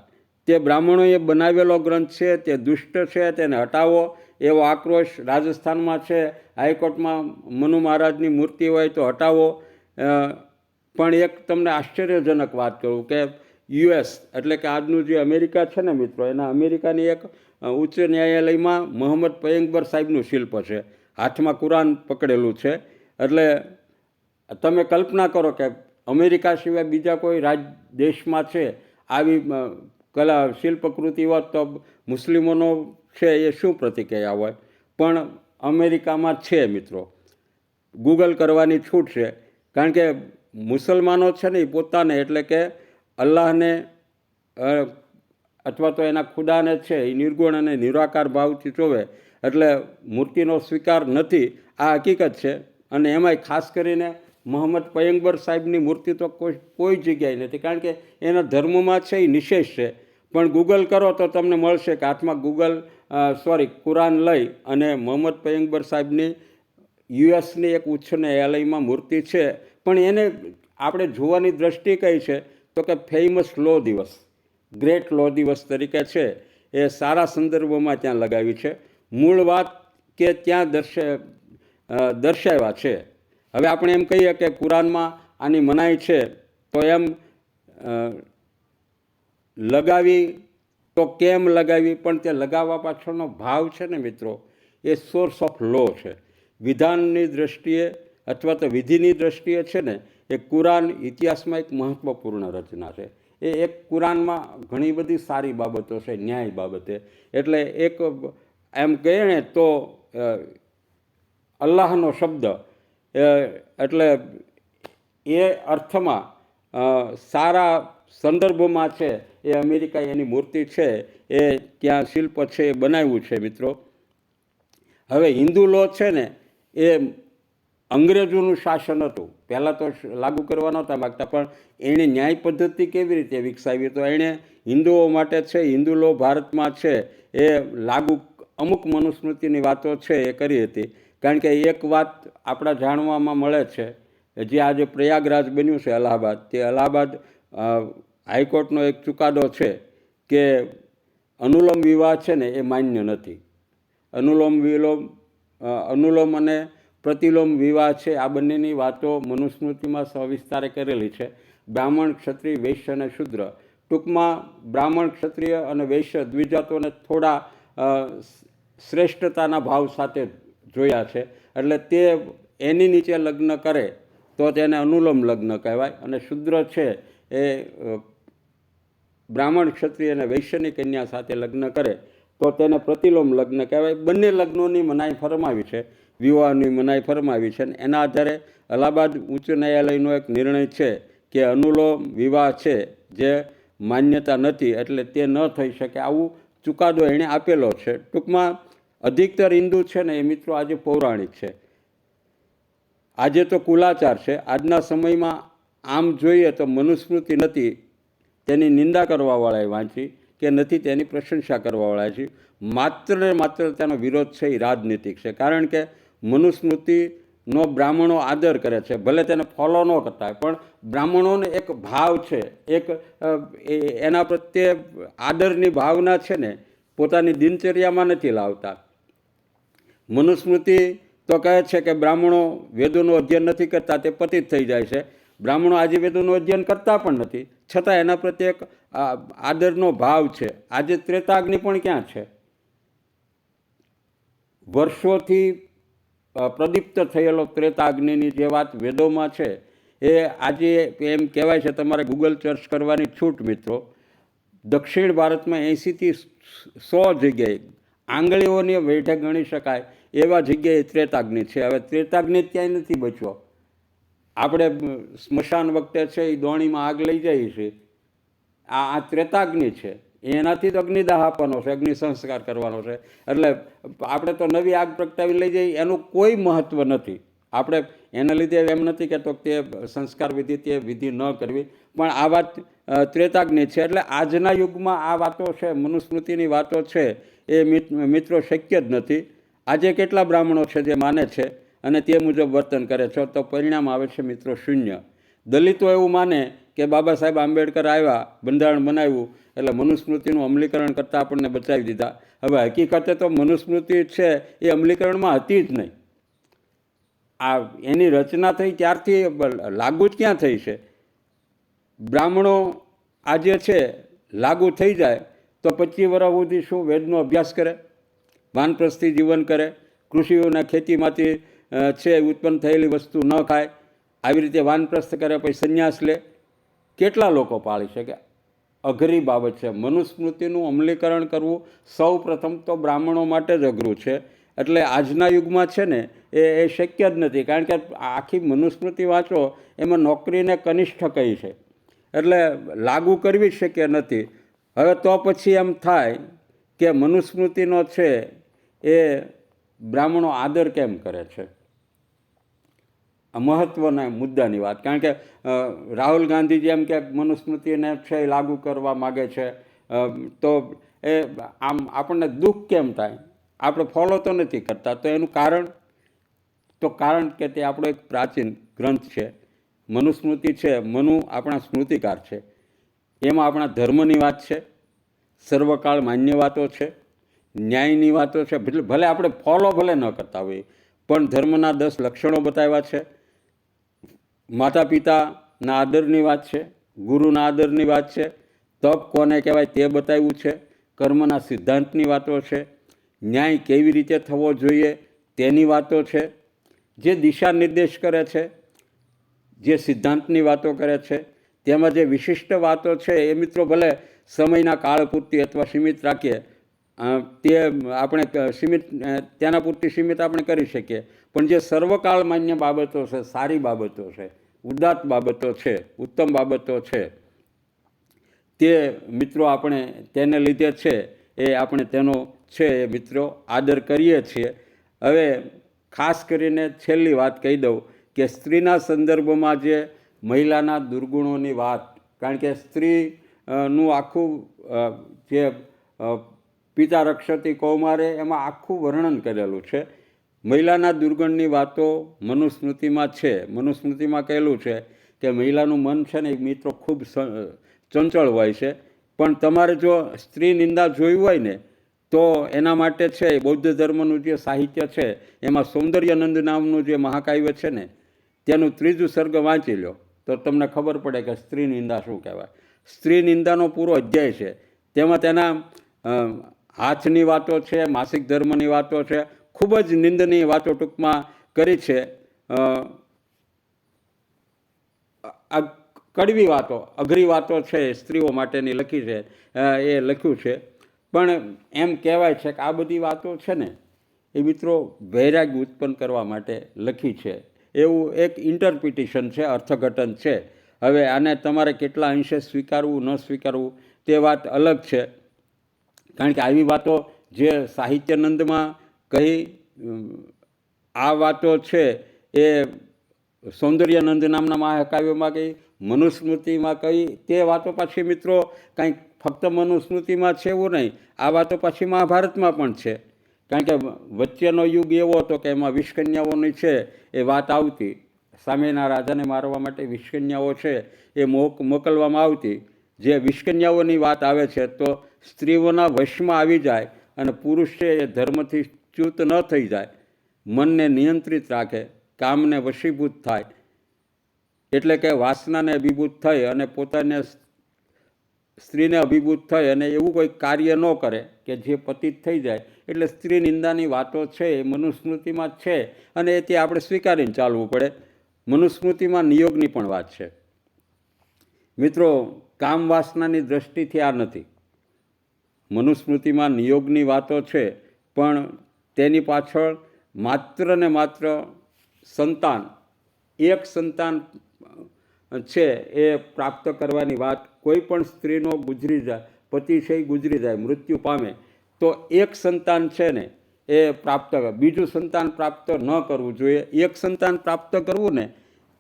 તે બ્રાહ્મણોએ બનાવેલો ગ્રંથ છે, તે દુષ્ટ છે, તેને હટાવો એવો આક્રોશ રાજસ્થાનમાં છે. હાઈકોર્ટમાં મનુ મહારાજની મૂર્તિ હોય તો હટાવો. પણ એક તમને આશ્ચર્યજનક વાત કરું કે US એટલે કે આજનું જે અમેરિકા છે ને મિત્રો, એના અમેરિકાની એક ઉચ્ચ ન્યાયાલયમાં મોહમ્મદ પયગંબર સાહેબનું શિલ્પ છે, હાથમાં કુરાન પકડેલું છે. એટલે તમે કલ્પના કરો કે અમેરિકા સિવાય બીજા કોઈ દેશમાં છે આવી કલા શિલ્પકૃતિ હોત તો મુસ્લિમોનો છે એ શું પ્રતિક્રિયા હોય? પણ અમેરિકામાં છે મિત્રો. ગૂગલ કરવાની છૂટ છે. કારણ કે મુસલમાનો છે ને એ પોતાને એટલે કે અલ્લાહને અથવા તો એના ખુદાને છે એ નિર્ગુણ અને નિરાકાર ભાવથી જોવે, એટલે મૂર્તિનો સ્વીકાર નથી. આ હકીકત છે. અને એમાંય ખાસ કરીને મોહમ્મદ પયગંબર સાહેબની મૂર્તિ તો કોઈ જગ્યાએ નથી, કારણ કે એના ધર્મમાં છે એ નિષેધ છે. પણ ગૂગલ કરો તો તમને મળશે કે હાથમાં કુરાન લઈ અને મોહમ્મદ પયગંબર સાહેબની યુએસની એક ઉચ્ચ ન્યાયાલયમાં મૂર્તિ છે. પણ એને આપણે જોવાની દ્રષ્ટિ કઈ છે તો કે ફેમસ લો દિવસ, ગ્રેટ લો દિવસ તરીકે છે. એ સારા સંદર્ભમાં ત્યાં લગાવી છે. મૂળ વાત કે ત્યાં દર્શાવ્યા છે. હવે આપણે એમ કહીએ કે કુરાનમાં આની મનાઈ છે, તો એમ લગાવી તો કેમ લગાવી? પણ તે લગાવવા પાછળનો ભાવ છે ને મિત્રો, એ સોર્સ ઓફ લો છે. વિધાનની દ્રષ્ટિએ અથવા તો વિધિની દ્રષ્ટિએ છે ને એ કુરાન ઇતિહાસમાં એક મહત્ત્વપૂર્ણ રચના છે. એ એક કુરાનમાં ઘણી બધી સારી બાબતો છે ન્યાય બાબતે. એટલે એક એમ કહીએ ને તો અલ્લાહનો શબ્દ એટલે એ અર્થમાં સારા સંદર્ભમાં છે એ અમેરિકા એની મૂર્તિ છે એ ત્યાં શિલ્પ છે એ બનાવ્યું છે મિત્રો. હવે હિન્દુ લો છે ને એ અંગ્રેજોનું શાસન હતું, પહેલાં તો લાગુ કરવા નહોતા માગતા, પણ એણે ન્યાય પદ્ધતિ કેવી રીતે વિકસાવી? તો એણે હિન્દુઓ માટે છે હિન્દુ લો ભારતમાં છે એ લાગુ અમુક મનુસ્મૃતિની વાતો છે એ કરી હતી. કારણ કે એક વાત આપણા જાણવામાં મળે છે, જે આજે પ્રયાગરાજ બન્યું છે અલ્હાબાદ, તે અલ્હાબાદ હાઈકોર્ટનો એક ચુકાદો છે કે અનુલોમ વિવાહ છે ને એ માન્ય નથી. અનુલોમ અને પ્રતિલોમ વિવાહ છે, આ બંનેની વાતો મનુસ્મૃતિમાં સવિસ્તારે કરેલી છે. બ્રાહ્મણ, ક્ષત્રિય, વૈશ્ય અને શૂદ્ર, ટૂંકમાં બ્રાહ્મણ, ક્ષત્રિય અને વૈશ્ય દ્વિજાતોને થોડા શ્રેષ્ઠતાના ભાવ સાથે જોયા છે. એટલે તે એની નીચે લગ્ન કરે તો તેને અનુલોમ લગ્ન કહેવાય, અને શૂદ્ર છે એ બ્રાહ્મણ, ક્ષત્રિય અને વૈશ્યની કન્યા સાથે લગ્ન કરે તો તેને પ્રતિલોમ લગ્ન કહેવાય. બંને લગ્નોની મનાઈ ફરમાવી છે, વિવાહની મનાઈ ફરમાવી છે. અને એના આધારે અલ્હાબાદ ઉચ્ચ ન્યાયાલયનો એક નિર્ણય છે કે અનુલોમ વિવાહ છે જે માન્યતા નથી, એટલે તે ન થઈ શકે. આવું ચુકાદો એણે આપેલો છે. ટૂંકમાં અધિકતર હિન્દુ છે ને એ મિત્રો આજે પૌરાણિક છે, આજે તો કુલાચાર છે. આજના સમયમાં આમ જોઈએ તો મનુસ્મૃતિ નથી, તેની નિંદા કરવાવાળાએ વાંચી, કે નથી તેની પ્રશંસા કરવાવાળા છીએ. માત્ર ને માત્ર તેનો વિરોધ છે એ રાજનીતિક છે. કારણ કે મનુસ્મૃતિનો બ્રાહ્મણો આદર કરે છે, ભલે તેને ફોલો ન કરતા હોય, પણ બ્રાહ્મણોને એક ભાવ છે, એક એના પ્રત્યે આદરની ભાવના છે ને, પોતાની દિનચર્યામાં નથી લાવતા. મનુસ્મૃતિ તો કહે છે કે બ્રાહ્મણો વેદોનું અધ્યયન નથી કરતા, તે પતિત થઈ જાય છે. બ્રાહ્મણો આજે વેદોનું અધ્યયન કરતા પણ નથી, છતાં એના પ્રત્યે એક આદરનો ભાવ છે. આજે ત્રેતાગ્નિ પણ ક્યાં છે? વર્ષોથી પ્રદીપ્ત થયેલો ત્રેતાગ્નિની જે વાત વેદોમાં છે, એ આજે એમ કહેવાય છે, તમારે ગૂગલ સર્ચ કરવાની છૂટ મિત્રો, દક્ષિણ ભારતમાં 80થી 100 જગ્યાએ આંગળીઓની વેઢે ગણી શકાય એવા જગ્યાએ ત્રેતાગ્નિ છે. હવે ત્રેતાગ્નિ ક્યાંય નથી બચ્યો. આપણે સ્મશાન વખતે છે એ દોણીમાં આગ લઈ જઈએ છીએ, આ ત્રેતાગ્નિ છે. એનાથી તો અગ્નિદાહ આપવાનો છે, અગ્નિ સંસ્કાર કરવાનો છે. એટલે આપણે તો નવી આગ પ્રગટાવી લઈ જઈએ, એનું કોઈ મહત્ત્વ નથી. આપણે એના લીધે એમ નથી કહેતો કે તે સંસ્કાર વિધિ તે વિધિ ન કરવી, પણ આ વાત ત્રેતાગ્નિ છે. એટલે આજના યુગમાં આ વાતો છે, મનુસ્મૃતિની વાતો છે, એ મિત્રો શક્ય જ નથી. આજે કેટલા બ્રાહ્મણો છે જે માને છે અને તે મુજબ વર્તન કરે છે, તો પરિણામ આવે છે મિત્રો શૂન્ય. દલિતો એવું માને કે બાબા સાહેબ આંબેડકર આવ્યા, બંધારણ બનાવ્યું એટલે મનુસ્મૃતિનું અમલીકરણ કરતાં આપણને બચાવી દીધા. હવે હકીકતે તો મનુસ્મૃતિ છે એ અમલીકરણમાં હતી જ નહીં. આ એની રચના થઈ ત્યારથી લાગુ જ ક્યાં થઈ છે? બ્રાહ્મણો આજે છે લાગુ થઈ જાય તો 25 વર્ષ સુધી શું વેદનો અભ્યાસ કરે, વાનપ્રસ્થથી જીવન કરે, કૃષિઓના ખેતીમાંથી છે ઉત્પન્ન થયેલી વસ્તુ ન ખાય, આવી રીતે વાનપ્રસ્થ કરે, પછી સંન્યાસ લે. કેટલા લોકો પાળી શકે? અઘરી બાબત છે. મનુસ્મૃતિનું અમલીકરણ કરવું સૌ પ્રથમ તો બ્રાહ્મણો માટે જ અઘરું છે. એટલે આજના યુગમાં છે ને એ શક્ય જ નથી. કારણ કે આખી મનુસ્મૃતિ વાંચો એમાં નોકરીને કનિષ્ઠ કહી છે, એટલે લાગુ કરવી શક્ય નથી. હવે તો પછી એમ થાય કે મનુસ્મૃતિનો છે એ બ્રાહ્મણો આદર કેમ કરે છે? મહત્ત્વના મુદ્દાની વાત. કારણ કે રાહુલ ગાંધીજી એમ કે મનુસ્મૃતિને છે લાગુ કરવા માગે છે, તો એ આમ આપણને દુઃખ કેમ થાય? આપણે ફોલો તો નથી કરતા. તો એનું કારણ કે તે આપણો એક પ્રાચીન ગ્રંથ છે. મનુસ્મૃતિ છે, મનુ આપણા સ્મૃતિકાર છે. એમાં આપણા ધર્મની વાત છે, સર્વકાળ માન્ય વાતો છે, ન્યાયની વાતો છે. ભલે આપણે ફોલો ભલે ન કરતા હોઈએ, પણ ધર્મના 10 લક્ષણો બતાવ્યા છે, માતા પિતાના આદરની વાત છે, ગુરુના આદરની વાત છે, તપ કોને કહેવાય તે બતાવ્યું છે, કર્મના સિદ્ધાંતની વાતો છે, ન્યાય કેવી રીતે થવો જોઈએ તેની વાતો છે, જે દિશા નિર્દેશ કરે છે, જે સિદ્ધાંતની વાતો કરે છે, તેમાં જે વિશિષ્ટ વાતો છે એ મિત્રો ભલે સમયના કાળ પૂરતી અથવા સીમિત રાખીએ, તે આપણે તેના પૂરતી સીમિત આપણે કરી શકીએ, પણ જે સર્વકાળ માન્ય બાબતો છે, સારી બાબતો છે, ઉદાત્ત બાબતો છે, ઉત્તમ બાબતો છે, તે મિત્રો આપણે તેને લીધે છે એ આપણે તેનો છે એ મિત્રો આદર કરીએ છીએ. હવે ખાસ કરીને છેલ્લી વાત કહી દઉં કે સ્ત્રીના સંદર્ભમાં જે મહિલાના દુર્ગુણોની વાત, કારણ કે સ્ત્રીનું આખું જે પિતા રક્ષતી કૌમારે એમાં આખું વર્ણન કરેલું છે. મહિલાના દુર્ગુણની વાતો મનુસ્મૃતિમાં છે. મનુસ્મૃતિમાં કહેલું છે કે મહિલાનું મન છે ને એ મિત્રો ખૂબ ચંચળ હોય છે, પણ તમારે જો સ્ત્રી નિંદા જોઈ હોય ને તો એના માટે છે બૌદ્ધ ધર્મનું જે સાહિત્ય છે એમાં સૌંદર્યનંદ નામનું જે મહાકાવ્ય છે ને તેનું 3જું સર્ગ વાંચી લો તો તમને ખબર પડે કે સ્ત્રી નિંદા શું કહેવાય. સ્ત્રી નિંદાનો પૂરો અધ્યાય છે. તેમાં તેના હાથની વાતો છે, માસિક ધર્મની વાતો છે, ખૂબ જ નિંદનીય વાતો ટૂંકમાં કરી છે. કડવી વાતો, અઘરી વાતો છે સ્ત્રીઓ માટેની લખી છે, એ લખ્યું છે. પણ એમ કહેવાય છે કે આ બધી વાતો છે ને એ મિત્રો વૈરાગ્ય ઉત્પન્ન કરવા માટે લખી છે, એવું એક ઇન્ટરપ્રિટેશન છે, અર્થઘટન છે. હવે આને તમારે કેટલા અંશે સ્વીકારવું ન સ્વીકારવું તે વાત અલગ છે. કારણ કે આવી વાતો જે સાહિત્યનંદમાં કહી, આ વાતો છે એ સૌંદર્યાનંદ નામના મહાકાવ્યમાં કહી, મનુસ્મૃતિમાં કહી, તે વાતો પાછી મિત્રો કાંઈક ફક્ત મનુસ્મૃતિમાં છે એવું નહીં, આ વાતો પાછી મહાભારતમાં પણ છે. કારણ કે વચ્ચેનો યુગ એવો હતો કે એમાં 20 કન્યાઓની છે એ વાત આવતી, સામેના રાજાને મારવા માટે 20 કન્યાઓ છે એ મોકલવામાં આવતી. જે 20 કન્યાઓની વાત આવે છે તો સ્ત્રીઓના વશમાં આવી જાય અને પુરુષ છે એ ધર્મથી ચ્યુત ન થઈ જાય, મનને નિયંત્રિત રાખે, કામને વશીભૂત થાય, એટલે કે વાસનાને અભિભૂત થઈ અને પોતાને સ્ત્રીને અભિભૂત થઈ અને એવું કોઈ કાર્ય ન કરે કે જે પતિત થઈ જાય. એટલે સ્ત્રી નિંદાની વાતો છે એ મનુસ્મૃતિમાં જ છે અને એ તે આપણે સ્વીકારીને ચાલવું પડે. મનુસ્મૃતિમાં નિયોગની પણ વાત છે. મિત્રો, કામ વાસનાની દ્રષ્ટિથી આ નથી. મનુસ્મૃતિમાં નિયોગની વાતો છે, પણ તેની પાછળ માત્ર ને માત્ર સંતાન, એક સંતાન છે એ પ્રાપ્ત કરવાની વાત. કોઈ પણ સ્ત્રીનો ગુજરી જાય, પતિ છે એ ગુજરી જાય, મૃત્યુ પામે, તો એક સંતાન છે ને એ પ્રાપ્ત, બીજું સંતાન પ્રાપ્ત ન કરવું જોઈએ. એક સંતાન પ્રાપ્ત કરવું ને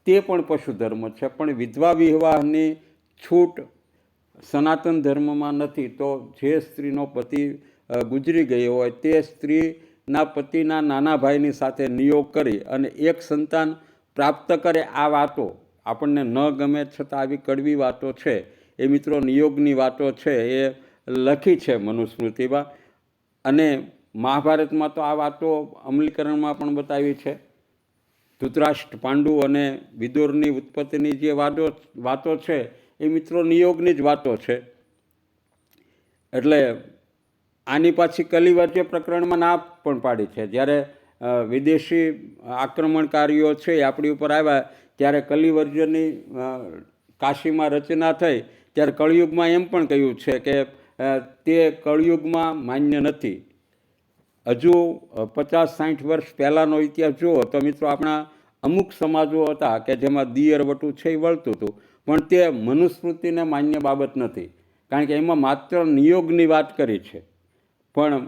તે પણ પશુ ધર્મ છે. પણ વિધવા વિવાહની છૂટ સનાતન ધર્મમાં નથી. તો જે સ્ત્રીનો પતિ ગુજરી ગયો હોય તે સ્ત્રીના પતિના નાના ભાઈની સાથે નિયોગ કરી અને એક સંતાન પ્રાપ્ત કરે. આ વાતો આપણને ન ગમે છતાં આવી કડવી વાતો છે એ મિત્રો નિયોગની વાતો છે એ લખી છે મનુસ્મૃતિમાં. અને મહાભારતમાં તો આ વાતો અમલીકરણમાં પણ બતાવી છે. ધૃતરાષ્ટ્ર, પાંડુ અને વિદુરની ઉત્પત્તિની જે વાતો છે એ મિત્રો નિયોગની જ વાતો છે. એટલે આની પાછી કલિવર્જ્ય પ્રકરણમાં ના પણ પાડી છે. જ્યારે વિદેશી આક્રમણકારીઓ છે એ આપણી ઉપર આવ્યા ત્યારે કલિવર્જ્યની કાશીમાં રચના થઈ, ત્યારે કળિયુગમાં એમ પણ કહ્યું છે કે તે કળિયુગમાં માન્ય નથી. હજુ 50-60 વર્ષ પહેલાંનો ઇતિહાસ જુઓ તો મિત્રો આપણા અમુક સમાજો હતા કે જેમાં દિયર વટું છે એ વળતું હતું, પણ તે મનુસ્મૃતિને માન્ય બાબત નથી. કારણ કે એમાં માત્ર નિયોગની વાત કરી છે. પણ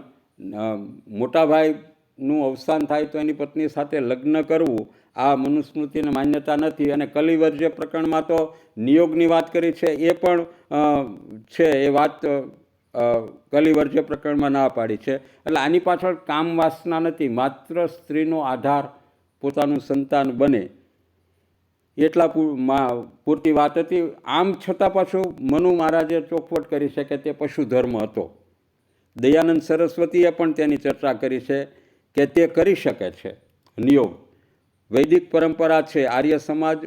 મોટા ભાઈનું અવસાન થાય તો એની પત્ની સાથે લગ્ન કરવું આ મનુસ્મૃતિને માન્યતા નથી. અને કલિવર્જ્ય પ્રકરણમાં તો નિયોગની વાત કરી છે એ પણ છે એ વાત કલિવર્જ્ય પ્રકરણમાં ના પાડી છે. એટલે આની પાછળ કામ વાસના નથી, માત્ર સ્ત્રીનો આધાર પોતાનું સંતાન બને એટલા પૂરતી વાત હતી. આમ છતાં પાછું મનુ મહારાજે ચોખવટ કરી છે કે તે પશુ ધર્મ હતો. દયાનંદ સરસ્વતીએ પણ તેની ચર્ચા કરી છે કે તે કરી શકે છે નિયોગ. વૈદિક પરંપરા છે, આર્ય સમાજ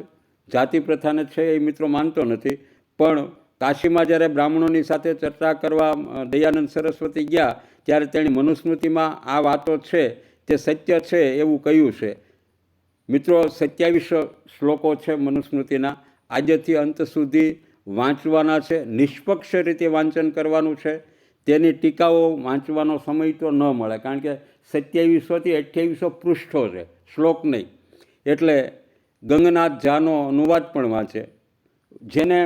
જાતિ પ્રથાને છે એ મિત્રો માનતો નથી. પણ કાશીમાં જ્યારે બ્રાહ્મણોની સાથે ચર્ચા કરવા દયાનંદ સરસ્વતી ગયા ત્યારે તેણે મનુસ્મૃતિમાં આ વાતો છે તે સત્ય છે એવું કહ્યું છે. મિત્રો, 27 શ્લોકો છે મનુસ્મૃતિના. આજથી અંત સુધી વાંચવાના છે, નિષ્પક્ષ રીતે વાંચન કરવાનું છે. તેની ટીકાઓ વાંચવાનો સમય તો ન મળે, કારણ કે 2700થી 2800 પૃષ્ઠો છે, શ્લોક નહીં. એટલે ગંગનાથ ઝાનો અનુવાદ પણ વાંચે. જેને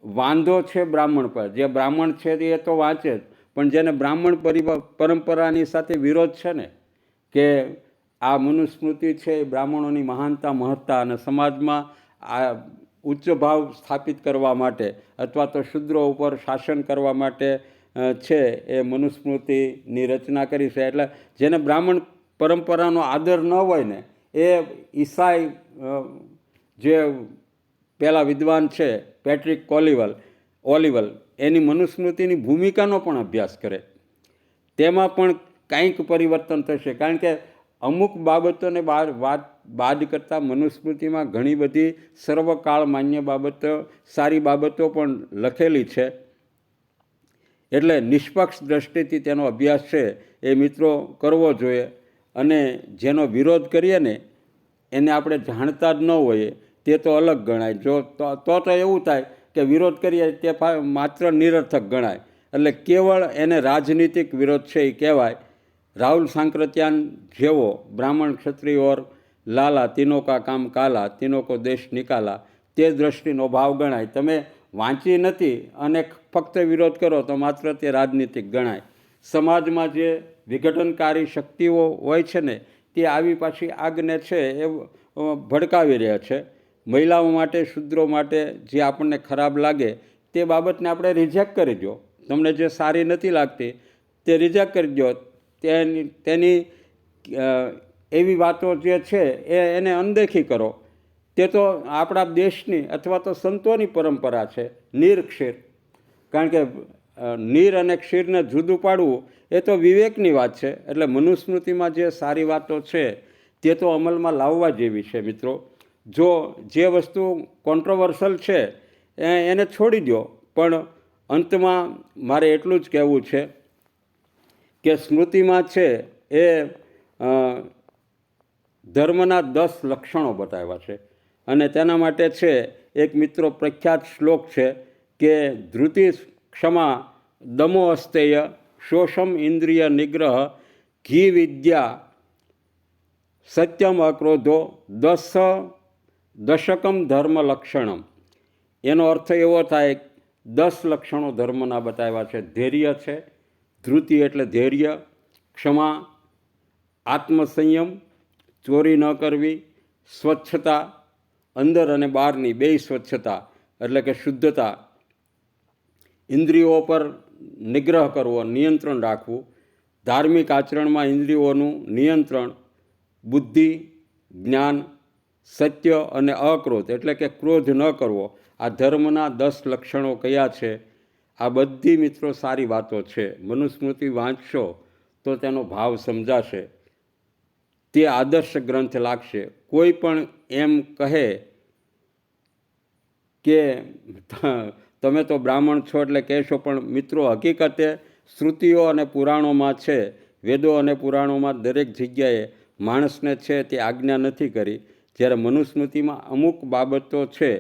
વાંધો છે બ્રાહ્મણ પર, જે બ્રાહ્મણ છે એ તો વાંચે જ, પણ જેને બ્રાહ્મણ પરંપરાની સાથે વિરોધ છે ને કે આ મનુસ્મૃતિ છે એ બ્રાહ્મણોની મહાનતા, મહત્તા અને સમાજમાં આ ઉચ્ચ ભાવ સ્થાપિત કરવા માટે અથવા તો શુદ્રો ઉપર શાસન કરવા માટે છે એ મનુસ્મૃતિની રચના કરી છે. એટલે જેને બ્રાહ્મણ પરંપરાનો આદર ન હોય ને એ ઈસાઈ જે પહેલા વિદ્વાન છે પેટ્રિક ઓલિવલ એની મનુસ્મૃતિની ભૂમિકાનો પણ અભ્યાસ કરે. તેમાં પણ કંઈક પરિવર્તન થશે, કારણ કે અમુક બાબતોને બાદ કરતાં મનુસ્મૃતિમાં ઘણી બધી સર્વકાળ માન્ય બાબતો, સારી બાબતો પણ લખેલી છે. એટલે નિષ્પક્ષ દ્રષ્ટિથી તેનો અભ્યાસ છે એ મિત્રો કરવો જોઈએ. અને જેનો વિરોધ કરીએ ને એને આપણે જાણતા જ ન હોઈએ તે તો અલગ ગણાય. જો તો એવું થાય કે વિરોધ કરીએ તે માત્ર નિરર્થક ગણાય. એટલે કેવળ એને રાજનીતિક વિરોધ છે એ કહેવાય. રાહુલ સાંક્રત્યાન જેવો બ્રાહ્મણ ક્ષત્રિય ઓર લાલા તીનો કા કામ કાલા, તીનો કો દેશ નિકાલા, તે દ્રષ્ટિનો ભાવ ગણાય. તમે વાંચી નથી અને ફક્ત વિરોધ કરો તો માત્ર તે રાજનીતિક ગણાય. સમાજમાં જે વિઘટનકારી શક્તિઓ હોય છે ને તે આવી પાછી આગને છે એ ભડકાવી રહ્યા છે. મહિલાઓ માટે, શૂદ્રો માટે જે આપણને ખરાબ લાગે તે બાબતને આપણે રિજેક્ટ કરી દો. તમને જે સારી નથી લાગતી તે રિજેક્ટ કરી દો. તેની એવી વાતો જે છે એને અનદેખી કરો. તે તો આપણા દેશની અથવા તો સંતોની પરંપરા છે, નીર ક્ષીર. કારણ કે નીર અને ક્ષીરને જુદું પાડવું એ તો વિવેકની વાત છે. એટલે મનુસ્મૃતિમાં જે સારી વાતો છે તે તો અમલમાં લાવવા જેવી છે મિત્રો. જો જે વસ્તુ કોન્ટ્રોવર્સલ છે એને છોડી દો. પણ અંતમાં મારે એટલું જ કહેવું છે કે સ્મૃતિમાં છે એ ધર્મના 10 લક્ષણો બતાવ્યા છે. અને તેના માટે છે એક મિત્રો પ્રખ્યાત શ્લોક છે કે ધૃતિ ક્ષમા દમો અસ્તેય શોષમ ઇન્દ્રિય નિગ્રહ ઘી વિદ્યા સત્યમ અક્રોધો દશકમ ધર્મ લક્ષણમ. એનો અર્થ એવો થાય 10 લક્ષણો ધર્મના બતાવ્યા છે. ધૈર્ય છે, ધૃતિ એટલે ધૈર્ય, ક્ષમા, આત્મસંયમ, ચોરી ન કરવી, સ્વચ્છતા, અંદર અને બહારની બેય સ્વચ્છતા એટલે કે શુદ્ધતા, ઇન્દ્રિયો પર નિગ્રહ કરવો, નિયંત્રણ રાખવું, ધાર્મિક આચરણમાં ઇન્દ્રિયોનું નિયંત્રણ, બુદ્ધિ, જ્ઞાન, સત્ય અને અક્રોધ એટલે કે ક્રોધ ન કરવો. આ ધર્મના 10 લક્ષણો કયા છે? આ બધી મિત્રો સારી વાતો છે. મનુસ્મૃતિ વાંચશો તો તેનો ભાવ સમજાશે. તે આદર્શ ગ્રંથ લાગશે. કોઈ પણ એમ કહે કે તમે તો બ્રાહ્મણ છો એટલે કહેશો, પણ મિત્રો હકીકતે શ્રુતિઓ અને પુરાણોમાં છે, વેદો અને પુરાણોમાં દરેક જગ્યાએ માણસને છે તે આજ્ઞા નથી કરી. જ્યારે મનુસ્મૃતિમાં અમુક બાબતો છે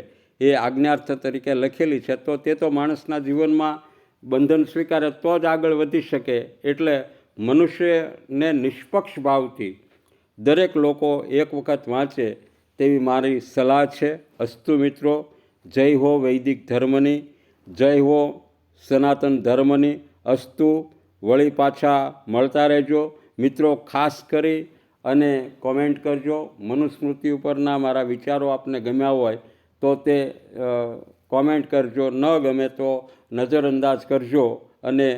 એ આજ્ઞાર્થ તરીકે લખેલી છે, તો તે તો માણસના જીવનમાં બંધન સ્વીકારે તો જ આગળ વધી શકે. એટલે મનુષ્યને નિષ્પક્ષ ભાવથી દરેક લોકો એક વખત વાંચે તેવી મારી સલાહ છે. અસ્તુ મિત્રો, જય હો વૈદિક ધર્મની, જય હો સનાતન ધર્મની. અસ્તુ. વળી પાછા મળતા રહેજો મિત્રો. ખાસ કરી અને કોમેન્ટ કરજો. મનુસ્મૃતિ ઉપરના મારા વિચારો આપને ગમ્યા હોય તો તે કોમેન્ટ કરજો. ન ગમે તો નજરઅંદાજ કરજો. અને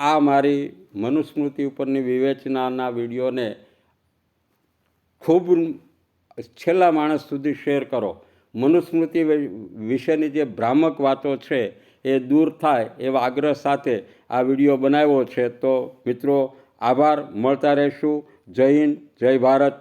આ મારી મનુસ્મૃતિ ઉપરની વિવેચનાના વિડીયોને ખૂબ છેલ્લા માણસ સુધી શેર કરો. મનુસ્મૃતિ વિશેની જે ભ્રામક વાતો છે એ દૂર થાય એવા આગ્રહ સાથે આ વિડીયો બનાવ્યો છે. તો મિત્રો આભાર. મળતા રહેશું. જય હિન્દ, જય ભારત.